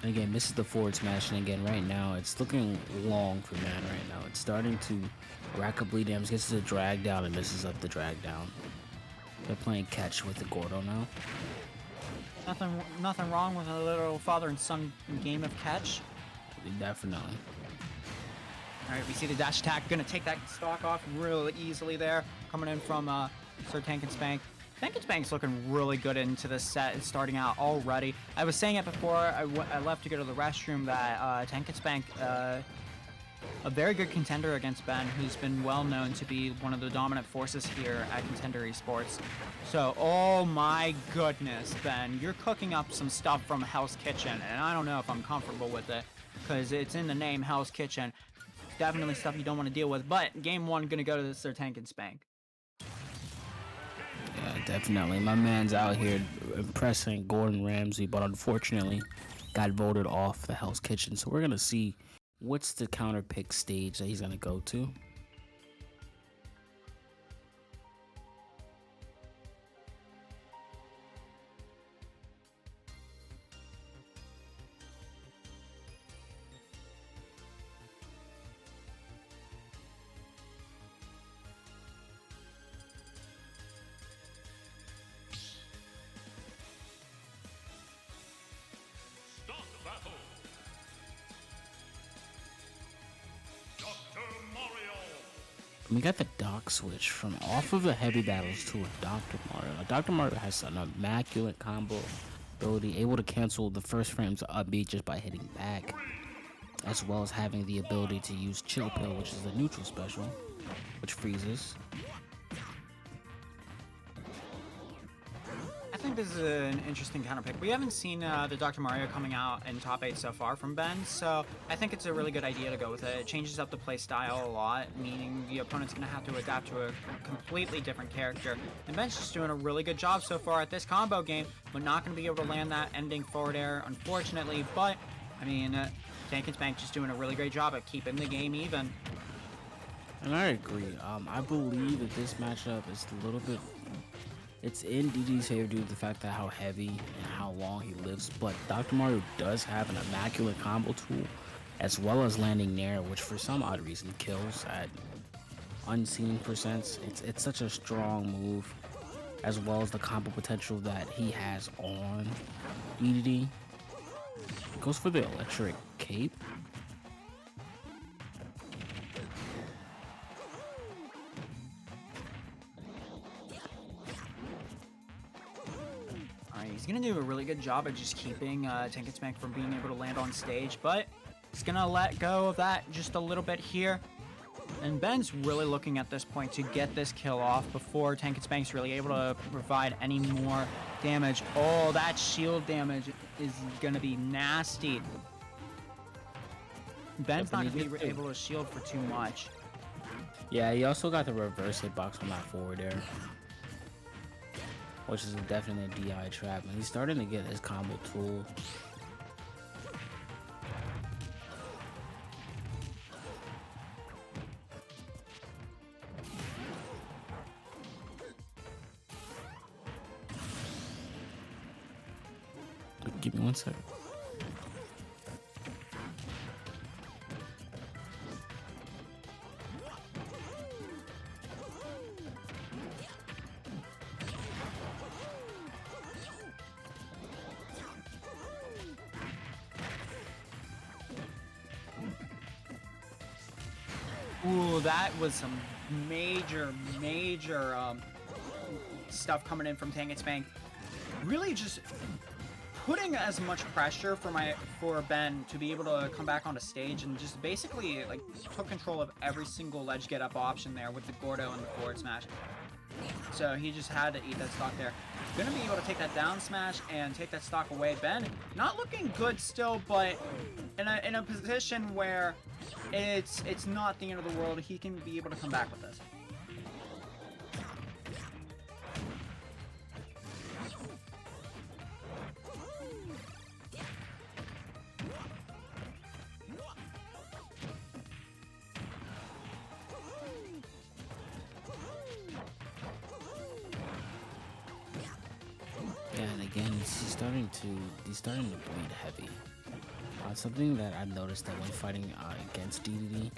And again, misses the forward smash, and again, right now, it's looking long for man right now. It's starting to rack up bleed damage, gets the drag down, and misses up the drag down. They're playing catch with the Gordo now. Nothing wrong with a little father and son game of catch. Definitely. All right, we see the dash attack. Gonna take that stock off really easily there. Coming in from Sir Tank and Spank. Tank and Spank's looking really good into this set. It's starting out already. I was saying it before I left to go to the restroom that Tank and Spank, a very good contender against Ben, who's been well known to be one of the dominant forces here at Contender Esports. So, oh my goodness, Ben, you're cooking up some stuff from Hell's Kitchen, and I don't know if I'm comfortable with it, because it's in the name Hell's Kitchen. Definitely stuff you don't want to deal with, but game one gonna go to Sir Tank and Spank. Yeah, definitely. My man's out here impressing Gordon Ramsay, but unfortunately got voted off the Hell's Kitchen. So we're going to see what's the counter pick stage that he's going to go to. Start battle. Dr. Mario. We got the dock switch from off of the heavy battles to a Dr. Mario. Now, Dr. Mario has an immaculate combo ability, able to cancel the first frames of upbeat just by hitting back, as well as having the ability to use Chill Pill, which is a neutral special, which freezes. I think this is an interesting counter pick. We haven't seen the Dr. Mario coming out in top 8 so far from Ben, so I think it's a really good idea to go with it. It changes up the play style a lot, meaning the opponent's going to have to adapt to a completely different character. And Ben's just doing a really good job so far at this combo game, but not going to be able to land that ending forward air, unfortunately. But, I mean, Tank and Spank just doing a really great job at keeping the game even. And I agree. I believe that this matchup is a little bit. It's in DD's favor due to the fact that how heavy and how long he lives. But Dr. Mario does have an immaculate combo tool, as well as landing Nair, which for some odd reason kills at unseen percents. It's such a strong move, as well as the combo potential that he has on DDD. Goes for the electric cape. Alright, he's gonna do a really good job of just keeping Tank and Spank from being able to land on stage, but he's gonna let go of that just a little bit here. And Ben's really looking at this point to get this kill off before Tank and Spank's really able to provide any more damage. Oh, that shield damage is gonna be nasty. Ben's not gonna be able to shield for too much. Yeah, he also got the reverse hitbox on that forward air, which is definitely a DI trap. And he's starting to get his combo tool. Give me 1 second. Ooh, that was some major stuff coming in from Tank and Spank. Really just putting as much pressure for Ben to be able to come back onto stage and just basically like took control of every single ledge get up option there with the Gordo and the forward smash. So he just had to eat that stock there. Gonna be able to take that down smash and take that stock away. Ben not looking good still, but in a position where it's not the end of the world. He can be able to come back with this. Yeah, and again, he's starting to bleed heavy. Something that I've noticed that when fighting against DDD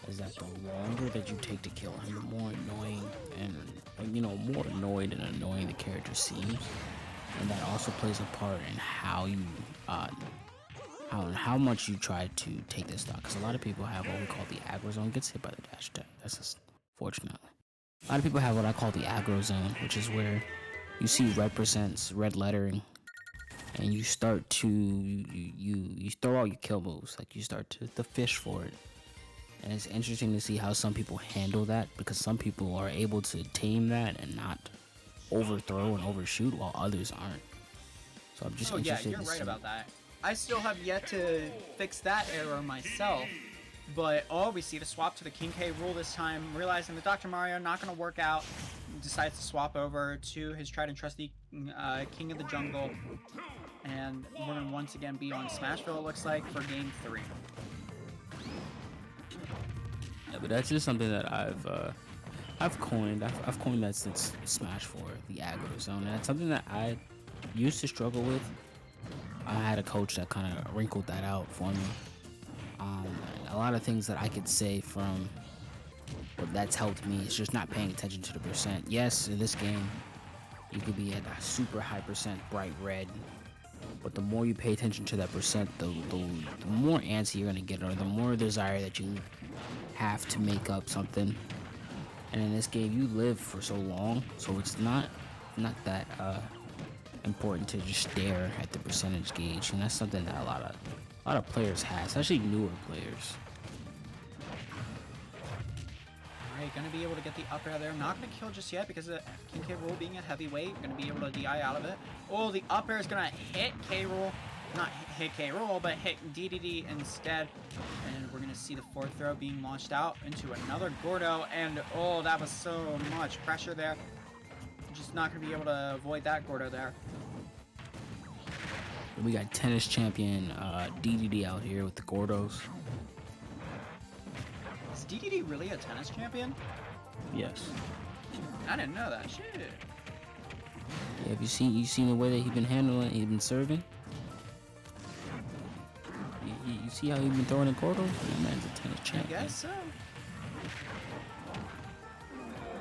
is that the longer that you take to kill him, the more annoying and more annoyed and annoying the character seems, and that also plays a part in how you how much you try to take this stock. Because a lot of people have what we call the aggro zone. Gets hit by the dash attack. That's just fortunately. A lot of people have what I call the aggro zone, which is where you see red percents, red lettering, and you start to you throw out your kill moves, like you start to fish for it. And it's interesting to see how some people handle that, because some people are able to tame that and not overthrow and overshoot, while others aren't. So I'm just interested. Yeah, you're right about that. I still have yet to fix that error myself. But we see the swap to the King K rule this time, realizing that Dr. Mario not going to work out, decides to swap over to his tried and trusty King of the Jungle. And we're going to once again be on Smashville, it looks like, for game 3. Yeah, but that's just something that I've coined. I've coined that since Smash 4, the aggro zone. And it's something that I used to struggle with. I had a coach that kind of wrinkled that out for me. A lot of things that I could say from what that's helped me is just not paying attention to the percent. Yes, in this game, you could be at a super high percent bright red, but the more you pay attention to that percent, the more antsy you're gonna get, or the more desire that you have to make up something. And in this game, you live for so long, so it's not that important to just stare at the percentage gauge, and that's something that a lot of players have, especially newer players. Alright, gonna be able to get the up air there. Not gonna kill just yet because of King K. Rool being a heavyweight. Gonna be able to DI out of it. Oh, the up air is gonna hit K. Rool. Not hit K. Rool, but hit DDD instead. And we're gonna see the fourth throw being launched out into another Gordo. And oh, that was so much pressure there. Just not gonna be able to avoid that Gordo there. We got tennis champion DDD out here with the Gordos. DDD really a tennis champion? Yes. I didn't know that. Shit. Yeah, have you seen the way that he's been handling it? He's been serving. You see how he's been throwing in Gordo? That man's a tennis I champion. guess so.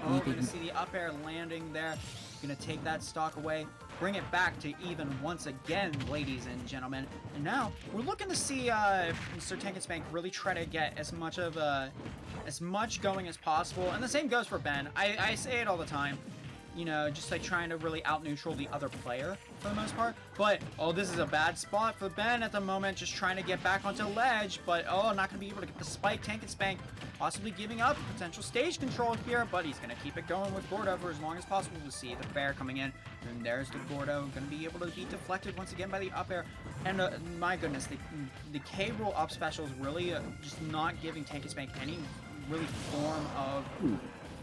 Oh, we're gonna see the up air landing there. Gonna take that stock away, bring it back to even once again, ladies and gentlemen. And now we're looking to see Sir Tankinspank really try to get as much going as possible. And the same goes for Ben. I say it all the time. You know, just like trying to really out neutral the other player for the most part. But, oh, this is a bad spot for Ben at the moment, just trying to get back onto the ledge. But, oh, not going to be able to get the spike. Tankinspank possibly giving up potential stage control here, but he's going to keep it going with Gordo for as long as possible to see the fair coming in. And there's the Gordo, going to be able to be deflected once again by the up air. And, my goodness, the K roll up special is really just not giving Tankinspank any really form of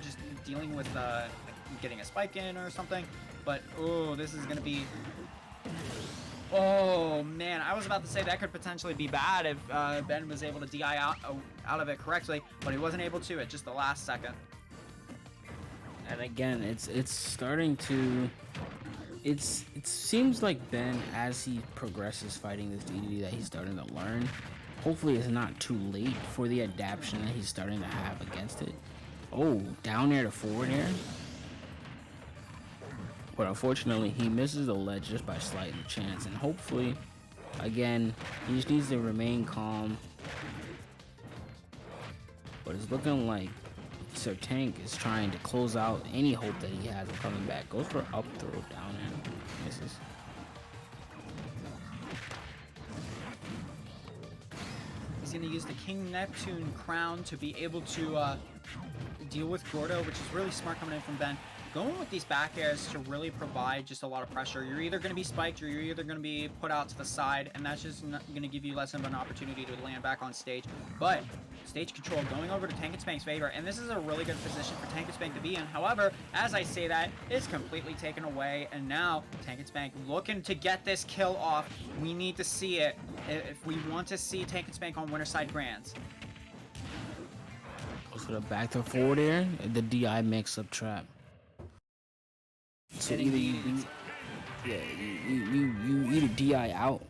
just dealing with getting a spike in or something. But oh, this is gonna be, oh man, I was about to say that could potentially be bad if Ben was able to DI out of it correctly, but he wasn't able to at just the last second. And again, it's starting to, it seems like Ben, as he progresses fighting this DDD, that he's starting to learn. Hopefully it's not too late for the adaptation that he's starting to have against it. Oh, down air to forward air. But unfortunately, he misses the ledge just by slight chance. And hopefully, again, he just needs to remain calm. But it's looking like Sir Tank is trying to close out any hope that he has of coming back. Goes for up throw down and misses. He's going to use the King Neptune crown to be able to deal with Gordo, which is really smart coming in from Ben. Going with these back airs to really provide just a lot of pressure. You're either going to be spiked or you're either going to be put out to the side, and that's just going to give you less of an opportunity to land back on stage. But stage control going over to Tankinspank's favor, and this is a really good position for Tankinspank to be in. However, as I say that, it's completely taken away, and now Tankinspank looking to get this kill off. We need to see it if we want to see Tankinspank on Winterside Grands. Goes for the back to forward air, the DI mix-up trap. So either you either DI out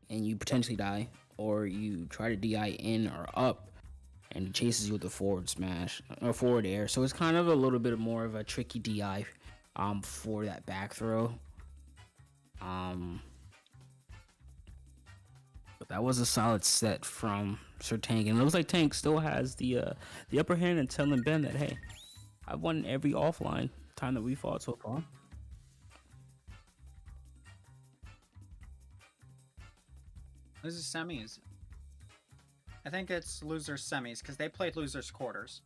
and you potentially die, or you try to DI in or up and he chases you with the forward smash or forward air. So it's kind of a little bit more of a tricky DI for that back throw. But that was a solid set from Sir Tank, and it looks like Tank still has the upper hand and telling Ben that, hey, I've won every offline time that we fought so far. This is semis. I think it's losers semis because they played losers quarters.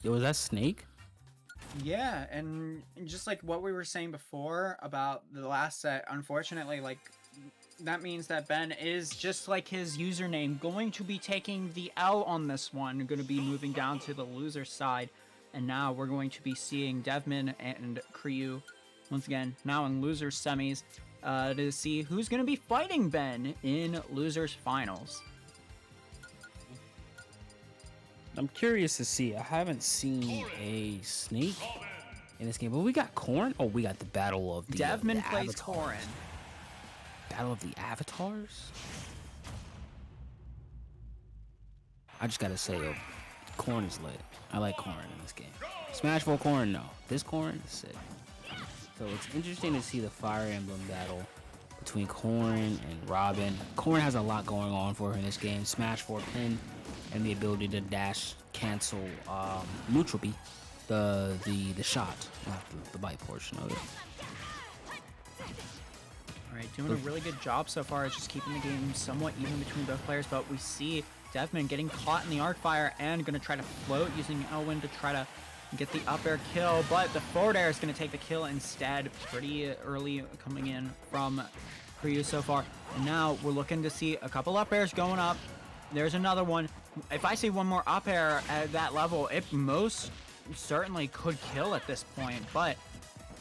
Was that Snake? Yeah, and just like what we were saying before about the last set, unfortunately, like that means that Ben is, just like his username, going to be taking the L on this one, going to be moving down to the loser side. And now we're going to be seeing Devman and Kryu once again now in losers semis to see who's going to be fighting Ben in losers finals. I'm curious to see. I haven't seen a Snake in this game, but we got Corrin. Oh, we got the battle of the Devman the plays avatars. Corrin. Battle of the avatars. I just gotta say, yo, Corrin is lit. I like Corrin in this game. Smash for Corrin, no. This Corrin is sick. So it's interesting to see the Fire Emblem battle between Corrin and Robin. Corrin has a lot going on for her in this game. Smash 4 pin and the ability to dash cancel neutral B, the shot, not the bite portion of it. All right, doing a really good job so far. It's just keeping the game somewhat even between both players, but we see Devman getting caught in the arc fire and going to try to float using Elwin to try to get the up air kill, but the forward air is going to take the kill instead. Pretty early coming in from Kryu so far. And now we're looking to see a couple up airs going up. There's another one. If I see one more up air at that level, it most certainly could kill at this point, but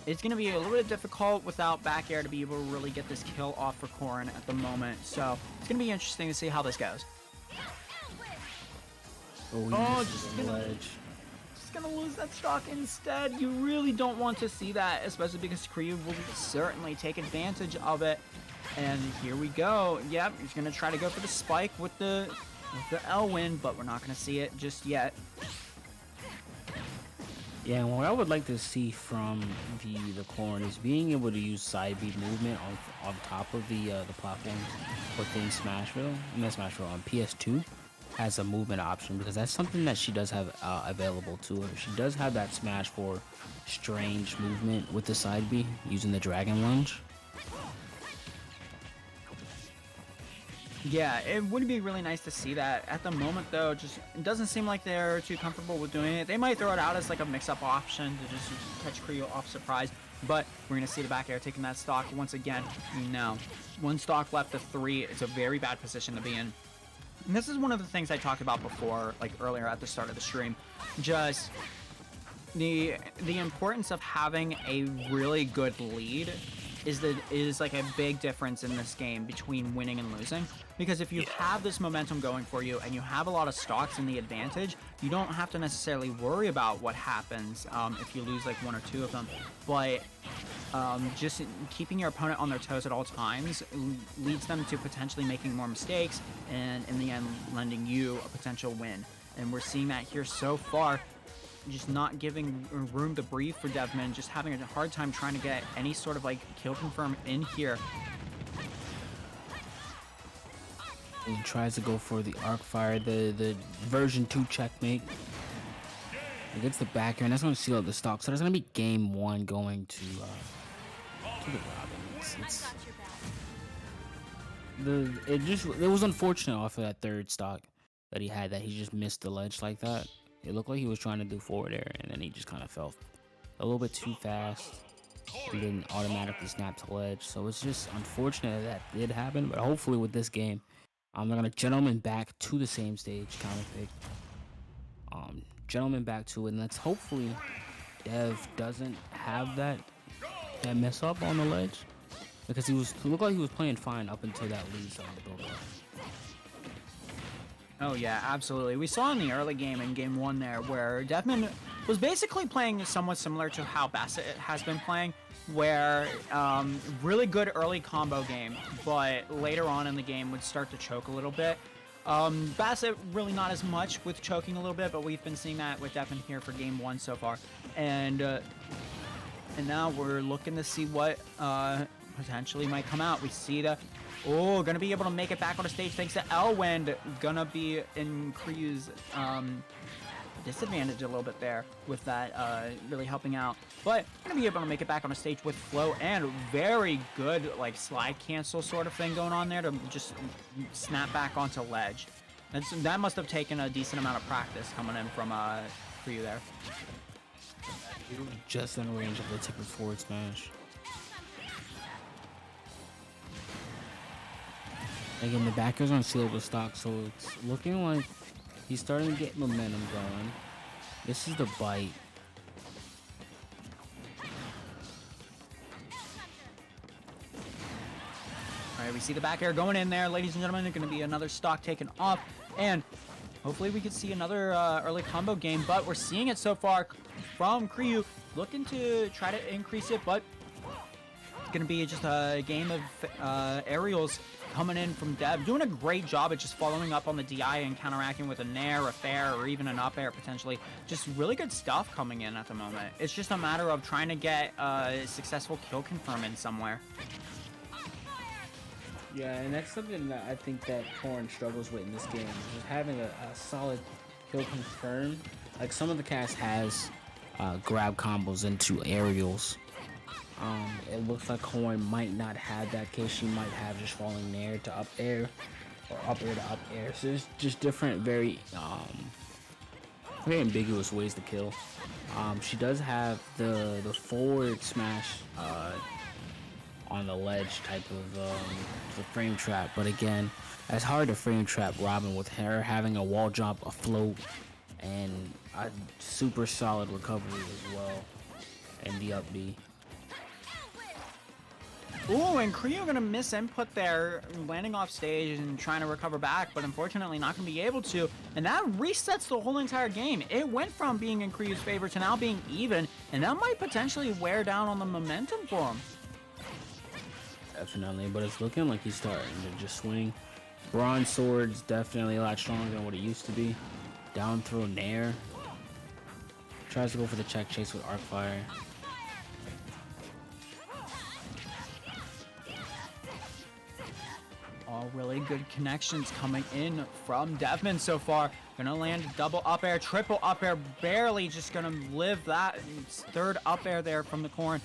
it's going to be a little bit difficult without back air to be able to really get this kill off for Corrin at the moment. So it's going to be interesting to see how this goes. Oh, he Oh, misses just the gonna- ledge. Just gonna lose that stock instead. You really don't want to see that, especially because Kryu will certainly take advantage of it. And here we go. Yep, he's gonna try to go for the spike with the L-win, but we're not gonna see it just yet. Yeah, and what I would like to see from the corn is being able to use side B movement on top of the platforms within Smashville. Not Smashville on PS2 has a movement option because that's something that she does have available to her. She does have that Smash 4 strange movement with the side B using the Dragon Lunge. Yeah, it would be really nice to see that. At the moment, though, just it doesn't seem like they're too comfortable with doing it. They might throw it out as like a mix-up option to just catch Kryu off surprise, but we're gonna see the back air taking that stock once again. No, one stock left to 3. It's a very bad position to be in. And this is one of the things I talked about before, like earlier at the start of the stream. Just the importance of having a really good lead is like a big difference in this game between winning and losing, because if you have this momentum going for you and you have a lot of stocks in the advantage, you don't have to necessarily worry about what happens if you lose like 1 or 2 of them, but just keeping your opponent on their toes at all times leads them to potentially making more mistakes and in the end lending you a potential win. And we're seeing that here so far, just not giving room to breathe for Devman, just having a hard time trying to get any sort of like kill confirm in here. He tries to go for the arc fire, the version 2 checkmate. He gets the back air, and that's going to seal up the stock. So there's going to be game 1 going to the Robin. It was unfortunate off of that third stock that he had, that he just missed the ledge like that. It looked like he was trying to do forward air, and then he just kind of fell a little bit too fast and then automatically snapped the ledge. So it's just unfortunate that did happen, but hopefully with this game, they're going to gentleman back to the same stage, counter pick. Gentleman back to it, and let's hopefully Dev doesn't have that mess up on the ledge, because it looked like he was playing fine up until that lead zone build up. Oh yeah, absolutely. We saw in the early game in game 1 there where Devman was basically playing somewhat similar to how Bassett has been playing, where really good early combo game, but later on in the game would start to choke a little bit. Bassett really not as much with choking a little bit, but we've been seeing that with Devman here for game 1 so far. And now we're looking to see what potentially might come out. We see gonna be able to make it back on the stage thanks to Elwind. Gonna be in Kryu's disadvantage a little bit there with that really helping out, but gonna be able to make it back on the stage with flow and very good like slide cancel sort of thing going on there to just snap back onto ledge. That must have taken a decent amount of practice coming in from Kryu there. Just in range of the tipping forward smash. Again, the back is on sealable stock, so it's looking like he's starting to get momentum going. This is the bite. All right, we see the back air going in there, ladies and gentlemen. There's going to be another stock taken off, and hopefully we could see another early combo game, but we're seeing it so far from Kryu, looking to try to increase it, but it's going to be just a game of aerials coming in from Dev, doing a great job at just following up on the DI and counteracting with a nair, a fair, or even an up air potentially. Just really good stuff coming in at the moment. It's just a matter of trying to get a successful kill confirm in somewhere. Yeah, and that's something that I think that Torn struggles with in this game, just having a solid kill confirm. Like some of the cast has grab combos into aerials. It looks like Horn might not have that case. She might have just falling nair to up air, or up air to up air. So it's just different, very ambiguous ways to kill. She does have the forward smash on the ledge type of the frame trap, but again, it's hard to frame trap Robin with her having a wall jump, a float, and a super solid recovery as well, and the up B. Ooh, and Creo gonna miss input there, landing off stage and trying to recover back, but unfortunately not gonna be able to. And that resets the whole entire game. It went from being in Creo's favor to now being even, and that might potentially wear down on the momentum for him. Definitely, but it's looking like he's starting to just swing. Bronze sword's definitely a lot stronger than what it used to be. Down throw nair. Tries to go for the check chase with arc fire. All really good connections coming in from Devman so far. Gonna land double up air, triple up air, barely just gonna live that third up air there from the corn.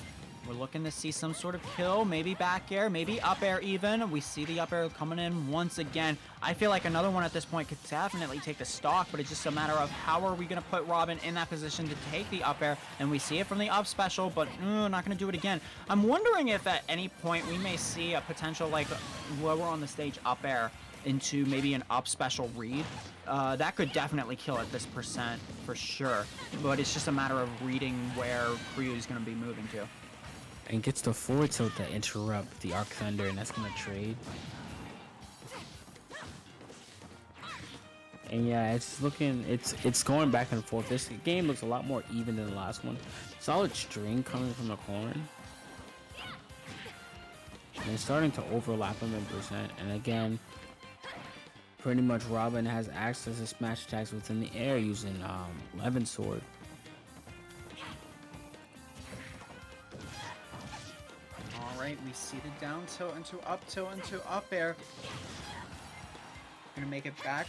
We're looking to see some sort of kill, maybe back air, maybe up air even. We see the up air coming in once again. I feel like another one at this point could definitely take the stock, but it's just a matter of how are we going to put Robin in that position to take the up air, and we see it from the up special, but not going to do it again. I'm wondering if at any point we may see a potential like lower on the stage up air into maybe an up special read. That could definitely kill at this percent for sure, but it's just a matter of reading where Creo is going to be moving to. And gets the forward tilt to interrupt the Arc Thunder, and that's gonna trade. And yeah, it's looking, it's going back and forth. This game looks a lot more even than the last one. Solid string coming from the corn. And it's starting to overlap him in percent. And again, pretty much Robin has access to smash attacks within the air using Levin Sword. Alright, we see the down tilt into up air. Gonna make it back.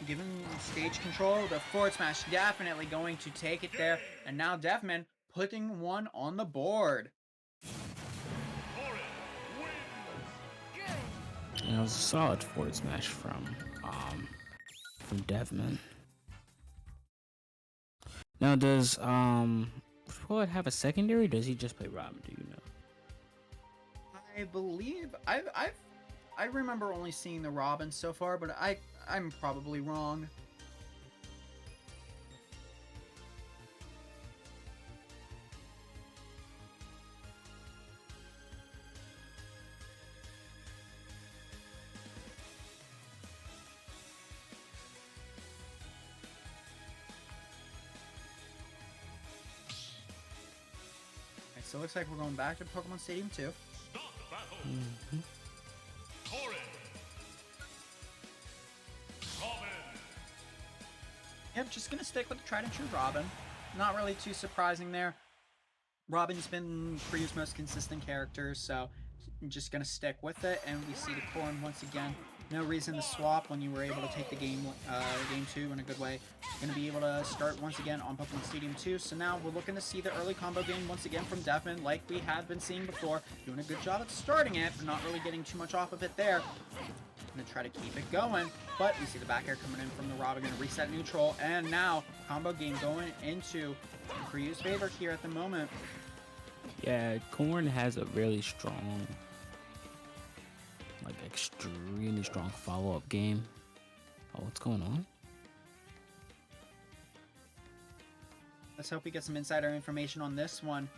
Given stage control, the forward smash definitely going to take it there. And now Devman putting one on the board. And it was a solid forward smash from Devman. Now does Floyd have a secondary? Or does he just play Robin? Do you know? I believe I remember only seeing the Robin so far, but I'm probably wrong. Okay, so it looks like we're going back to Pokemon Stadium 2. Start the battle. Mm-hmm. Torrid. Robin. Yep, just gonna stick with the tried and true Robin. Not really too surprising there. Robin's been Creo's most consistent character, so I'm just gonna stick with it. And we see the corn once again. No reason to swap when you were able to take the game 2 in a good way. Gonna be able to start once again on Pokemon Stadium 2. So now we're looking to see the early combo game once again from Devman, like we have been seeing before. Doing a good job at starting it, but not really getting too much off of it there. Gonna try to keep it going, but we see the back air coming in from the Robin, gonna reset neutral, and now combo game going into Creo's favor here at the moment. Yeah, Corn has a really strong, like extremely strong follow-up game. Oh, what's going on? Let's hope we get some insider information on this one.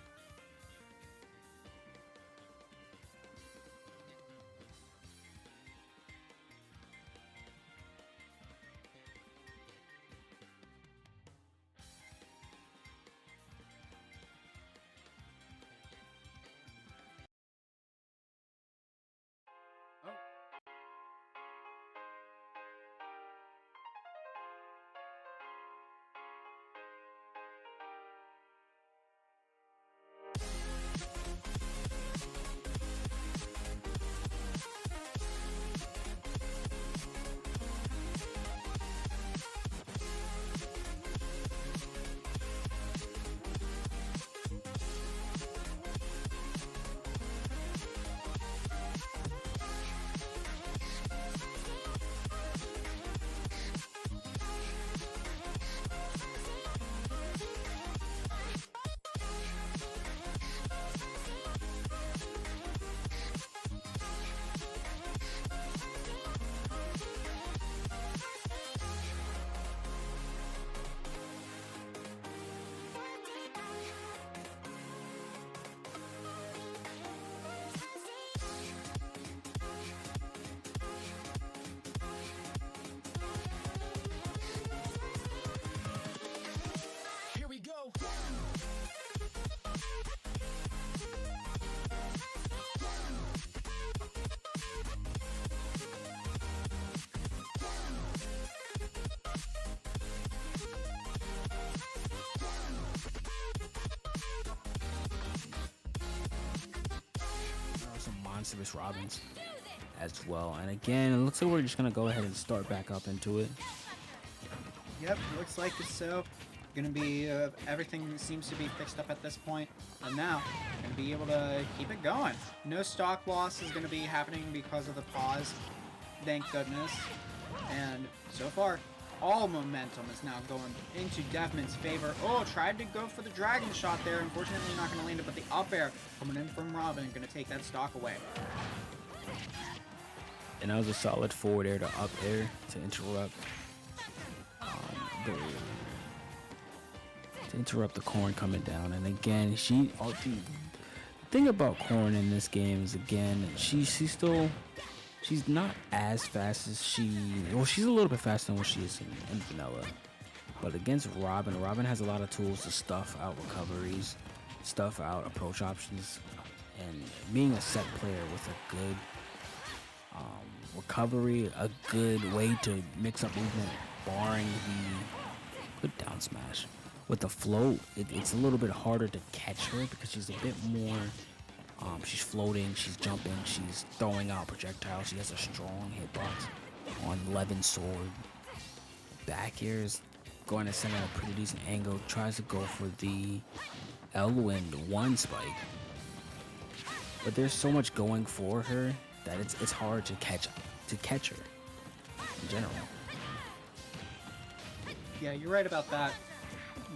rest of his Robins as well. And again, it looks like we're just gonna go ahead and start back up into it. Yep, looks like it's so. Gonna be everything seems to be fixed up at this point, and now gonna be able to keep it going. No stock loss is gonna be happening because of the pause, thank goodness. And so far, all momentum is now going into Devman's favor. Oh, tried to go for the dragon shot there. Unfortunately, not gonna land it, but the up air coming in from Robin, gonna take that stock away. And that was a solid forward air to up air to interrupt the Corn coming down. And again, the thing about Corn in this game is, again, she's not as fast as she's a little bit faster than what she is in vanilla. But against Robin has a lot of tools to stuff out recoveries, stuff out approach options, and being a set player with a good recovery, a good way to mix up movement, barring the good down smash. With the float, it's a little bit harder to catch her because she's a bit more, she's floating, she's jumping, she's throwing out projectiles, she has a strong hitbox on Levin sword. Back air is going to send out a pretty decent angle, tries to go for the Elwind 1 spike. But there's so much going for her that it's hard to catch her in general. Yeah, you're right about that.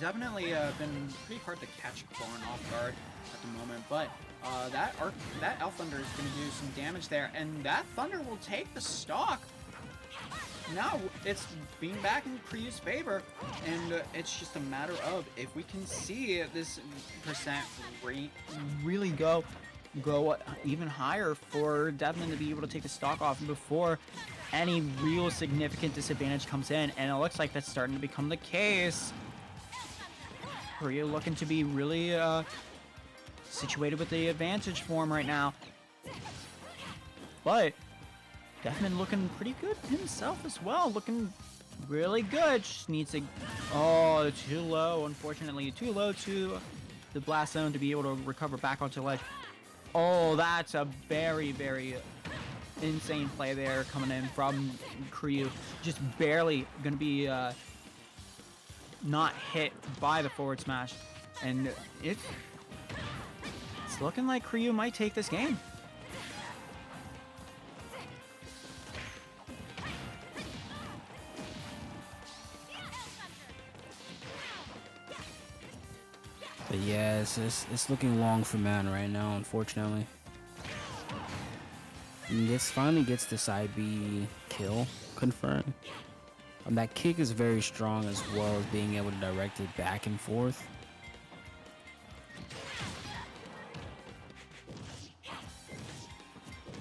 Definitely been pretty hard to catch Corn off guard at the moment, but that Elf Thunder is going to do some damage there, and that Thunder will take the stock. Now it's being back in Kryu's favor, and it's just a matter of if we can see this percent rate really go even higher for Devman to be able to take the stock off before any real significant disadvantage comes in, and it looks like that's starting to become the case. Kryu looking to be really situated with the advantage form right now, but Devman looking pretty good himself as well, looking really good. Just needs to, oh, too low, unfortunately, too low to the blast zone to be able to recover back onto ledge. Oh, that's a very, very insane play there coming in from Kryu. Just barely going to be not hit by the forward smash. And it's looking like Kryu might take this game. But yeah, it's looking long for Man right now, unfortunately. And finally gets the side B kill confirmed. And that kick is very strong, as well as being able to direct it back and forth.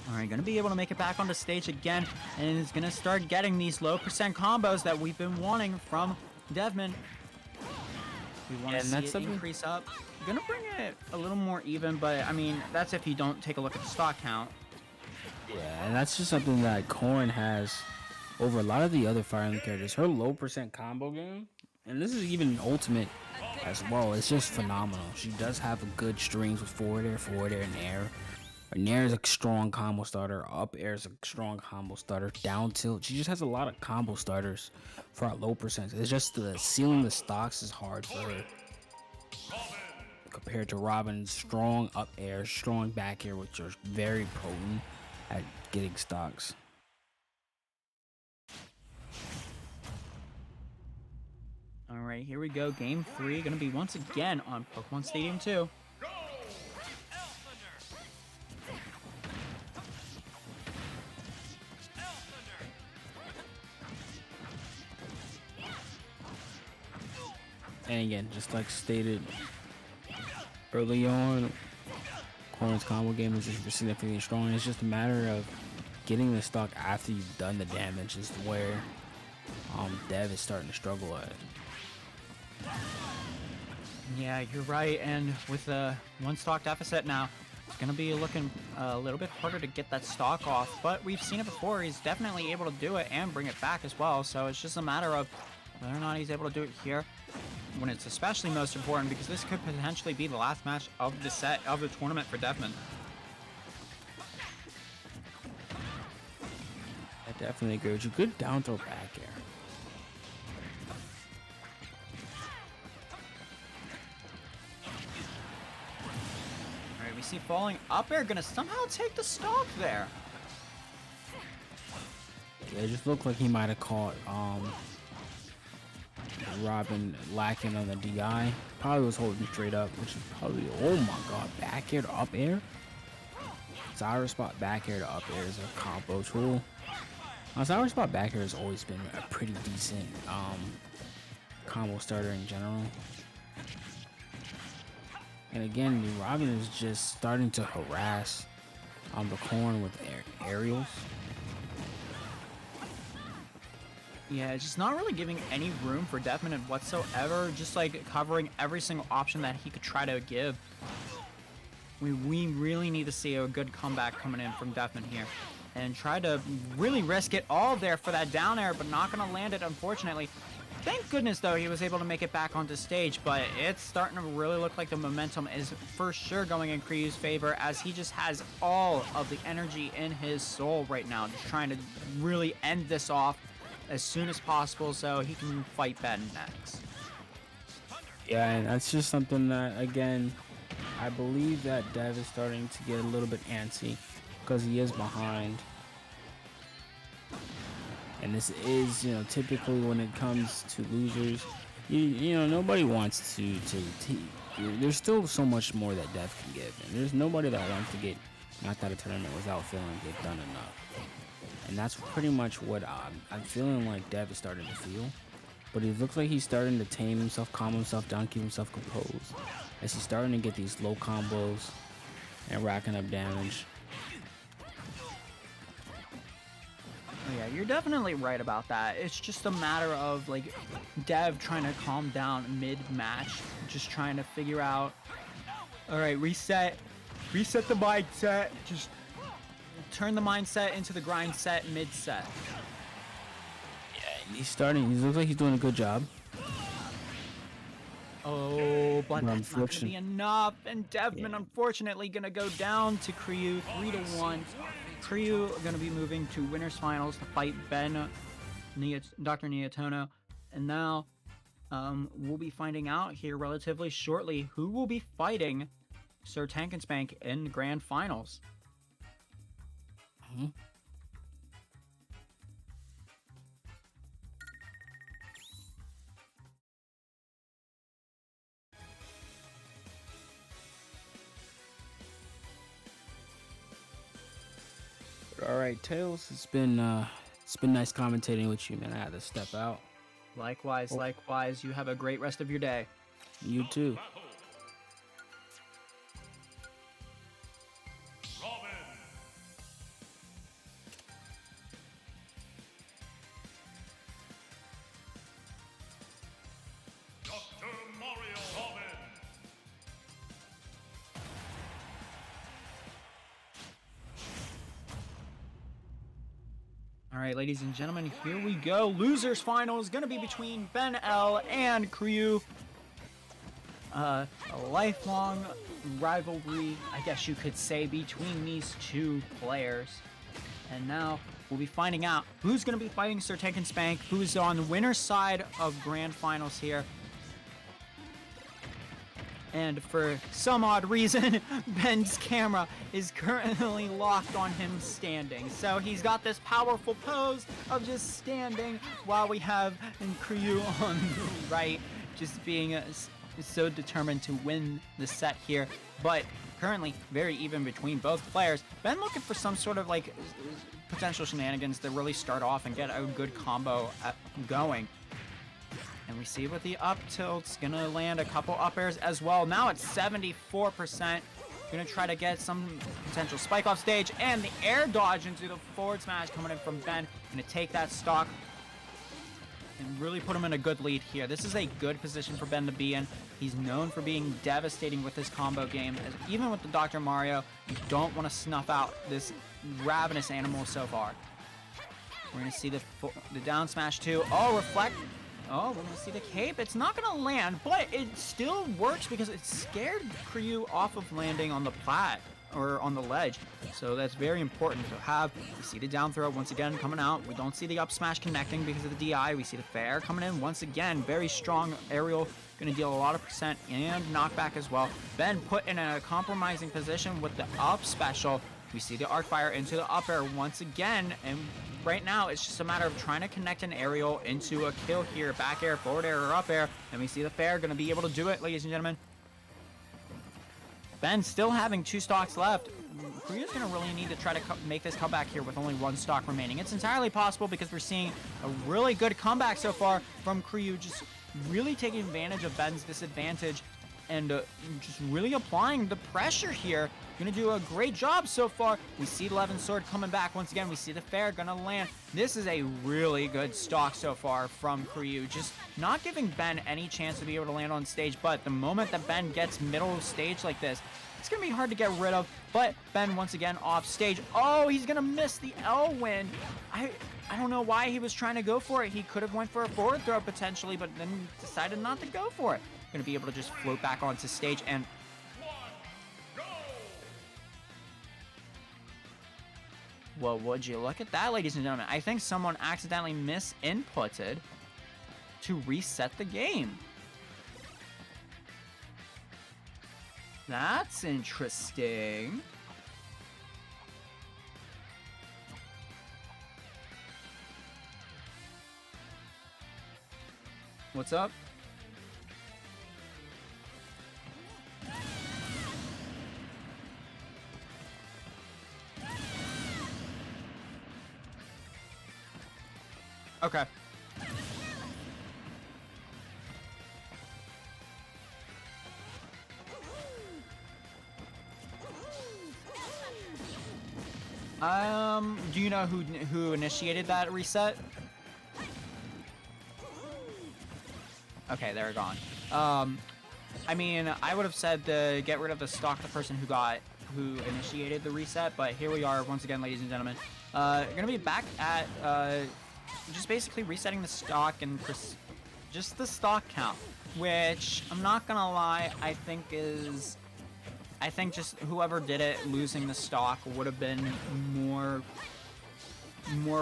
Alright, gonna be able to make it back on the stage again, and is gonna start getting these low percent combos that we've been wanting from Devman. We want to see it increase up. Gonna bring it a little more even, but I mean, that's if you don't take a look at the stock count. Yeah, and that's just something that Corrin has over a lot of the other Fire Emblem characters. Her low percent combo game, and this is even Ultimate as well, it's just phenomenal. She does have a good strings with forward air, and air. Nair is a strong combo starter. Up air is a strong combo starter. Down tilt, she just has a lot of combo starters for our low percent. It's just the sealing the stocks is hard for her compared to Robin's strong up air, strong back air, which are very potent at getting stocks. All right, here we go. Game 3 gonna be once again on Pokemon Stadium 2. And again, just like stated early on, Corrin's combo game is just significantly strong. It's just a matter of getting the stock after you've done the damage is where Dev is starting to struggle at. Yeah, you're right. And with a one stock deficit now, it's going to be looking a little bit harder to get that stock off. But we've seen it before. He's definitely able to do it and bring it back as well. So it's just a matter of whether or not he's able to do it here, when it's especially most important, because this could potentially be the last match of the set of the tournament for Devman. definitely agree with you. Good down throw back air. All right, we see falling up air gonna somehow take the stock there. Yeah, it just looked like he might have caught Robin lacking on the DI. Probably was holding straight up, which is probably, oh my god, back air to up air. Sour spot back air to up air is a combo tool. Sour spot back air has always been a pretty decent combo starter in general. And again, the Robin is just starting to harass the corn with aerials. Yeah, it's just not really giving any room for Deathman whatsoever. Just like covering every single option that he could try to give. We really need to see a good comeback coming in from Deathman here. And try to really risk it all there for that down air, but not going to land it, unfortunately. Thank goodness, though, he was able to make it back onto stage, but it's starting to really look like the momentum is for sure going in Kryu's favor, as he just has all of the energy in his soul right now, just trying to really end this off as soon as possible so he can fight Ben next. Yeah, and that's just something that, again, I believe that Dev is starting to get a little bit antsy because he is behind. And this is, you know, typically when it comes to losers, you know, nobody wants to there's still so much more that Dev can give. And there's nobody that wants to get knocked out of tournament without feeling they've done enough. And that's pretty much what I'm feeling like Dev is starting to feel. But it looks like he's starting to tame himself, calm himself down, keep himself composed. As he's starting to get these low combos and racking up damage. Oh, yeah, you're definitely right about that. It's just a matter of, like, Dev trying to calm down mid-match. Just trying to figure out, all right, reset the mindset. Just turn the mindset into the grind set mid-set. Yeah, he's looks like he's doing a good job. Oh, but that's not going to be enough. And Devman, unfortunately, going to go down to Kryu 3-1. Kryu going to be moving to winners finals to fight Ben, Dr. Niatono. And now we'll be finding out here relatively shortly who will be fighting Sir Tank and Spank in the grand finals. All right, Tails, it's been nice commentating with you, man. I had to step out. Likewise, likewise. You have a great rest of your day. You too. Robin. Dr. Mario. Robin. All right, ladies and gentlemen, here we go. Losers final is going to be between Ben L and Kryu. A lifelong rivalry, I guess you could say, between these two players. And now we'll be finding out who's going to be fighting Sir Tank and Spank, who's on the winner's side of grand finals here. And for some odd reason, Ben's camera is currently locked on him standing. So he's got this powerful pose of just standing while we have Kryu on the right, just being so determined to win the set here. But currently very even between both players. Ben looking for some sort of like potential shenanigans to really start off and get a good combo going. And we see with the up tilt's gonna land a couple up airs as well. Now it's 74%. Gonna try to get some potential spike off stage, and the air dodge into the forward smash coming in from Ben. Gonna take that stock and really put him in a good lead here. This is a good position for Ben to be in. He's known for being devastating with his combo game. Even with the Dr. Mario, you don't want to snuff out this ravenous animal so far. We're gonna see the down smash too. Oh, reflect. Oh, we're gonna see the cape. It's not gonna land, but it still works because it scared Kryu off of landing on the plat. or on the ledge. So that's very important to have. We see the down throw once again coming out. We don't see the up smash connecting because of the DI. We see the fair coming in once again. Very strong aerial. Going to deal a lot of percent and knockback as well. Ben put in a compromising position with the up special. We see the arc fire into the up air once again. And right now, it's just a matter of trying to connect an aerial into a kill here. Back air, forward air, or up air. And we see the fair going to be able to do it, ladies and gentlemen. Ben still having 2 stocks left. Korea's going to really need to try to make this comeback here with only 1 stock remaining. It's entirely possible because we're seeing a really good comeback so far from Kryu, just really taking advantage of Ben's disadvantage and just really applying the pressure here. Going to do a great job so far. We see 11 sword coming back once again. We see the fair going to land. This is a really good stock so far from Kryu. Just not giving Ben any chance to be able to land on stage. But the moment that Ben gets middle of stage like this, it's going to be hard to get rid of. But Ben once again off stage. Oh, he's going to miss the L win. I don't know why he was trying to go for it. He could have went for a forward throw potentially, but then decided not to go for it. Going to be able to just float back onto stage and well, would you look at that, ladies and gentlemen? I think someone accidentally misinputted to reset the game. That's interesting. What's up? Okay. Do you know who initiated that reset? Okay, they're gone. I mean, I would have said to get rid of the stock, the person who initiated the reset, but here we are once again, ladies and gentlemen. Gonna be back at just basically resetting the stock and just the stock count, which I'm not gonna lie, I think just whoever did it losing the stock would have been more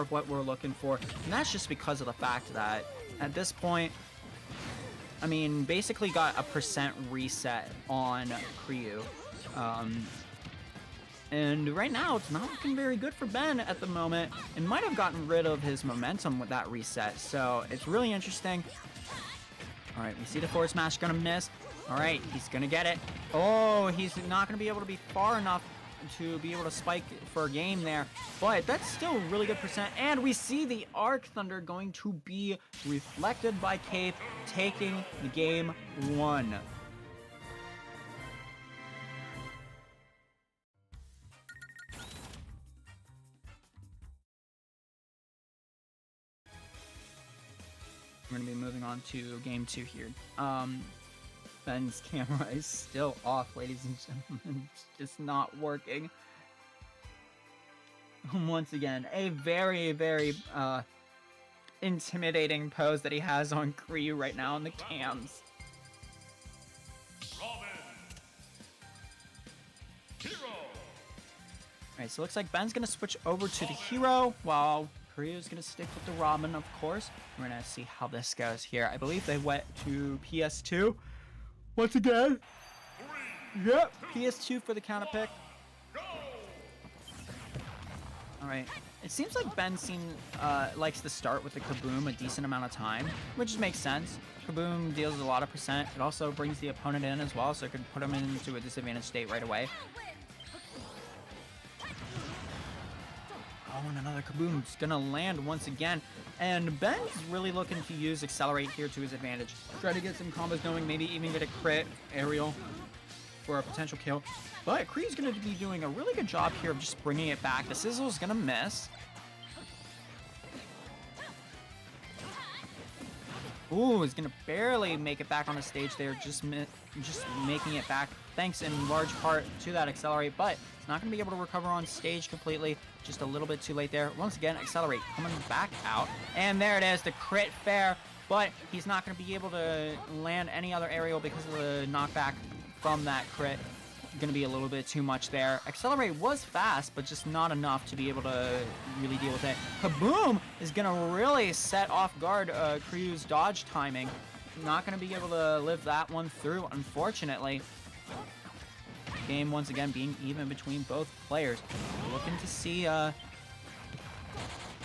of what we're looking for, and that's just because of the fact that at this point, I mean, basically got a percent reset on Kryu. And right now, it's not looking very good for Ben at the moment. And might have gotten rid of his momentum with that reset. So it's really interesting. All right, we see the forward smash gonna miss. All right, he's gonna get it. Oh, he's not gonna be able to be far enough to be able to spike for a game there. But that's still really good percent. And we see the Arc Thunder going to be reflected by Cape, taking the game 1. We're going to be moving on to game 2 here. Ben's camera is still off, ladies and gentlemen. It's just not working. Once again, a very, very intimidating pose that he has on Kryu right now in the cams. Robin. Hero. Alright, so it looks like Ben's going to switch over to the hero while Korea's going to stick with the Robin, of course. We're going to see how this goes here. I believe they went to PS2 once again. Yep, PS2 for the counter pick. Alright, it seems like Ben likes to start with the Kaboom a decent amount of time, which makes sense. Kaboom deals a lot of percent. It also brings the opponent in as well, so it could put him into a disadvantaged state right away. Oh, and another Kaboom's gonna land once again. And Ben's really looking to use Accelerate here to his advantage. Try to get some combos going, maybe even get a crit aerial for a potential kill. But Kree's gonna be doing a really good job here of just bringing it back. The Sizzle's gonna miss. Ooh, he's gonna barely make it back on the stage there, just making it back, thanks in large part to that Accelerate, but it's not gonna be able to recover on stage completely, just a little bit too late there. Once again, Accelerate coming back out, and there it is, the crit fair, but he's not gonna be able to land any other aerial because of the knockback from that crit. going to be a little bit too much there. Accelerate was fast, but just not enough to be able to really deal with it. Kaboom is going to really set off guard Kryu's dodge timing. Not going to be able to live that one through, unfortunately. Game once again being even between both players. Looking to see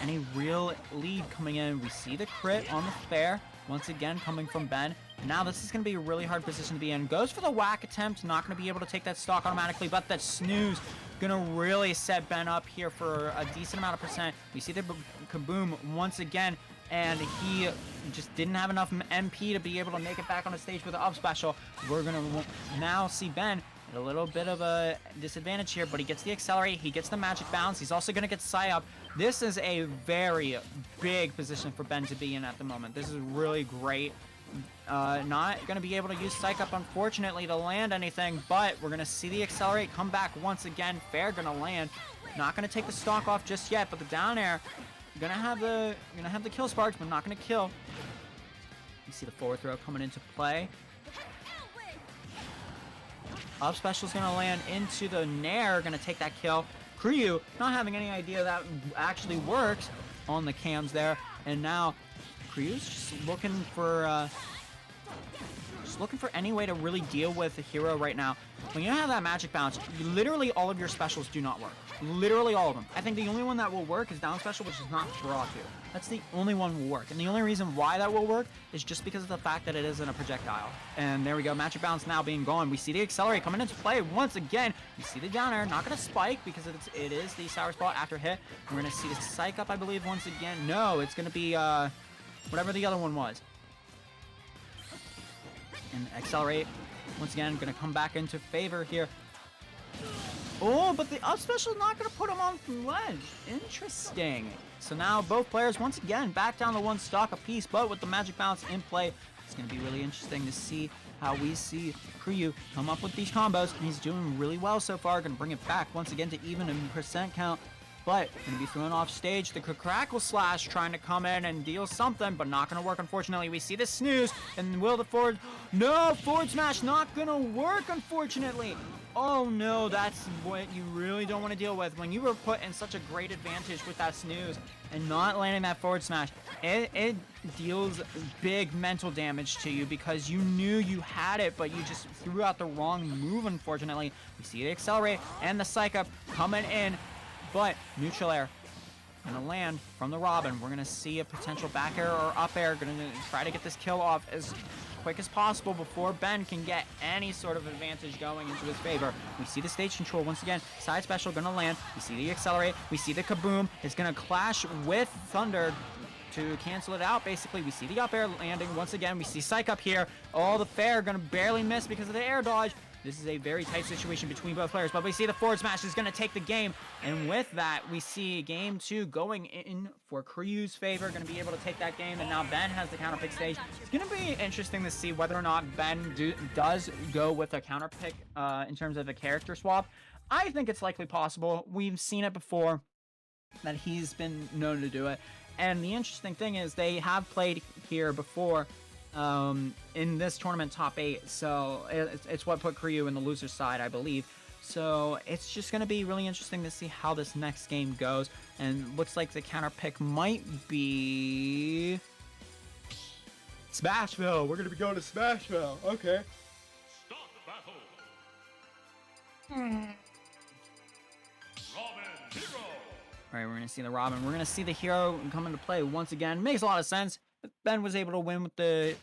any real lead coming in. We see the crit on the fair once again coming from Ben. Now this is going to be a really hard position to be in. Goes for the whack attempt, not going to be able to take that stock automatically, but that snooze going to really set Ben up here for a decent amount of percent. We see the Kaboom once again, and he just didn't have enough MP to be able to make it back on the stage with the up special. We're going to now see Ben at a little bit of a disadvantage here, but he gets the accelerate, he gets the magic bounce, he's also going to get Psy up. This is a very big position for Ben to be in at the moment. This is really great. Not going to be able to use Psych Up, unfortunately, to land anything, but we're going to see the accelerate come back once again. Fair going to land. Not going to take the stock off just yet, but the down air going to have the kill sparks, but not going to kill. You see the forward throw coming into play. Up special is going to land into the Nair, going to take that kill. Kryu not having any idea that actually works on the cams there, and now Kryu's just looking for any way to really deal with the hero right now. When you have that magic bounce, literally all of your specials do not work. Literally all of them. I think the only one that will work is down special, which is not draw to. That's the only one will work. And the only reason why that will work is just because of the fact that it isn't a projectile. And there we go, magic bounce now being gone. We see the accelerate coming into play once again. We see the down air, not gonna spike because it is the sour spot after hit. We're gonna see the psych up, I believe, once again. No, it's gonna be whatever the other one was. And accelerate once again, gonna come back into favor here. Oh, but the up special not gonna put him on ledge. Interesting. So now both players once again back down to one stock apiece, but with the magic bounce in play, it's gonna be really interesting to see how we see Kryu come up with these combos, and he's doing really well so far. Gonna bring it back once again to even in percent count, but gonna be thrown off stage. The crackle slash trying to come in and deal something, but not gonna work, unfortunately. We see the snooze, and will the forward, no, forward smash not gonna work, unfortunately. Oh no, that's what you really don't want to deal with. When you were put in such a great advantage with that snooze and not landing that forward smash, it deals big mental damage to you because you knew you had it, but you just threw out the wrong move, unfortunately. We see the accelerate and the psych up coming in, but neutral air gonna land from the Robin. We're gonna see a potential back air or up air. Gonna try to get this kill off as quick as possible before Ben can get any sort of advantage going into his favor. We see the stage control once again. Side special gonna land. We see the accelerate. We see the Kaboom. It's gonna clash with Thunder to cancel it out. Basically, we see the up air landing once again. We see Psych up here. Oh, the fair gonna barely miss because of the air dodge. This is a very tight situation between both players, but we see the forward smash is going to take the game. And with that, we see game 2 going in for Kryu's favor, going to be able to take that game. And now Ben has the counter pick stage. It's going to be interesting to see whether or not Ben does go with a counter pick in terms of a character swap. I think it's likely possible. We've seen it before that he's been known to do it. And the interesting thing is they have played here before in this tournament top 8, so it's what put Kryu in the loser side, I believe. So it's just going to be really interesting to see how this next game goes, and looks like the counter pick might be Smashville. We're going to be going to Smashville. Okay. Start the battle. Robin Hero. All right, we're going to see the Robin. We're going to see the hero come into play once again. Makes a lot of sense. Ben was able to win with the...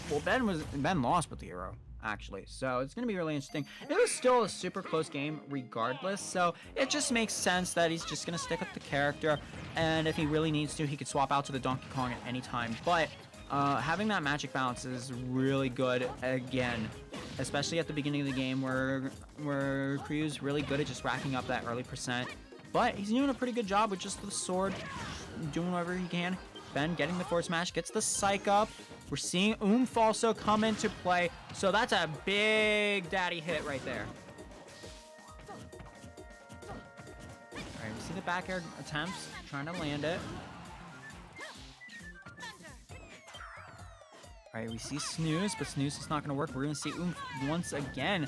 Well, Ben lost with the hero, actually. So it's going to be really interesting. It was still a super close game regardless. So it just makes sense that he's just going to stick with the character. And if he really needs to, he could swap out to the Donkey Kong at any time. But having that magic bounce is really good again. Especially at the beginning of the game where Kryu's really good at just racking up that early percent. But he's doing a pretty good job with just the sword. Doing whatever he can. Ben getting the forward smash, gets the psych up. We're seeing Oomph also come into play. So that's a big daddy hit right there. All right, we see the back air attempts, trying to land it. All right, we see Snooze, but Snooze is not going to work. We're going to see Oomph once again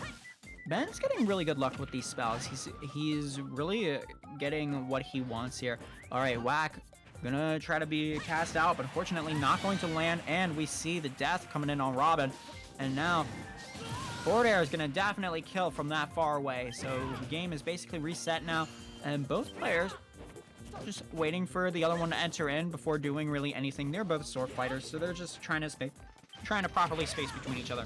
Ben's getting really good luck with these spells. He's really getting what he wants here. All right, Whack gonna try to be cast out, but unfortunately not going to land. And we see the death coming in on Robin. And now forward air is gonna definitely kill from that far away. So the game is basically reset now, and both players just waiting for the other one to enter in before doing really anything. They're both sword fighters, so they're just trying to properly space between each other.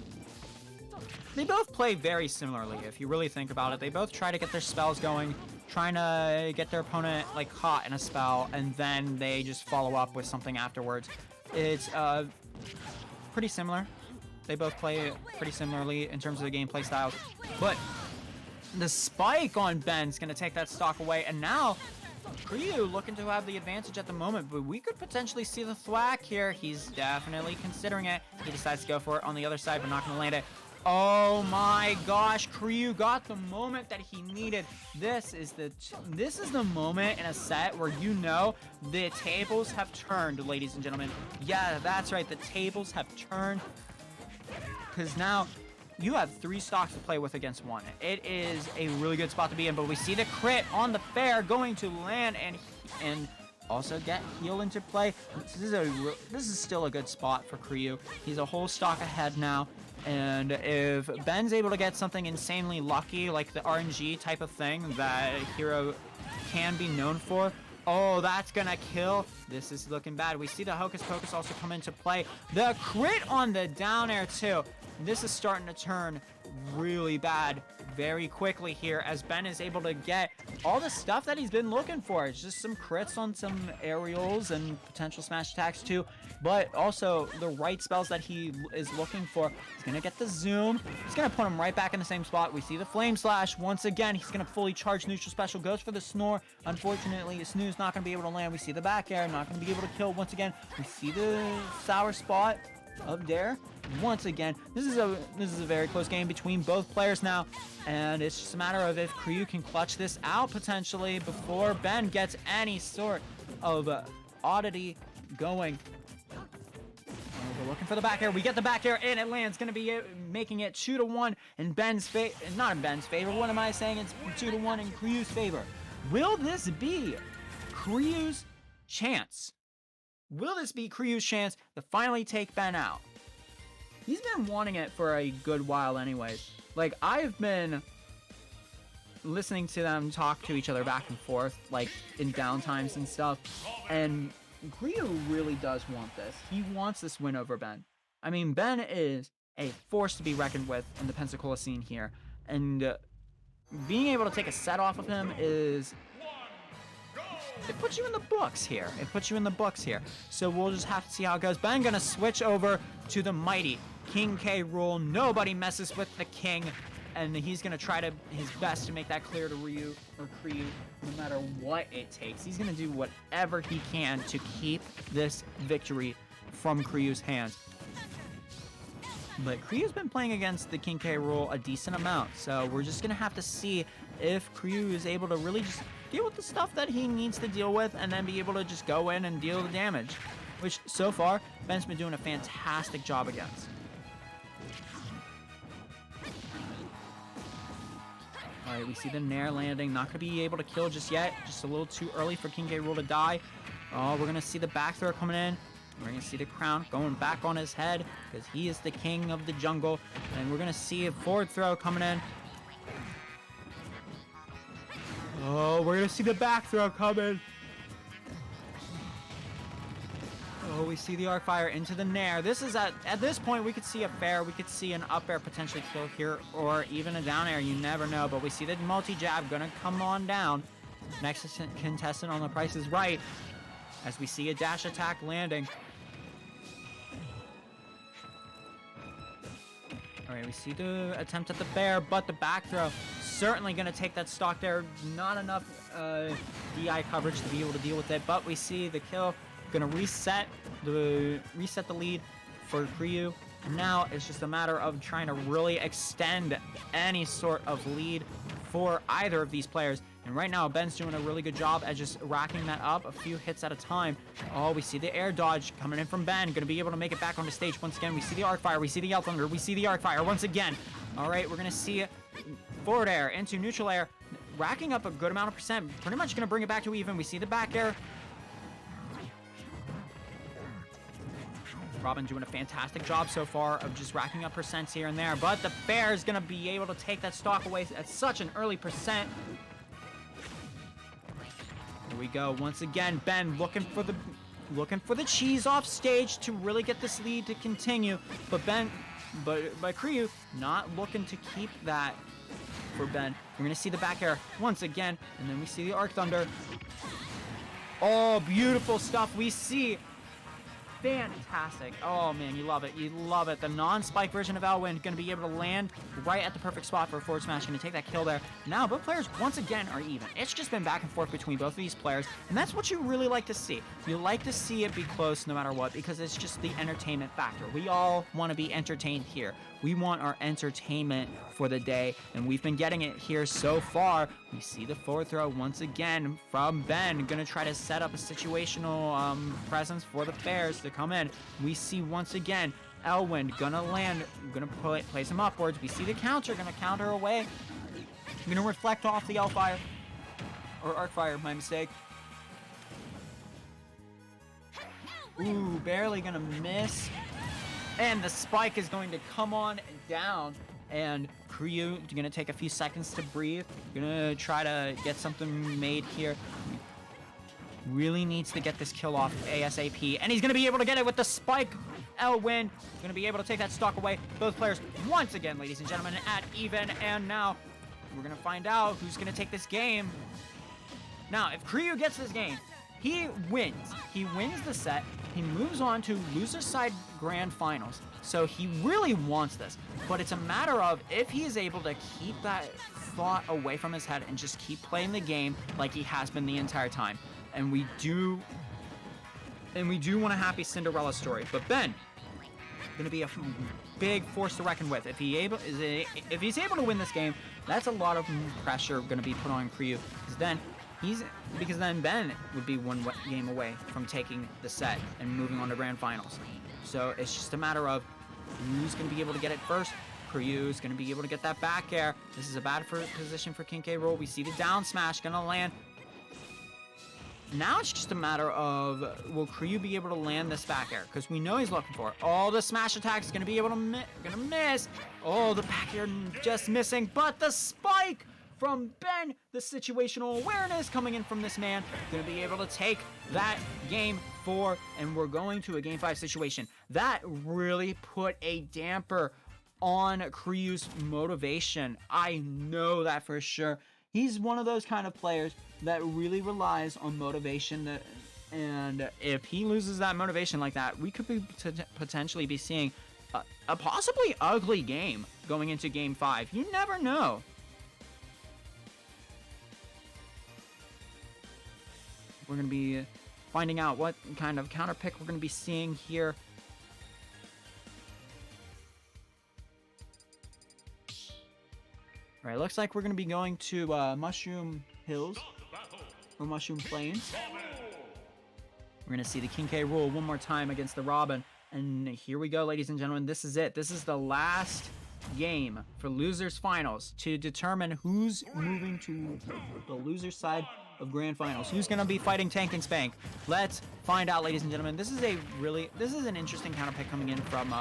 They both play very similarly, if you really think about it. They both try to get their spells going, trying to get their opponent like caught in a spell, and then they just follow up with something afterwards. It's pretty similar. They both play pretty similarly in terms of the gameplay styles, but the spike on Ben's gonna take that stock away, and now Ryu looking to have the advantage at the moment, but we could potentially see the thwack here. He's definitely considering it. He decides to go for it on the other side, but not gonna land it. Oh my gosh, Ryu got the moment that he needed. This is the moment in a set where you know the tables have turned, ladies and gentlemen. Yeah, that's right, the tables have turned. Because now you have 3 stocks to play with against 1. It is a really good spot to be in, but we see the crit on the fair going to land and also get heal into play. This is still a good spot for Ryu. He's a whole stock ahead now. And if Ben's able to get something insanely lucky, like the RNG type of thing that Hero can be known for, oh, that's gonna kill. This is looking bad. We see the Hocus Pocus also come into play. The crit on the down air too. This is starting to turn really bad very quickly here as Ben is able to get all the stuff that he's been looking for. It's just some crits on some aerials and potential smash attacks too, but also the right spells that he is looking for. He's gonna get the zoom. He's gonna put him right back in the same spot. We see the flame slash once again. He's gonna fully charge neutral special, goes for the snore. Unfortunately, Snooze not gonna be able to land. We see the back air, not gonna be able to kill once again. We see the sour spot of Dare once again. This is a very close game between both players now, and it's just a matter of if Ryu can clutch this out potentially before Ben gets any sort of oddity going. We're looking for the back air. We get the back air and it lands. Gonna be making it 2-1 in Ben's favor. Not in Ben's favor. What am I saying? It's 2-1 in Ryu's favor. Will this be Ryu's chance? Will this be Ryu's chance to finally take Ben out? He's been wanting it for a good while anyways. Like, I've been listening to them talk to each other back and forth, like, in downtimes and stuff, and Ryu really does want this. He wants this win over Ben. I mean, Ben is a force to be reckoned with in the Pensacola scene here, and being able to take a set off of him is... it puts you in the books here. It puts you in the books here. So we'll just have to see how it goes. Ben gonna switch over to the mighty King K rule. Nobody messes with the king. And he's gonna try his best to make that clear to Ryu, no matter what it takes. He's gonna do whatever he can to keep this victory from Ryu's hands. But Ryu's been playing against the King K rule a decent amount. So we're just gonna have to see if Ryu is able to really just deal with the stuff that he needs to deal with and then be able to just go in and deal the damage, which so far Ben's been doing a fantastic job against. Alright, we see the Nair landing, not going to be able to kill just yet, just a little too early for King K. Rool to die. Oh, we're going to see the back throw coming in. We're going to see the crown going back on his head because he is the king of the jungle. And we're going to see a forward throw coming in. Oh, we're going to see the back throw coming. Oh, we see the arc fire into the Nair. This is at this point, we could see a fair. We could see an up air potentially kill here or even a down air. You never know. But we see the multi-jab going to come on down. Next contestant on The Price is Right. As we see a dash attack landing. All right, we see the attempt at the bear, but the back throw certainly going to take that stock there. Not enough DI coverage to be able to deal with it, but we see the kill. Going to reset the lead for Ryu. Now it's just a matter of trying to really extend any sort of lead for either of these players. And right now, Ben's doing a really good job at just racking that up a few hits at a time. Oh, we see the air dodge coming in from Ben. Going to be able to make it back on the stage once again. We see the arc fire. We see the Yell Thunder. We see the arc fire once again. All right, we're going to see forward air into neutral air, racking up a good amount of percent. Pretty much going to bring it back to even. We see the back air. Robin doing a fantastic job so far of just racking up percents here and there, but the fair is going to be able to take that stock away at such an early percent. Here we go. Once again, Ben looking for the cheese off stage to really get this lead to continue, but Kryu not looking to keep that for Ben. We're going to see the back air once again, and then we see the Arc Thunder. Oh, beautiful stuff. We see fantastic. Oh man, you love it. You love it. The non-spike version of Elwind going to be able to land right at the perfect spot for a forward smash. Going to take that kill there. Now both players once again are even. It's just been back and forth between both of these players, and that's what you really like to see. You like to see it be close no matter what, because it's just the entertainment factor. We all want to be entertained here. We want our entertainment for the day, and we've been getting it here so far. We see the forward throw once again from Ben. Going to try to set up a situational presence for the Bears to come in. We see once again Elwind gonna land, gonna place him upwards. We see the counter, gonna counter away. Gonna reflect off the Hellfire, or Arcfire, my mistake. Ooh, barely gonna miss. And the spike is going to come on down, and Kryu gonna take a few seconds to breathe. Gonna try to get something made here. Really needs to get this kill off ASAP, and he's gonna be able to get it with the spike. Elwind gonna be able to take that stock away. Both players once again, ladies and gentlemen, at even, and now we're gonna find out who's gonna take this game. Now, if Kryu gets this game, he wins. He wins the set. He moves on to loser side grand finals. So he really wants this, but it's a matter of if he is able to keep that thought away from his head and just keep playing the game like he has been the entire time. And we do want a happy Cinderella story. But Ben, gonna be a big force to reckon with. If he's able to win this game, that's a lot of pressure gonna be put on Kryu. Because then Ben would be one game away from taking the set and moving on to grand finals. So it's just a matter of who's gonna be able to get it first. Kryu's gonna be able to get that back air. This is a bad position for King K. Rool. We see the down smash gonna land. Now it's just a matter of, will Kryu be able to land this back air? Because we know he's looking for it. Oh, the smash attack is going to be able to miss. Oh, the back air just missing. But the spike from Ben, the situational awareness coming in from this man, going to be able to take that game 4, and we're going to a game 5 situation. That really put a damper on Kryu's motivation. I know that for sure. He's one of those kind of players that really relies on motivation, and if he loses that motivation like that, we could potentially be seeing a possibly ugly game going into game 5. You never know. We're going to be finding out what kind of counter pick we're going to be seeing here. All right, looks like we're going to be going to Mushroom Hills, or Mushroom Plains. We're going to see the King K. Rool one more time against the Robin. And here we go, ladies and gentlemen. This is it. This is the last game for Losers Finals to determine who's moving to the loser side of Grand Finals. Who's going to be fighting Tank and Spank? Let's find out, ladies and gentlemen. This is an interesting counter pick coming in from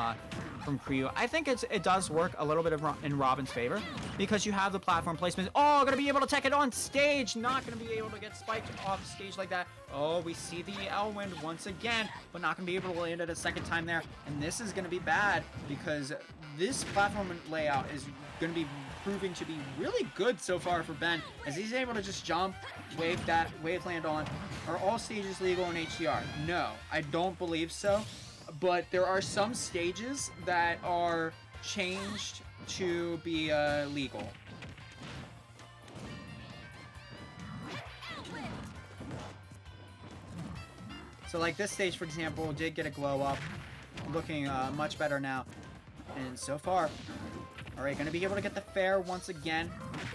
Kryu. I think it does work a little bit in Robin's favor, because you have the platform placement. Oh, gonna be able to take it on stage. Not gonna be able to get spiked off stage like that. Oh, we see the Elwind once again, but not gonna be able to land it a second time there. And this is gonna be bad, because this platform layout is gonna be proving to be really good so far for Ben, as he's able to just jump, wave land on. Are all stages legal in HDR? No, I don't believe so. But there are some stages that are changed to be legal. So like this stage, for example, did get a glow up, looking much better now. And so far, all right, gonna be able to get the fair once again.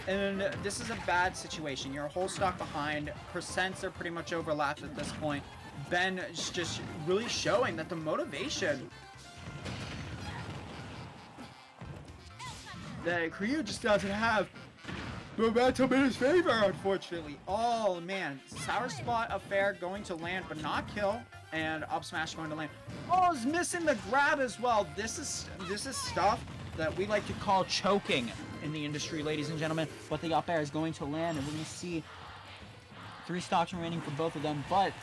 And this is a bad situation. You're a whole stock behind. Percents are pretty much overlapped at this point. Ben is just really showing that the motivation that Kryu just doesn't have. momentum in his favor, unfortunately. Oh, man. Sour Spot Affair going to land, but not kill. And up smash going to land. Oh, he's missing the grab as well. This is stuff that we like to call choking in the industry, ladies and gentlemen. But the up air is going to land, and we're going to see 3 stocks remaining for both of them. But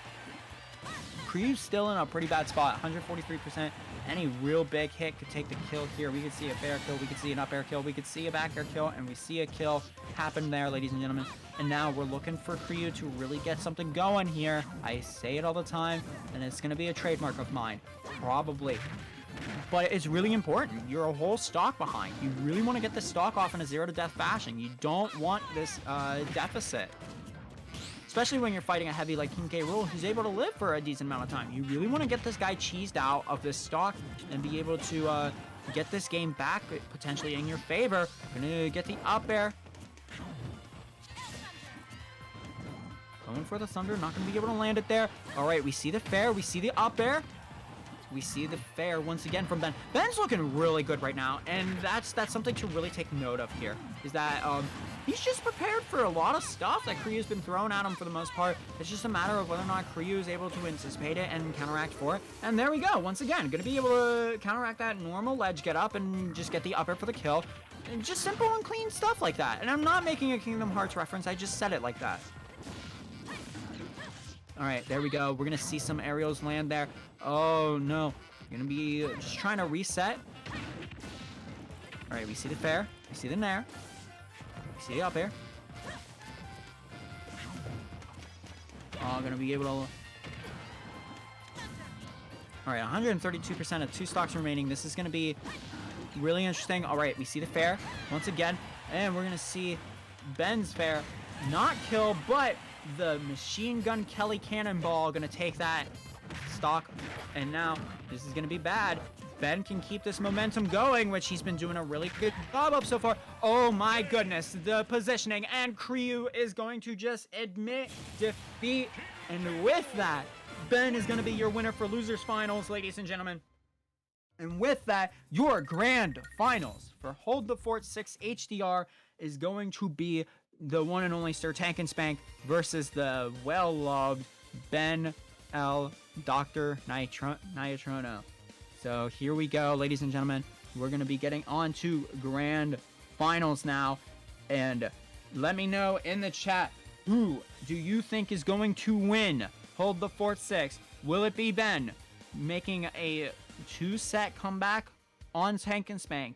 Cree's still in a pretty bad spot, 143%. Any real big hit could take the kill here. We could see a fair kill, we could see an up air kill, we could see a back air kill, and we see a kill happen there, ladies and gentlemen. And now we're looking for Crew to really get something going here. I say it all the time, and it's going to be a trademark of mine. Probably. But it's really important. You're a whole stock behind. You really want to get this stock off in a 0-to-death fashion. You don't want this deficit. Especially when you're fighting a heavy like King K. Rool, who's able to live for a decent amount of time. You really want to get this guy cheesed out of this stock and be able to get this game back potentially in your favor. Gonna get the up air. Going for the thunder, not gonna be able to land it there. All right, we see the fair, we see the up air. We see the fair once again from Ben. Ben's looking really good right now, and that's something to really take note of here, is that he's just prepared for a lot of stuff that Kryu's been throwing at him for the most part. It's just a matter of whether or not Kryu is able to anticipate it and counteract for it. And there we go, once again, gonna be able to counteract that normal ledge get up and just get the upper for the kill. And just simple and clean stuff like that. And I'm not making a Kingdom Hearts reference, I just said it like that. All right, there we go. We're going to see some aerials land there. Oh, no. Going to be just trying to reset. All right, we see the fair. We see the nair. We see the up air. Oh, going to be able to... All right, 132% of 2 stocks remaining. This is going to be really interesting. All right, we see the fair once again. And we're going to see Ben's fair not kill, but... the machine gun Kelly cannonball gonna take that stock, and now this is gonna be bad. Ben can keep this momentum going, which he's been doing a really good job of so far. Oh my goodness, the positioning, and Kryu is going to just admit defeat, and with that, Ben is gonna be your winner for Losers Finals, ladies and gentlemen. And with that, your grand finals for Hold the Fort 6 HDR is going to be the one and only Sir Tank and Spank versus the well-loved Ben L. Dr. Nitrono. So here we go, ladies and gentlemen. We're going to be getting on to grand finals now. And let me know in the chat, who do you think is going to win Hold the Fort 6? Will it be Ben making a 2-set comeback on Tank and Spank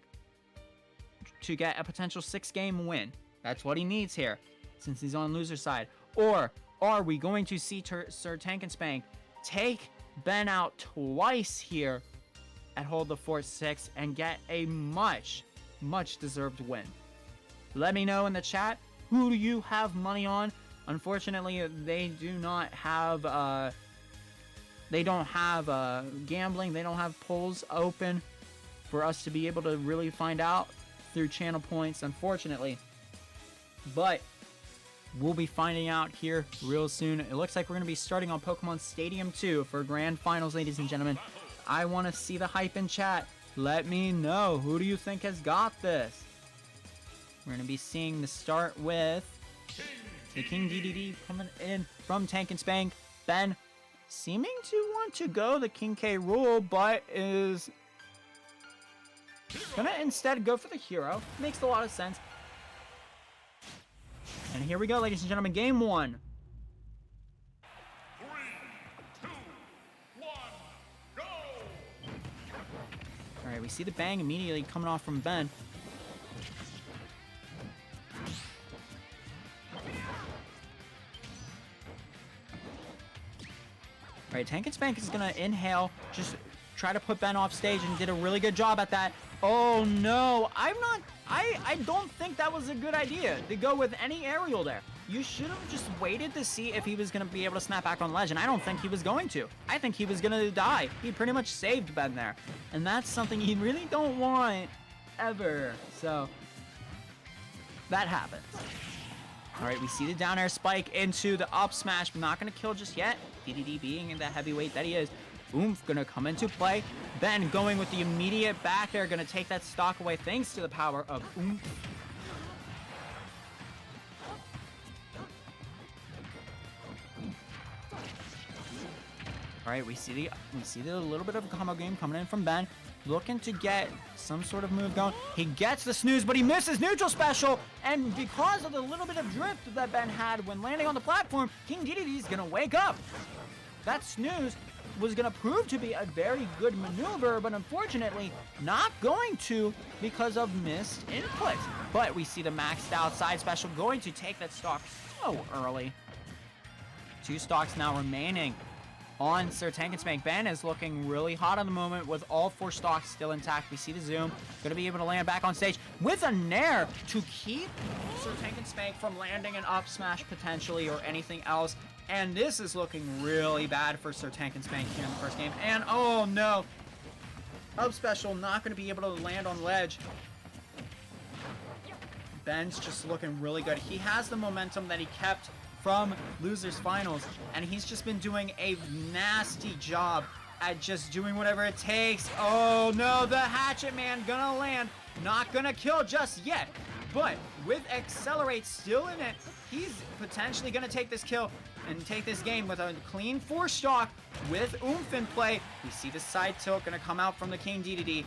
to get a potential 6-game win? That's what he needs here, since he's on loser side. Or are we going to see Sir Tank and Spank take Ben out twice here at Hold the Fort 6 and get a much, much deserved win? Let me know in the chat, who do you have money on? Unfortunately, they do not have, gambling, they don't have polls open for us to be able to really find out through channel points, unfortunately. But we'll be finding out here real soon. It looks like we're going to be starting on Pokemon Stadium 2 for grand finals, ladies and gentlemen. I want to see the hype in chat. Let me know. Who do you think has got this? We're going to be seeing the start with the King DDD coming in from Tank and Spank. Ben seeming to want to go the King K. Rool, but is going to instead go for the hero. Makes a lot of sense. And here we go, ladies and gentlemen, game 1. 3, 2, 1, go! All right, we see the bang immediately coming off from Ben. All right, Tank and Spank is gonna inhale, just try to put Ben off stage, and did a really good job at that. Oh no, I don't think that was a good idea to go with any aerial there. You should have just waited to see if he was going to be able to snap back on ledge, and I don't think he was going to. I think he was going to die. He pretty much saved Ben there, and that's something you really don't want ever. So that happens. All right, we see the down air spike into the up smash, but not going to kill just yet. DDD being the heavyweight that he is. Oomph gonna come into play. Ben going with the immediate back air, gonna take that stock away thanks to the power of Oomph. All right, we see the little bit of a combo game coming in from Ben, looking to get some sort of move going. He gets the snooze, but he misses neutral special, and because of the little bit of drift that Ben had when landing on the platform, King DDD is gonna wake up. That snooze was gonna prove to be a very good maneuver, but unfortunately not going to because of missed input. But we see the maxed out side special going to take that stock so early. 2 stocks now remaining on Sir Tankinspank. Ben is looking really hot at the moment with all 4 stocks still intact. We see the zoom. Going to be able to land back on stage with a nair to keep Sir Tankinspank from landing an up smash potentially or anything else. And this is looking really bad for Sir Tankinspank here in the first game. And oh no, up special not going to be able to land on ledge. Ben's just looking really good. He has the momentum that he kept from losers finals, and he's just been doing a nasty job at just doing whatever it takes. Oh no, the hatchet man gonna land, not gonna kill just yet, but with accelerate still in it, he's potentially gonna take this kill and take this game with a clean 4 stock with oomph in play. We see the side tilt gonna come out from the King DDD.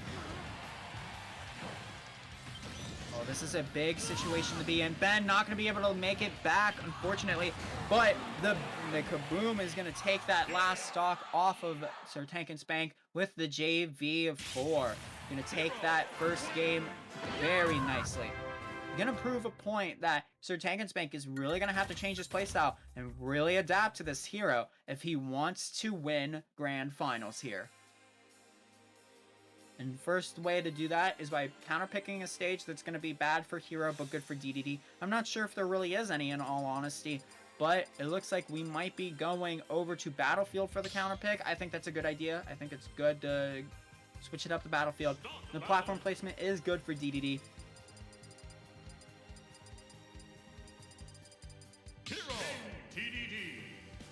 Oh, this is a big situation to be in. Ben not going to be able to make it back, unfortunately. But the Kaboom is going to take that last stock off of Sir Tankinspank with the JV of 4. Going to take that first game very nicely. Going to prove a point that Sir Tankinspank is really going to have to change his playstyle and really adapt to this hero if he wants to win Grand Finals here. And first way to do that is by counterpicking a stage that's going to be bad for Hero but good for DDD. I'm not sure if there really is any, in all honesty, but it looks like we might be going over to Battlefield for the counterpick. I think that's a good idea. I think it's good to switch it up to Battlefield. The platform placement is good for DDD. Hero TDD.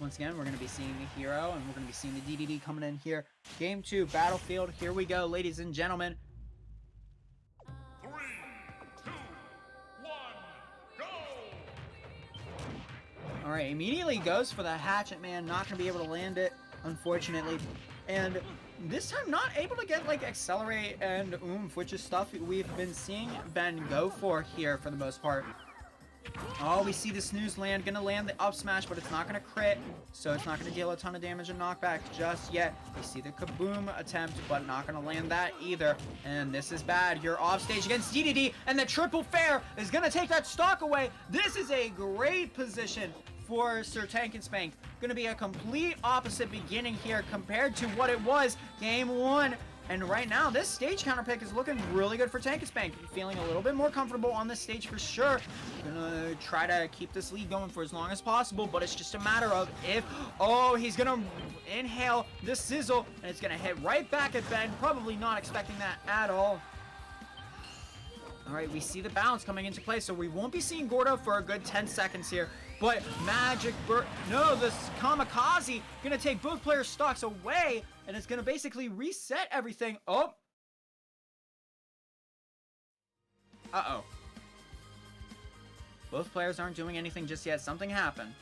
Once again, we're going to be seeing the Hero, and we're going to be seeing the DDD coming in here. Game 2, Battlefield. Here we go, ladies and gentlemen. 3, 2, 1, go! Alright, immediately goes for the hatchet man. Not going to be able to land it, unfortunately. And this time not able to get, like, accelerate and oomph, which is stuff we've been seeing Ben go for here for the most part. Oh, we see the snooze land. Gonna land the up smash, but it's not gonna crit, so it's not gonna deal a ton of damage and knockback just yet. We see the Kaboom attempt, but not gonna land that either. And this is bad. You're off stage against DDD, and the triple fair is gonna take that stock away. This is a great position for Sir Tankinspank. Gonna be a complete opposite beginning here compared to what it was game 1. And right now, this stage counterpick is looking really good for Tankinspank. Feeling a little bit more comfortable on this stage for sure. Gonna try to keep this lead going for as long as possible, but it's just a matter of if... Oh, he's gonna inhale this sizzle, and it's gonna hit right back at Ben. Probably not expecting that at all. Alright, we see the bounce coming into play, so we won't be seeing Gordo for a good 10 seconds here. But Magic Bird... No, this Kamikaze gonna take both players' stocks away, and it's gonna basically reset everything. Oh! Uh-oh. Both players aren't doing anything just yet. Something happened.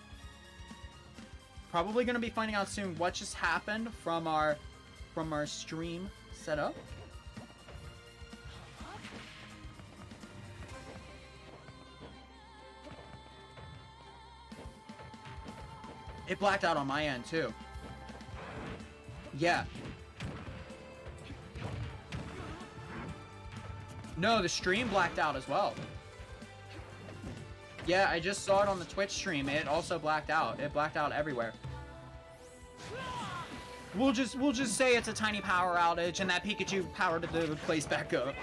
Probably gonna be finding out soon what just happened from our stream setup. It blacked out on my end, too. Yeah. No, the stream blacked out as well. Yeah, I just saw it on the Twitch stream. It also blacked out. It blacked out everywhere. We'll just say it's a tiny power outage and that Pikachu powered the place back up.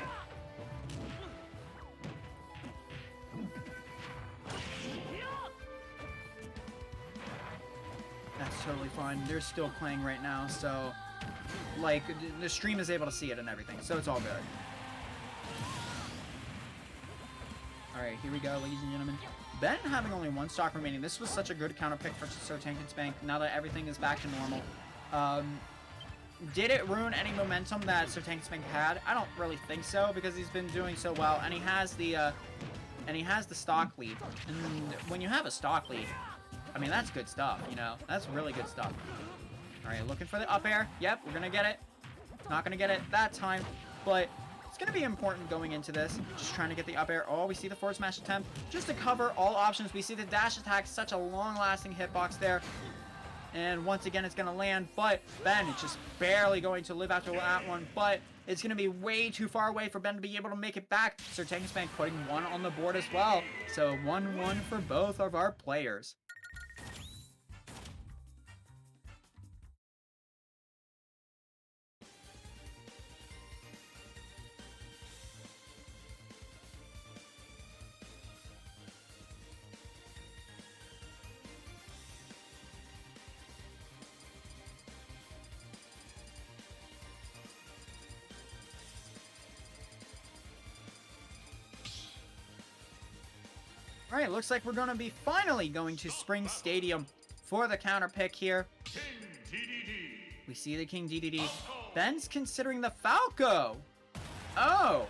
That's totally fine. They're still playing right now, so like the stream is able to see it and everything, so it's all good. Alright, here we go, ladies and gentlemen. Ben having only 1 stock remaining. This was such a good counter pick for Sir Tankinspank now that everything is back to normal. Did it ruin any momentum that Sir Tankinspank had? I don't really think so, because he's been doing so well, and he has the stock lead. And when you have a stock lead, I mean, that's good stuff, you know? That's really good stuff. All right, looking for the up air. Yep, we're gonna get it. Not gonna get it that time, but it's gonna be important going into this. Just trying to get the up air. Oh, we see the forward smash attempt. Just to cover all options, we see the dash attack. Such a long-lasting hitbox there. And once again, it's gonna land, but Ben is just barely going to live after that one, but it's gonna be way too far away for Ben to be able to make it back. Sir Tankinspank putting one on the board as well. So 1-1 for both of our players. All right, looks like we're going to be finally going to Spring Stadium for the counter pick here. King DDD. We see the King DDD. Ben's considering the Falco. Oh.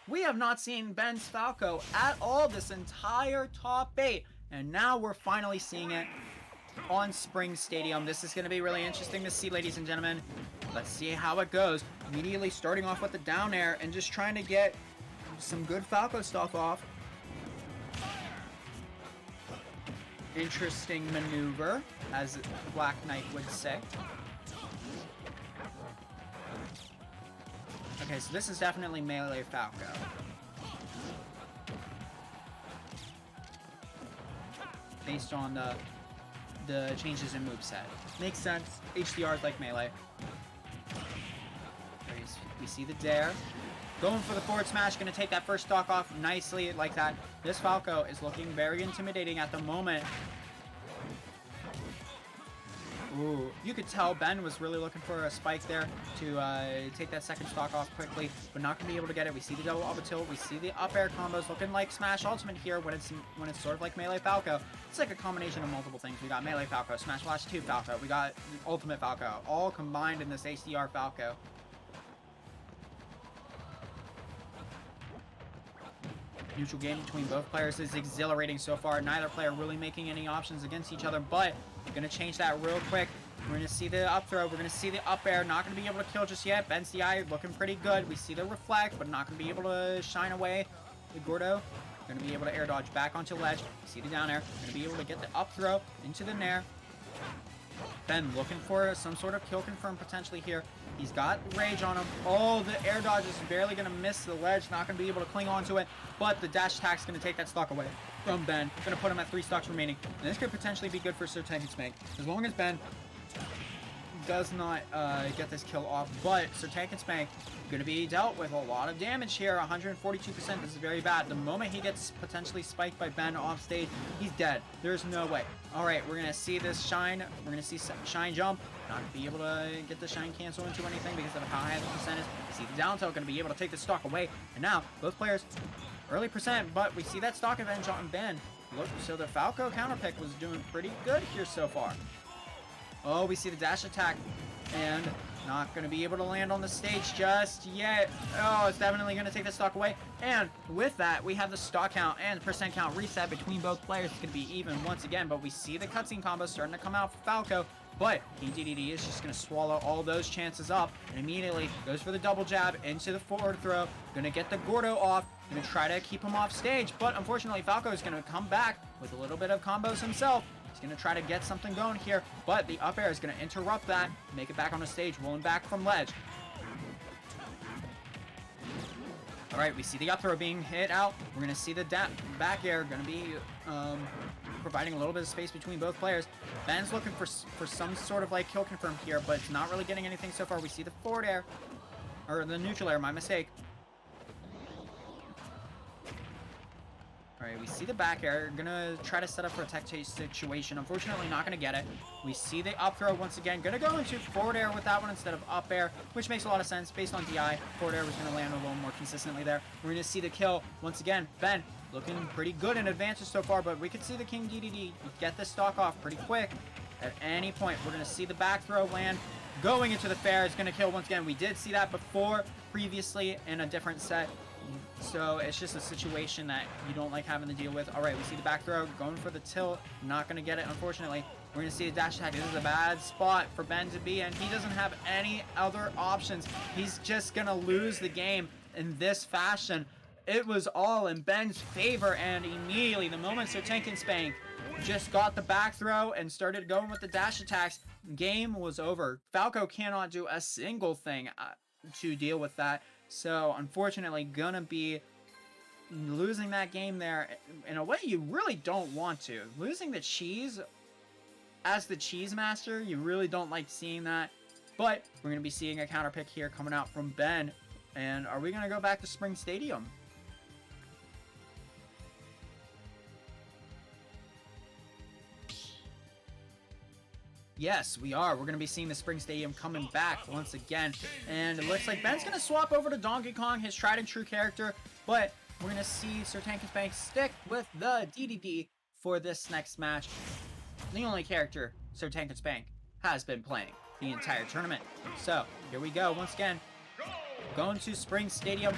We have not seen Ben's Falco at all this entire top 8. And now we're finally seeing it on Spring Stadium. This is going to be really interesting to see, ladies and gentlemen. Let's see how it goes. Immediately starting off with the down air and just trying to get some good Falco stuff off. Interesting maneuver, as Black Knight would say. Okay, so this is definitely melee Falco. Based on the changes in moveset. Makes sense. HDR is like melee. We see the dare. Going for the forward smash, gonna take that first stock off nicely like that. This Falco is looking very intimidating at the moment. Ooh, you could tell Ben was really looking for a spike there to take that second stock off quickly, but not gonna be able to get it. We see the double up tilt, we see the up air combos looking like Smash Ultimate here when it's sort of like melee Falco. It's like a combination of multiple things. We got melee Falco, Smash Flash 2 Falco, we got Ultimate Falco, all combined in this HDR Falco. Neutral game between both players is exhilarating so far. Neither player really making any options against each other, but we're going to change that real quick. We're going to see the up throw. We're going to see the up air. Not going to be able to kill just yet. Ben's DI looking pretty good. We see the reflect, but not going to be able to shine away the Gordo. Going to be able to air dodge back onto ledge. See the down air. Going to be able to get the up throw into the nair. Ben looking for some sort of kill confirm potentially here. He's got rage on him. Oh, the air dodge is barely going to miss the ledge. Not going to be able to cling onto it. But the dash attack's going to take that stock away from Ben. Going to put him at 3 stocks remaining. And this could potentially be good for Sir Tankinspank. As long as Ben does not get this kill off. But Sir Tankinspank going to be dealt with a lot of damage here. 142%. This is very bad. The moment he gets potentially spiked by Ben off stage, he's dead. There's no way. All right, we're going to see this shine. We're going to see shine jump. Not going to be able to get the shine cancel into anything because of how high the percent is. We see the down tilt going to be able to take the stock away. And now, both players, early percent, but we see that stock advantage on Ben. Look, so the Falco counter pick was doing pretty good here so far. Oh, we see the dash attack. And not going to be able to land on the stage just yet. Oh, it's definitely going to take the stock away. And with that, we have the stock count and percent count reset between both players. It's going to be even once again, but we see the cutscene combo starting to come out for Falco. But King DDD is just going to swallow all those chances up and immediately goes for the double jab into the forward throw. Going to get the Gordo off. Going to try to keep him off stage. But unfortunately, Falco is going to come back with a little bit of combos himself. He's going to try to get something going here. But the up air is going to interrupt that. Make it back on the stage, rolling back from ledge. All right, we see the up throw being hit out. We're going to see the back air going to be providing a little bit of space between both players. Ben's looking for some sort of like kill confirm here, but it's not really getting anything so far. We see the forward air, or the neutral air, my mistake. All right, we see the back air. Gonna try to set up for a tech chase situation. Unfortunately, not gonna get it. We see the up throw once again. Gonna go into forward air with that one instead of up air, which makes a lot of sense based on DI. Forward air was gonna land a little more consistently there. We're gonna see the kill once again. Ben looking pretty good in advantage so far, but we could see the King DDD get this stock off pretty quick. At any point, we're gonna see the back throw land. Going into the fair is gonna kill once again. We did see that before previously in a different set. So it's just a situation that you don't like having to deal with. All right, we see the back throw going for the tilt. Not going to get it, unfortunately. We're gonna see a dash attack. This is a bad spot for Ben to be in. He doesn't have any other options. He's just gonna lose the game in this fashion. It was all in Ben's favor, and immediately, the moment Sir Tank and Spank just got the back throw and started going with the dash attacks, game was over. Falco cannot do a single thing to deal with that. So, unfortunately, gonna be losing that game there in a way you really don't want to. Losing the cheese as the cheese master, you really don't like seeing that. But we're going to be seeing a counter pick here coming out from Ben. And are we going to go back to Spring Stadium? Yes, we are. We're going to be seeing the Spring Stadium coming back once again. And it looks like Ben's going to swap over to Donkey Kong, his tried and true character. But we're going to see Sir Tank and Spank stick with the DDD for this next match. The only character Sir Tank and Spank has been playing the entire tournament. So, here we go once again. Going to Spring Stadium.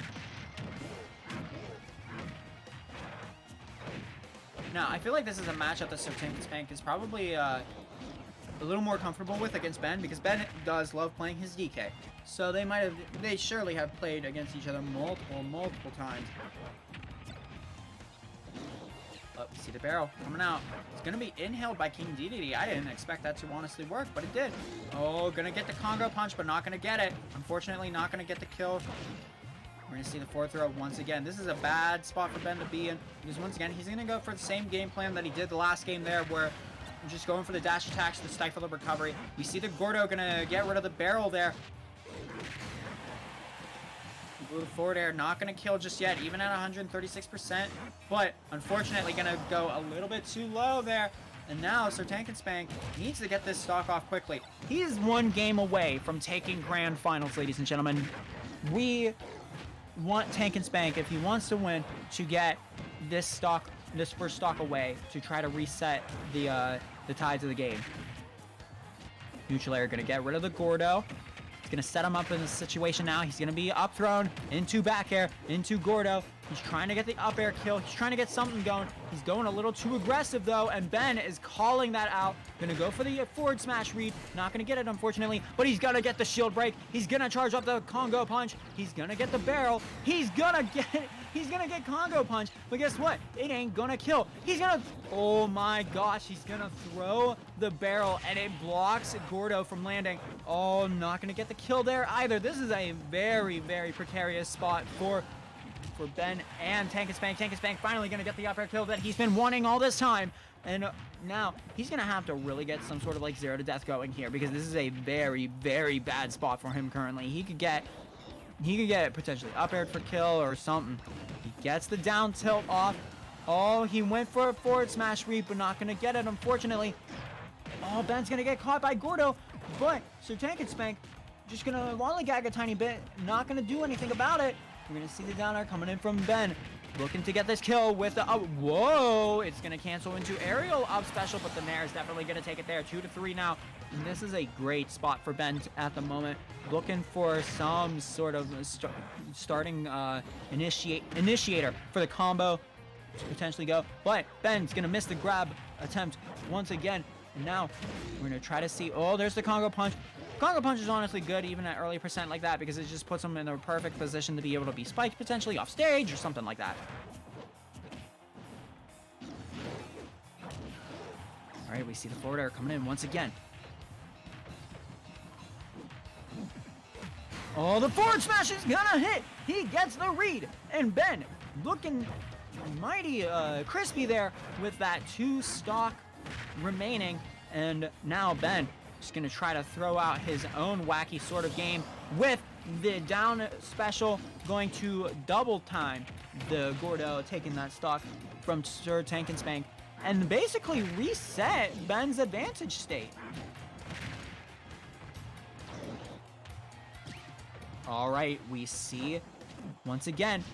Now, I feel like this is a matchup that Sir Tank and Spank is probably a little more comfortable with against Ben, because Ben does love playing his DK. So they surely have played against each other multiple times. Oh, you see the barrel coming out. It's gonna be inhaled by King DDD. I didn't expect that to honestly work, but it did. Oh, gonna get the Congo punch, but not gonna get it. Unfortunately, not gonna get the kill. We're gonna see the fourth throw once again. This is a bad spot for Ben to be in, because once again, he's gonna go for the same game plan that he did the last game there, where just going for the dash attacks to stifle the recovery. We see the Gordo gonna get rid of the barrel there. Blue forward air, not gonna kill just yet, even at 136%, but unfortunately gonna go a little bit too low there. And now Sir Tank and Spank needs to get this stock off quickly. He is one game away from taking grand finals, ladies and gentlemen. We want Tank and Spank, if he wants to win, to get this first stock away to try to reset the tides of the game. Neutral air gonna get rid of the Gordo. He's gonna set him up in this situation now. He's gonna be up thrown into back air, into Gordo. He's trying to get the up air kill. He's trying to get something going. He's going a little too aggressive though, and Ben is calling that out. Gonna go for the forward smash read. Not gonna get it, unfortunately, but he's gonna get the shield break. He's gonna charge up the Congo punch. He's gonna get the barrel. He's gonna get Congo punch, but guess what? It ain't gonna kill. Oh my gosh, he's gonna throw the barrel, and it blocks Gordo from landing. Oh, not gonna get the kill there either. This is a very, very precarious spot for Ben and Tank and Spank. Tank and Spank finally gonna get the up air kill that he's been wanting all this time. And now he's gonna have to really get some sort of like 0 to death going here, because this is a very, very bad spot for him currently. He could get potentially up aired for kill or something. He gets the down tilt off. Oh, he went for a forward smash read, but not gonna get it, unfortunately. Oh, Ben's gonna get caught by Gordo, but Sir Tank and Spank just gonna lollygag a tiny bit, not gonna do anything about it. We're gonna see the down air coming in from Ben, looking to get this kill with the whoa! It's gonna cancel into aerial up special, but the Nair is definitely gonna take it there. 2 to 3 now. And this is a great spot for Ben at the moment, looking for some sort of starting initiator for the combo to potentially go. But Ben's gonna miss the grab attempt once again. And now we're gonna try to see. Oh, there's the Congo punch. Congo punch is honestly good even at early percent like that, because it just puts him in the perfect position to be able to be spiked potentially off stage or something like that. All right, we see the forward air coming in once again. Oh, the forward smash is gonna hit. He gets the read, and Ben looking mighty crispy there with that 2 stock remaining. And now Ben is gonna try to throw out his own wacky sort of game with the down special, going to double time the Gordo, taking that stock from Sir Tank and Spank, and basically reset Ben's advantage state. All right, we see once again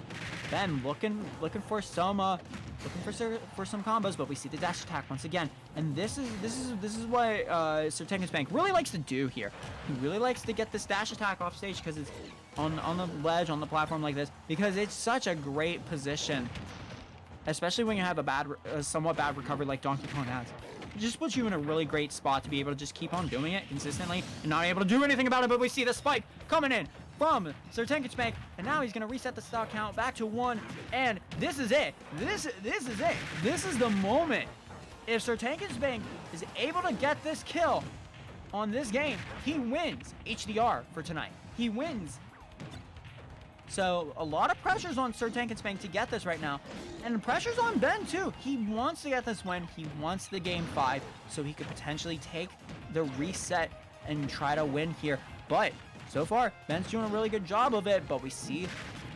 Ben looking for some combos, but we see the dash attack once again, and this is what Sir Tank and Spank really likes to do here. He really likes to get this dash attack off stage, because it's on the ledge, on the platform like this, because it's such a great position, especially when you have a somewhat bad recovery like Donkey Kong has. just puts you in a really great spot to be able to just keep on doing it consistently and not able to do anything about it. But we see the spike coming in from Sir Tankinspank, and now he's gonna reset the stock count back to 1, and this is it. This is it. This is the moment. If Sir Tankinspank is able to get this kill on this game, he wins HDR for tonight. He wins. So a lot of pressure's on Sir Tankinspank to get this right now, and the pressure's on Ben too. He wants to get this win. He wants the game 5 so he could potentially take the reset and try to win here. But so far, Ben's doing a really good job of it, but we see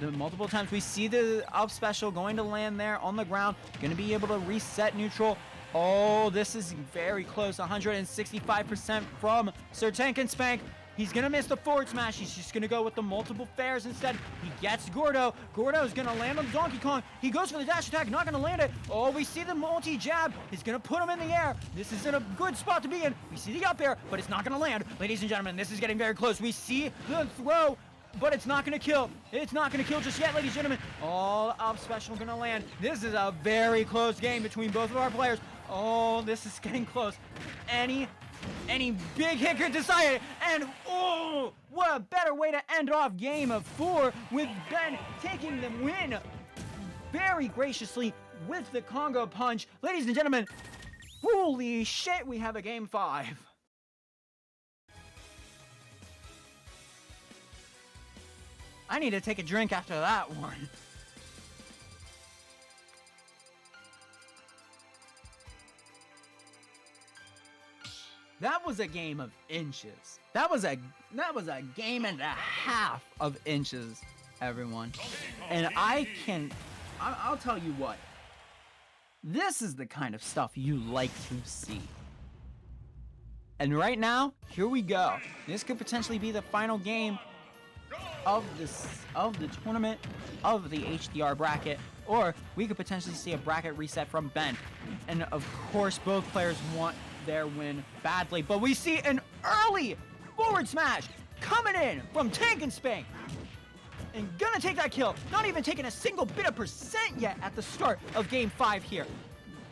the multiple times. We see the up special going to land there on the ground, going to be able to reset neutral. Oh, this is very close, 165% from Sir Tankinspank. He's going to miss the forward smash. He's just going to go with the multiple fairs instead. He gets Gordo. Gordo's going to land on Donkey Kong. He goes for the dash attack, not going to land it. Oh, we see the multi-jab. He's going to put him in the air. This is in a good spot to be in. We see the up air, but it's not going to land. Ladies and gentlemen, this is getting very close. We see the throw, but it's not going to kill. It's not going to kill just yet, ladies and gentlemen. All up special going to land. This is a very close game between both of our players. Oh, this is getting close. Any big hit could decide it, and oh, what a better way to end off game of 4 with Ben taking the win very graciously with the Congo punch. Ladies and gentlemen, holy shit, we have a game 5. I need to take a drink after that one. That was a game of inches. That was a game and a half of inches, everyone. And I'll tell you what. This is the kind of stuff you like to see. And right now, here we go. This could potentially be the final game of the tournament, of the HDR bracket, or we could potentially see a bracket reset from Ben. And of course, both players want their win badly, but we see an early forward smash coming in from Tankinspank and gonna take that kill, not even taking a single bit of percent yet at the start of game 5 here.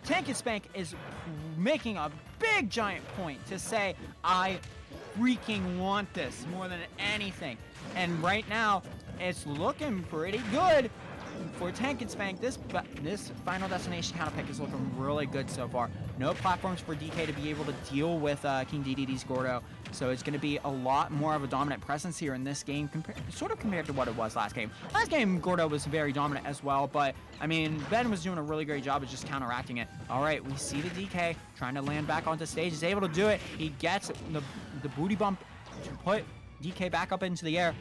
Tankinspank is making a big giant point to say, I freaking want this more than anything. And right now, it's looking pretty good for Tankinspank. This final destination counter pick is looking really good so far. No platforms for DK to be able to deal with King DDD's Gordo, so it's going to be a lot more of a dominant presence here in this game, sort of compared to what it was last game. Last game, Gordo was very dominant as well, but I mean, Ben was doing a really great job of just counteracting it. All right, we see the DK trying to land back onto stage. He's able to do it. He gets the booty bump to put DK back up into the air.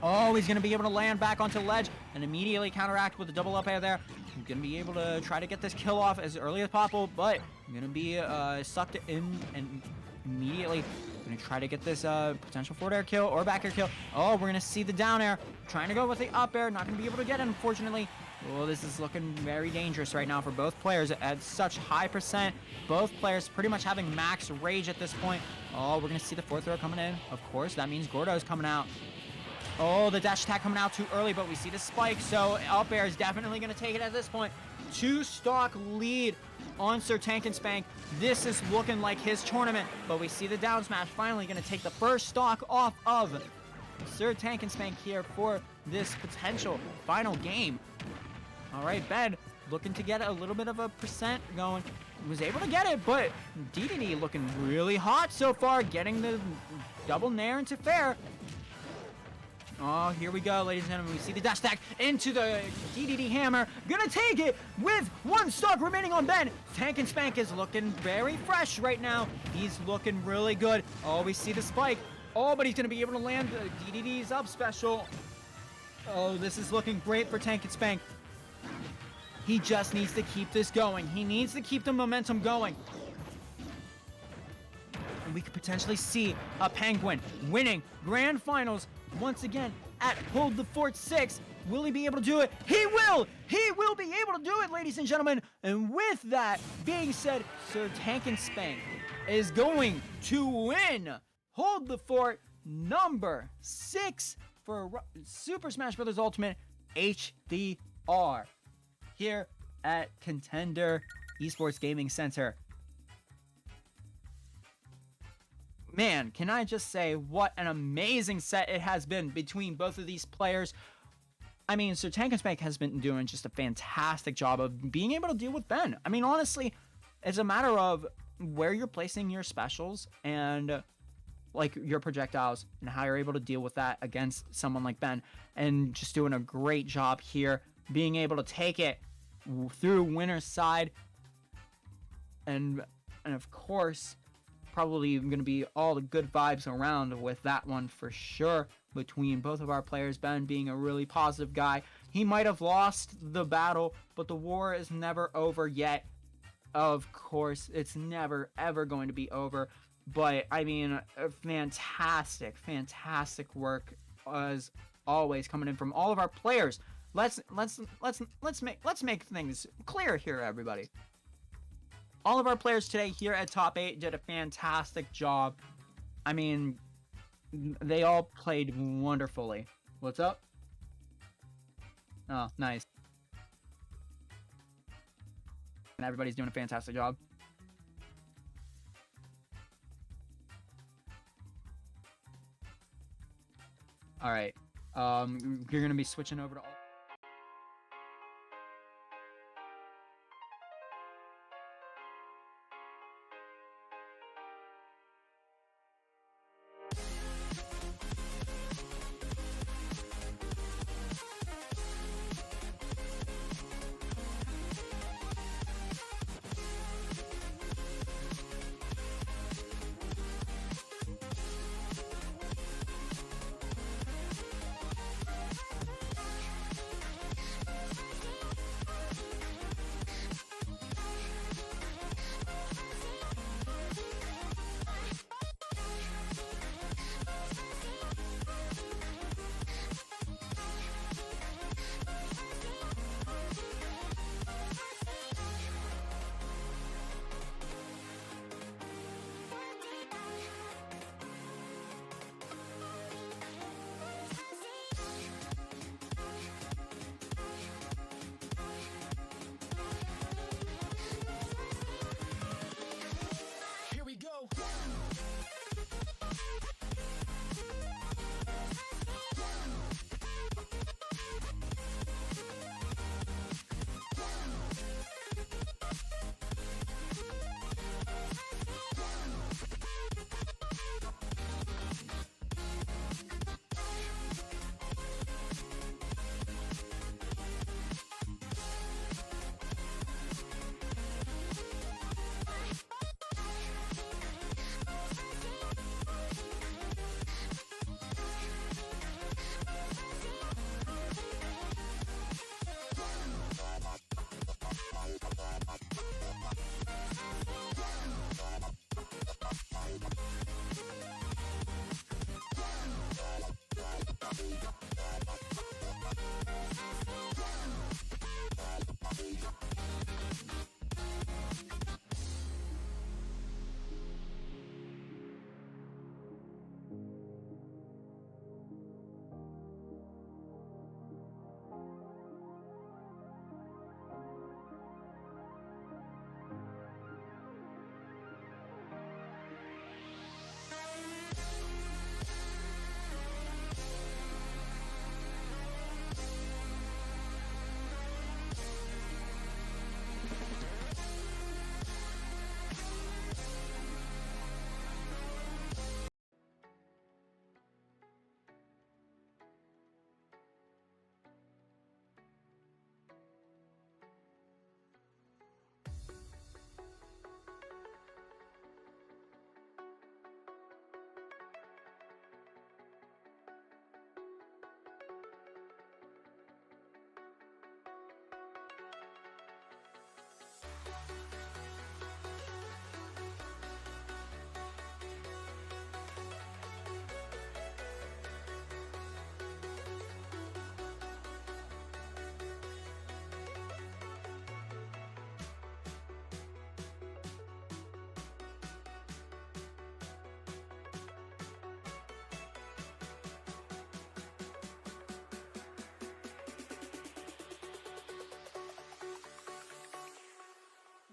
Oh, he's going to be able to land back onto ledge and immediately counteract with a double up air there. He's going to be able to try to get this kill off as early as possible, but going to be sucked in and immediately going to try to get this potential forward air kill or back air kill. Oh, we're going to see the down air. Trying to go with the up air. Not going to be able to get it, unfortunately. Oh, this is looking very dangerous right now for both players at such high percent. Both players pretty much having max rage at this point. Oh, we're going to see the fourth throw coming in. Of course, that means Gordo's coming out. Oh, the dash attack coming out too early, but we see the spike, so up air is definitely going to take it at this point. 2-stock lead on Sir Tankinspank. This is looking like his tournament, but we see the down smash finally going to take the first stock off of Sir Tankinspank here for this potential final game. All right, Ben looking to get a little bit of a percent going. Was able to get it, but DDD looking really hot so far, getting the double nair into fair. Oh, here we go, ladies and gentlemen. We see the dash attack into the DDD hammer. Gonna take it with 1 stock remaining on Ben. Tankinspank is looking very fresh right now. He's looking really good. Oh, we see the spike. Oh, but he's gonna be able to land the DDD's up special. Oh, this is looking great for Tankinspank. He just needs to keep this going. He needs to keep the momentum going. And we could potentially see a Penguin winning Grand Finals once again at Hold the Fort 6. Will he be able to do it? He will! He will be able to do it, ladies and gentlemen. And with that being said, Sir Tankinspank is going to win Hold the Fort number 6 for Super Smash Bros. Ultimate HDR here at Contender Esports Gaming Center. man, can I just say what an amazing set it has been between both of these players. I mean, so Tank and Spank has been doing just a fantastic job of being able to deal with Ben. I mean, honestly, it's a matter of where you're placing your specials and like your projectiles and how you're able to deal with that against someone like Ben, and just doing a great job here, being able to take it through winner's side, and of course, probably going to be all the good vibes around with that one for sure between both of our players. Ben being a really positive guy. He might have lost the battle, but the war is never over yet. Of course, it's never ever going to be over. But I mean, fantastic work as always coming in from all of our players. Let's make things clear here, everybody. All of our players today here at Top 8 did a fantastic job. I mean, they all played wonderfully. What's up? Oh, nice. And everybody's doing a fantastic job. All right. You're going to be switching over to all.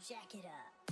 Jack it up.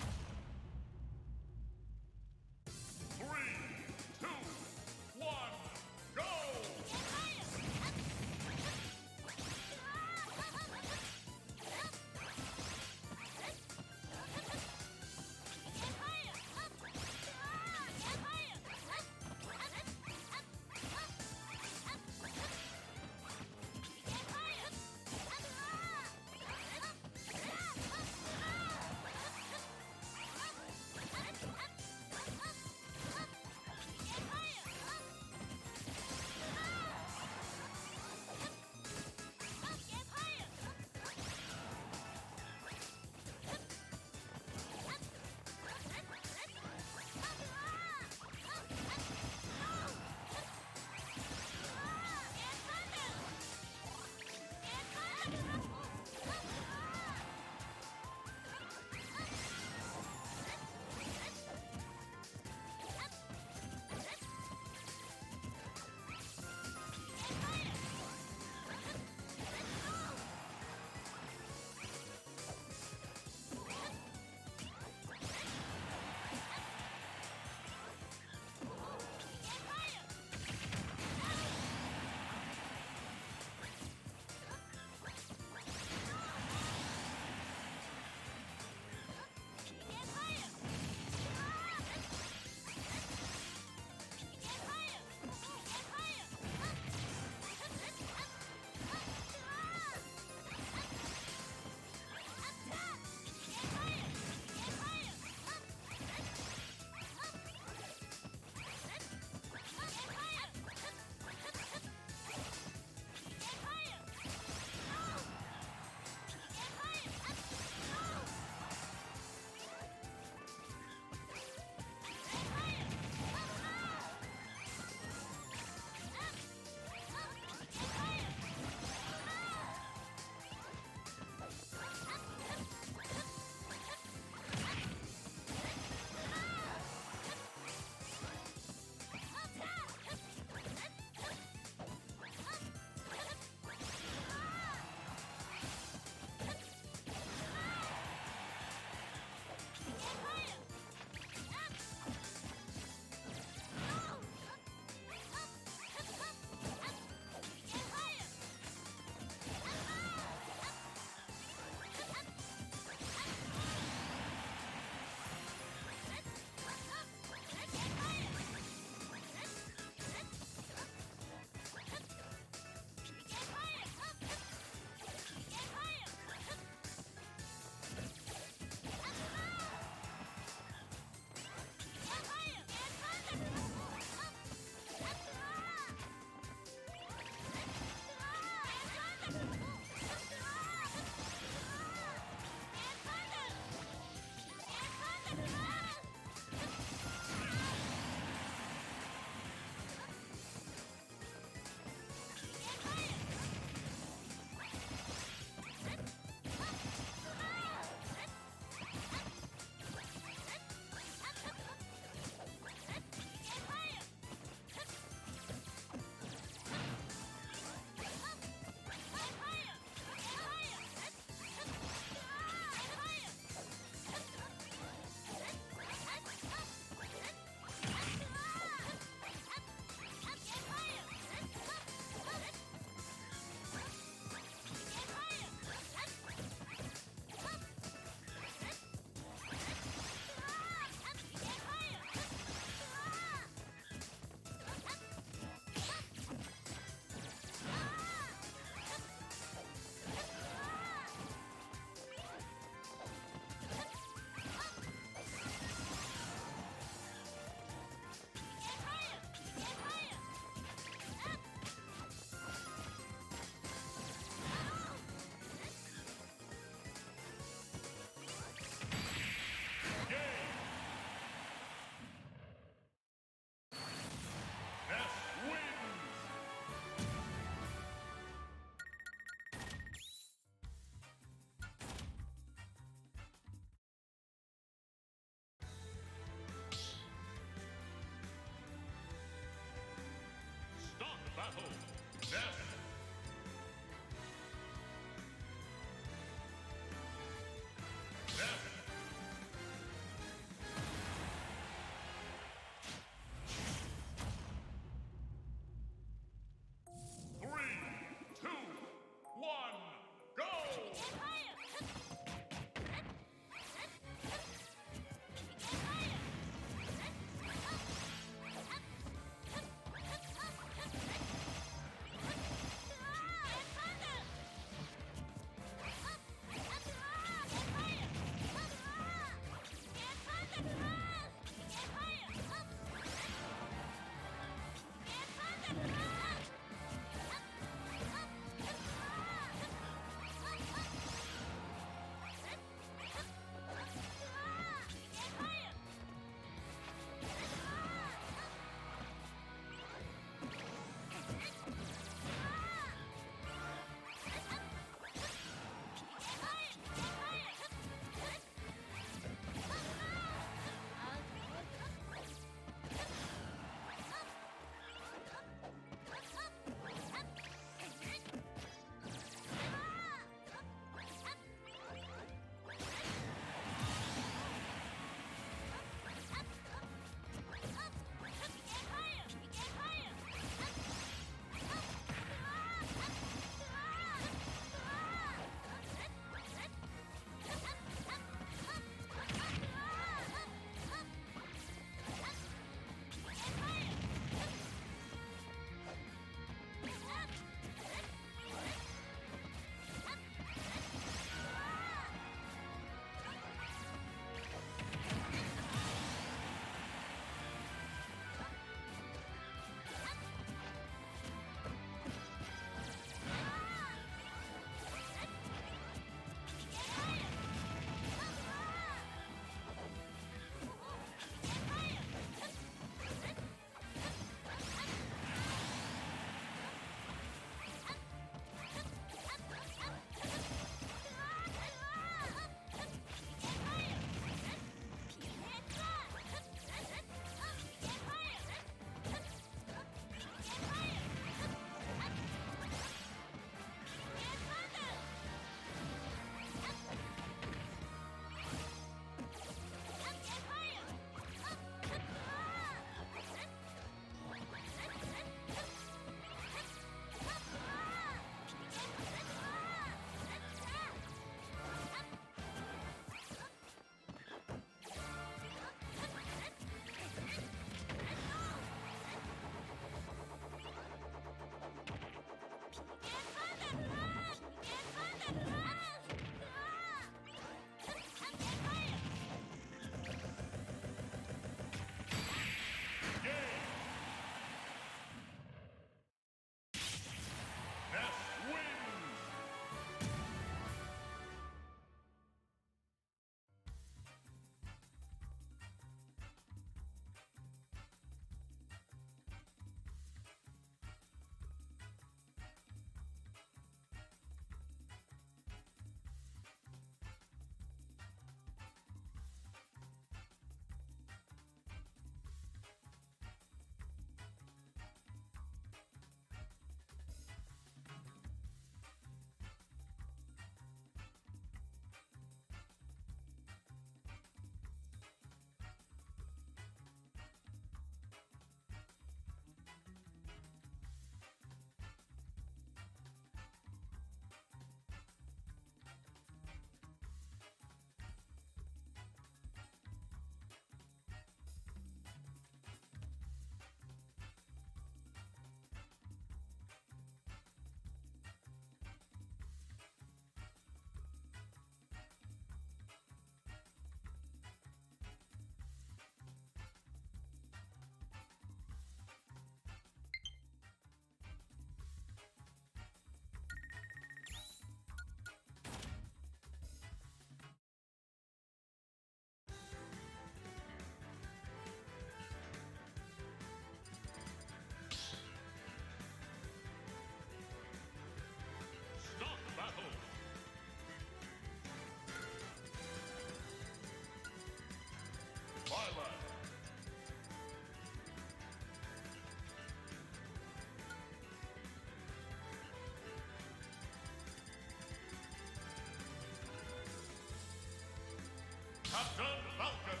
Captain Falcon.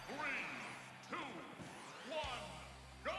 Three, two, one, go!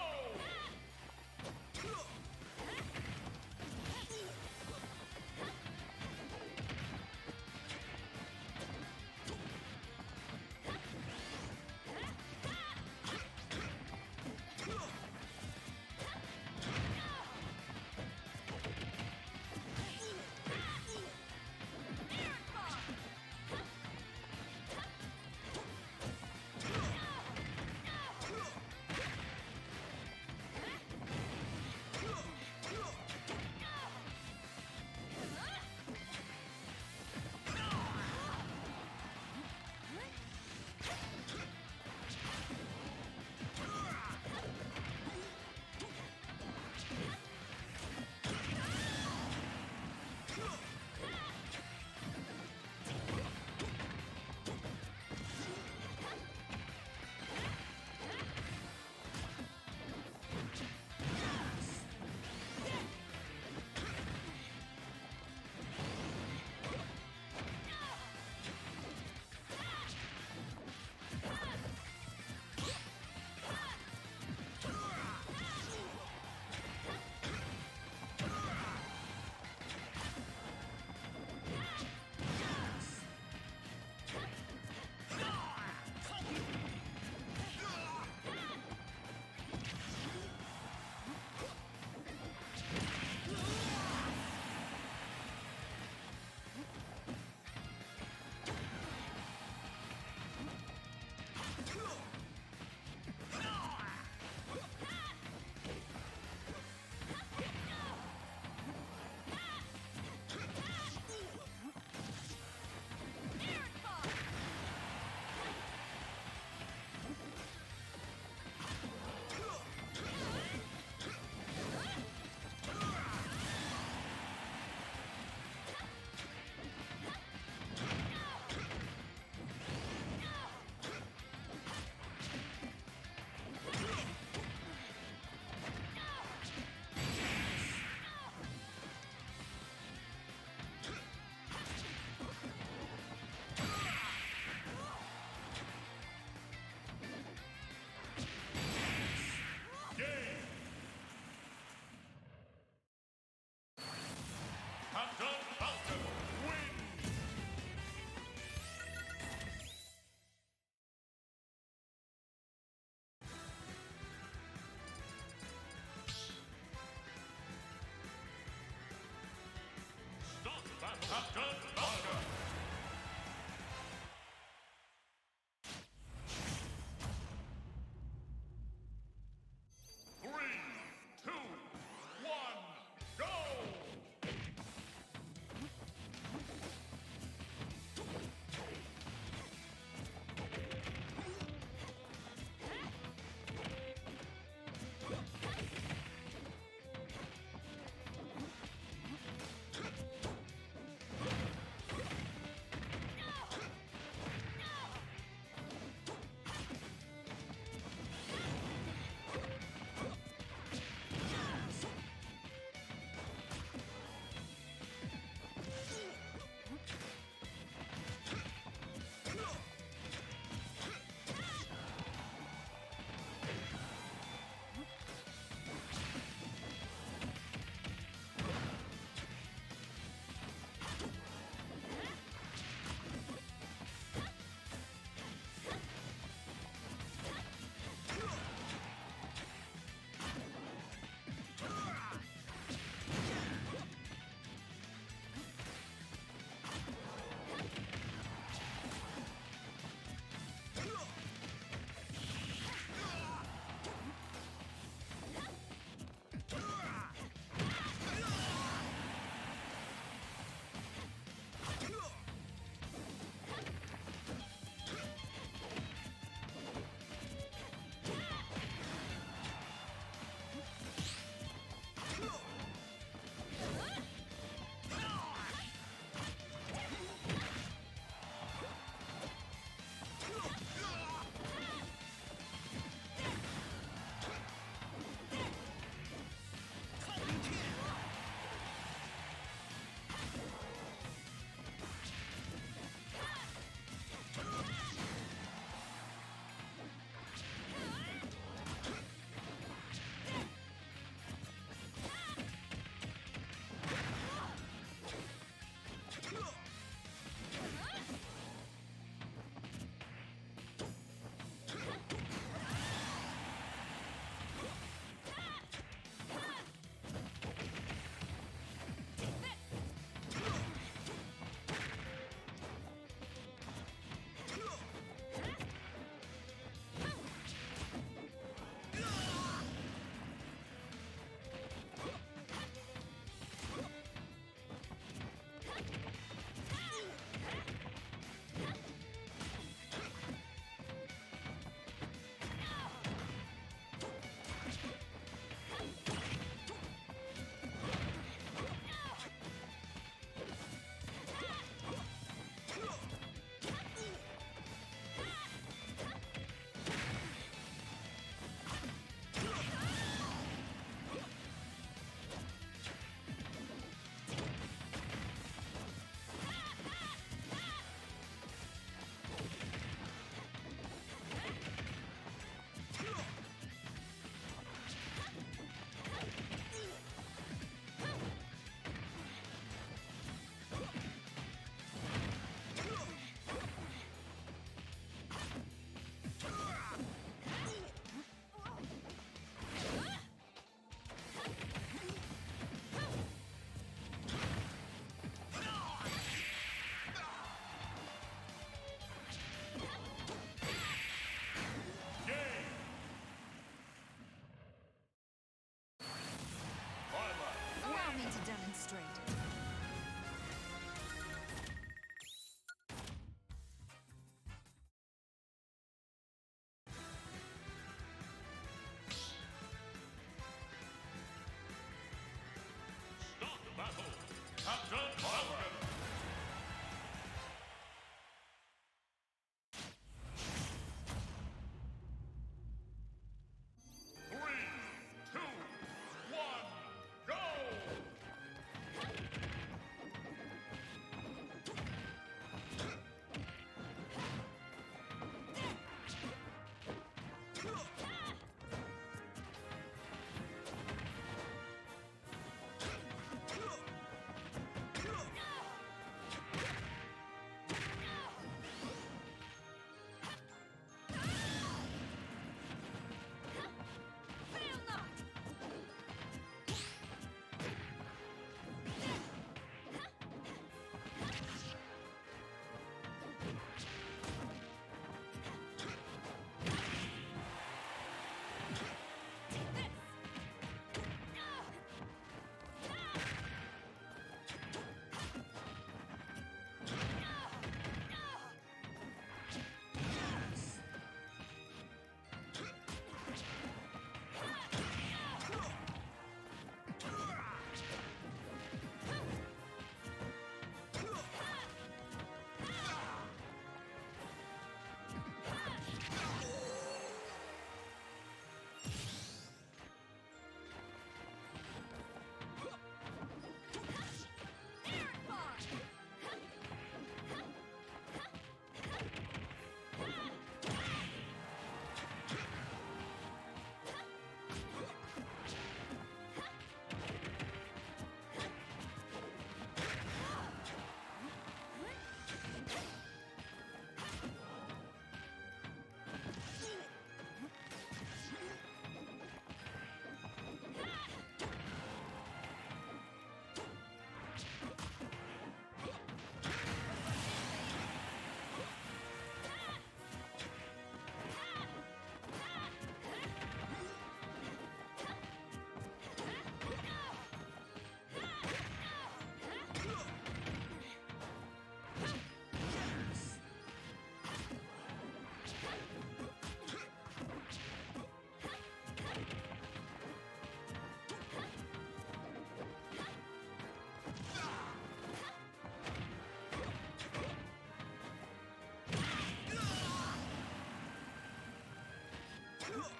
Fail not!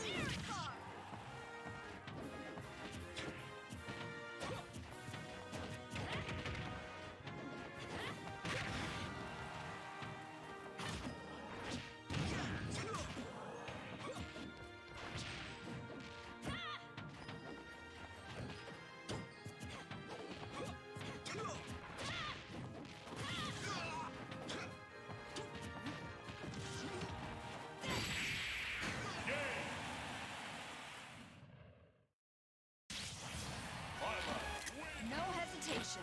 Miracle! No hesitation.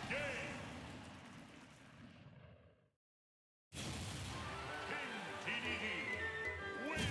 Game. King TDD wins.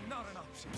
not an option.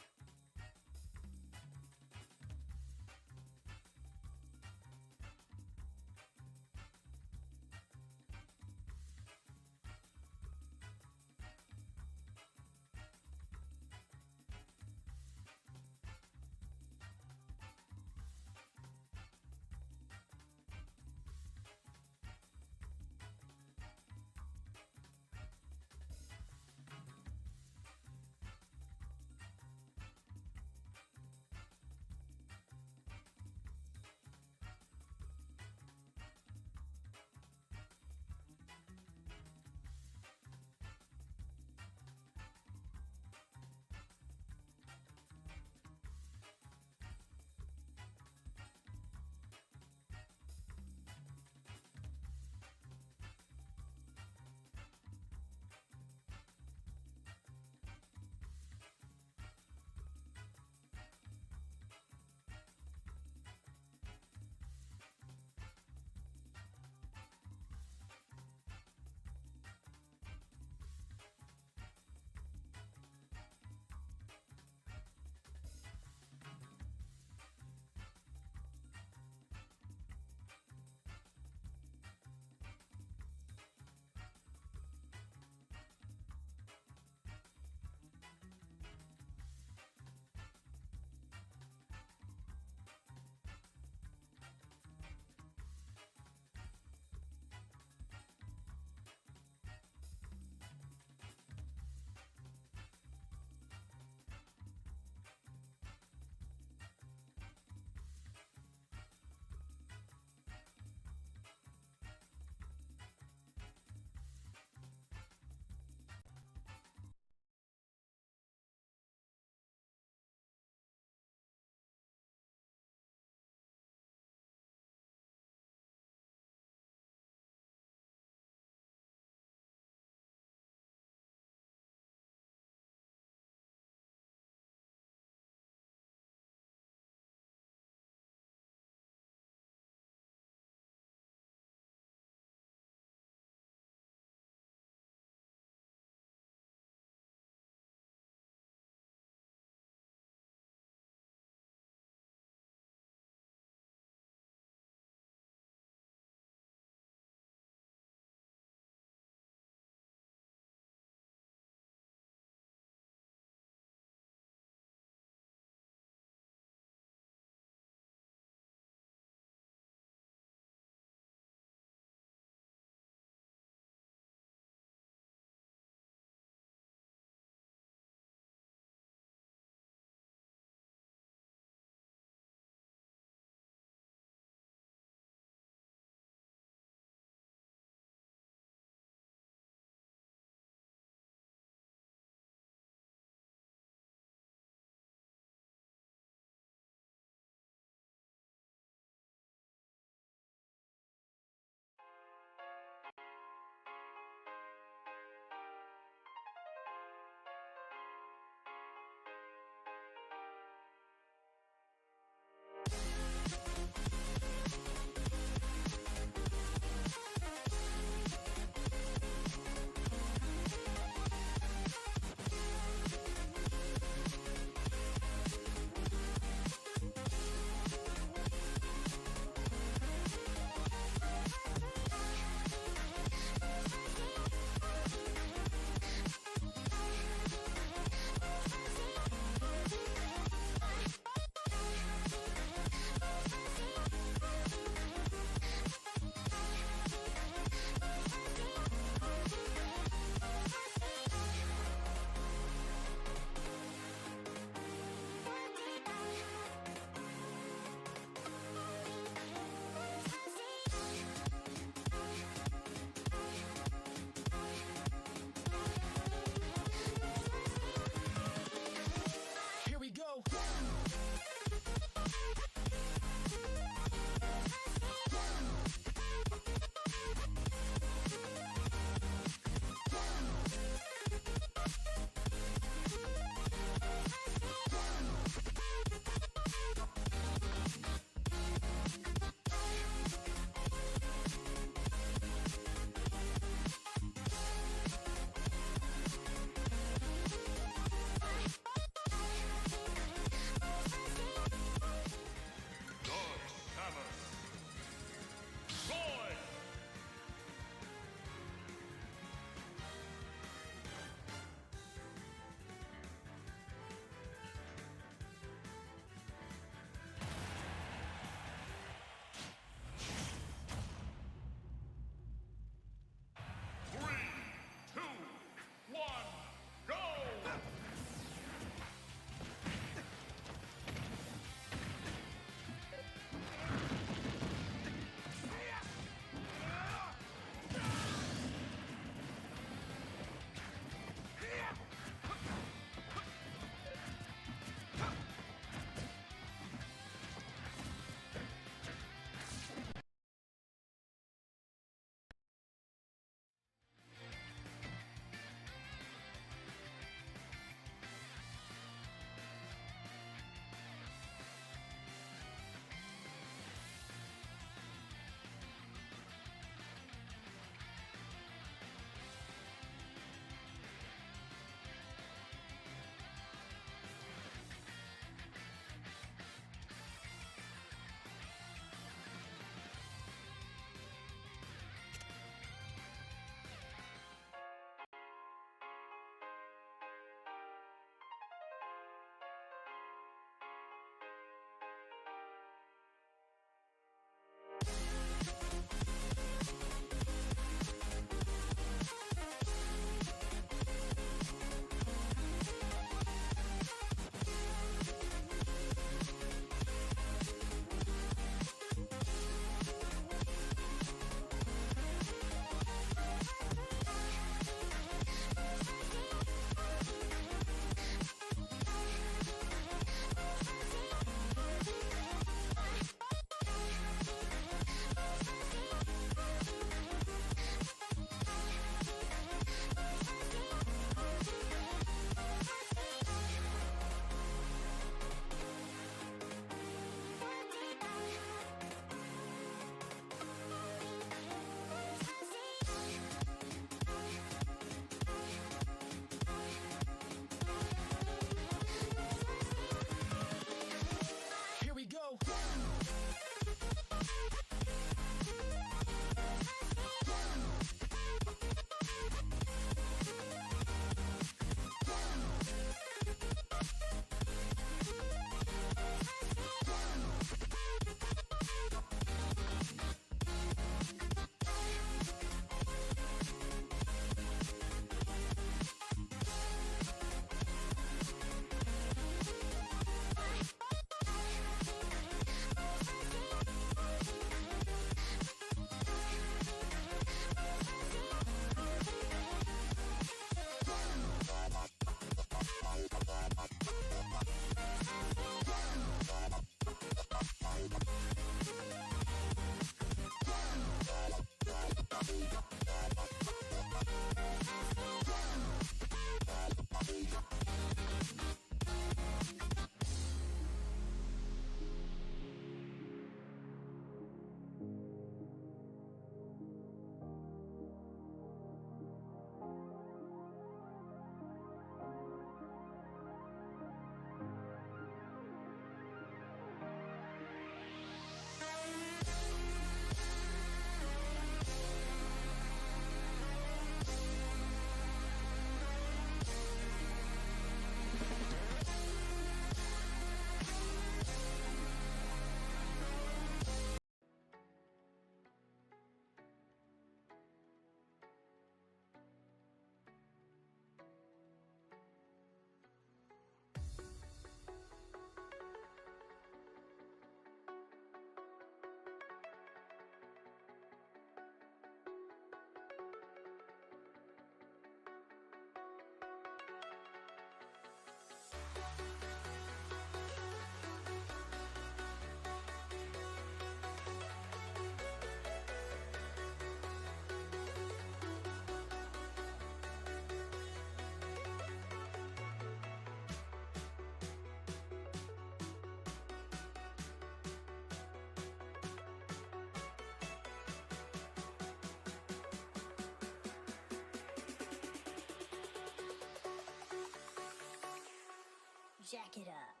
Jack it up.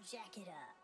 Jack it up.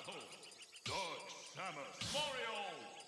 battle, Dark Samus Mario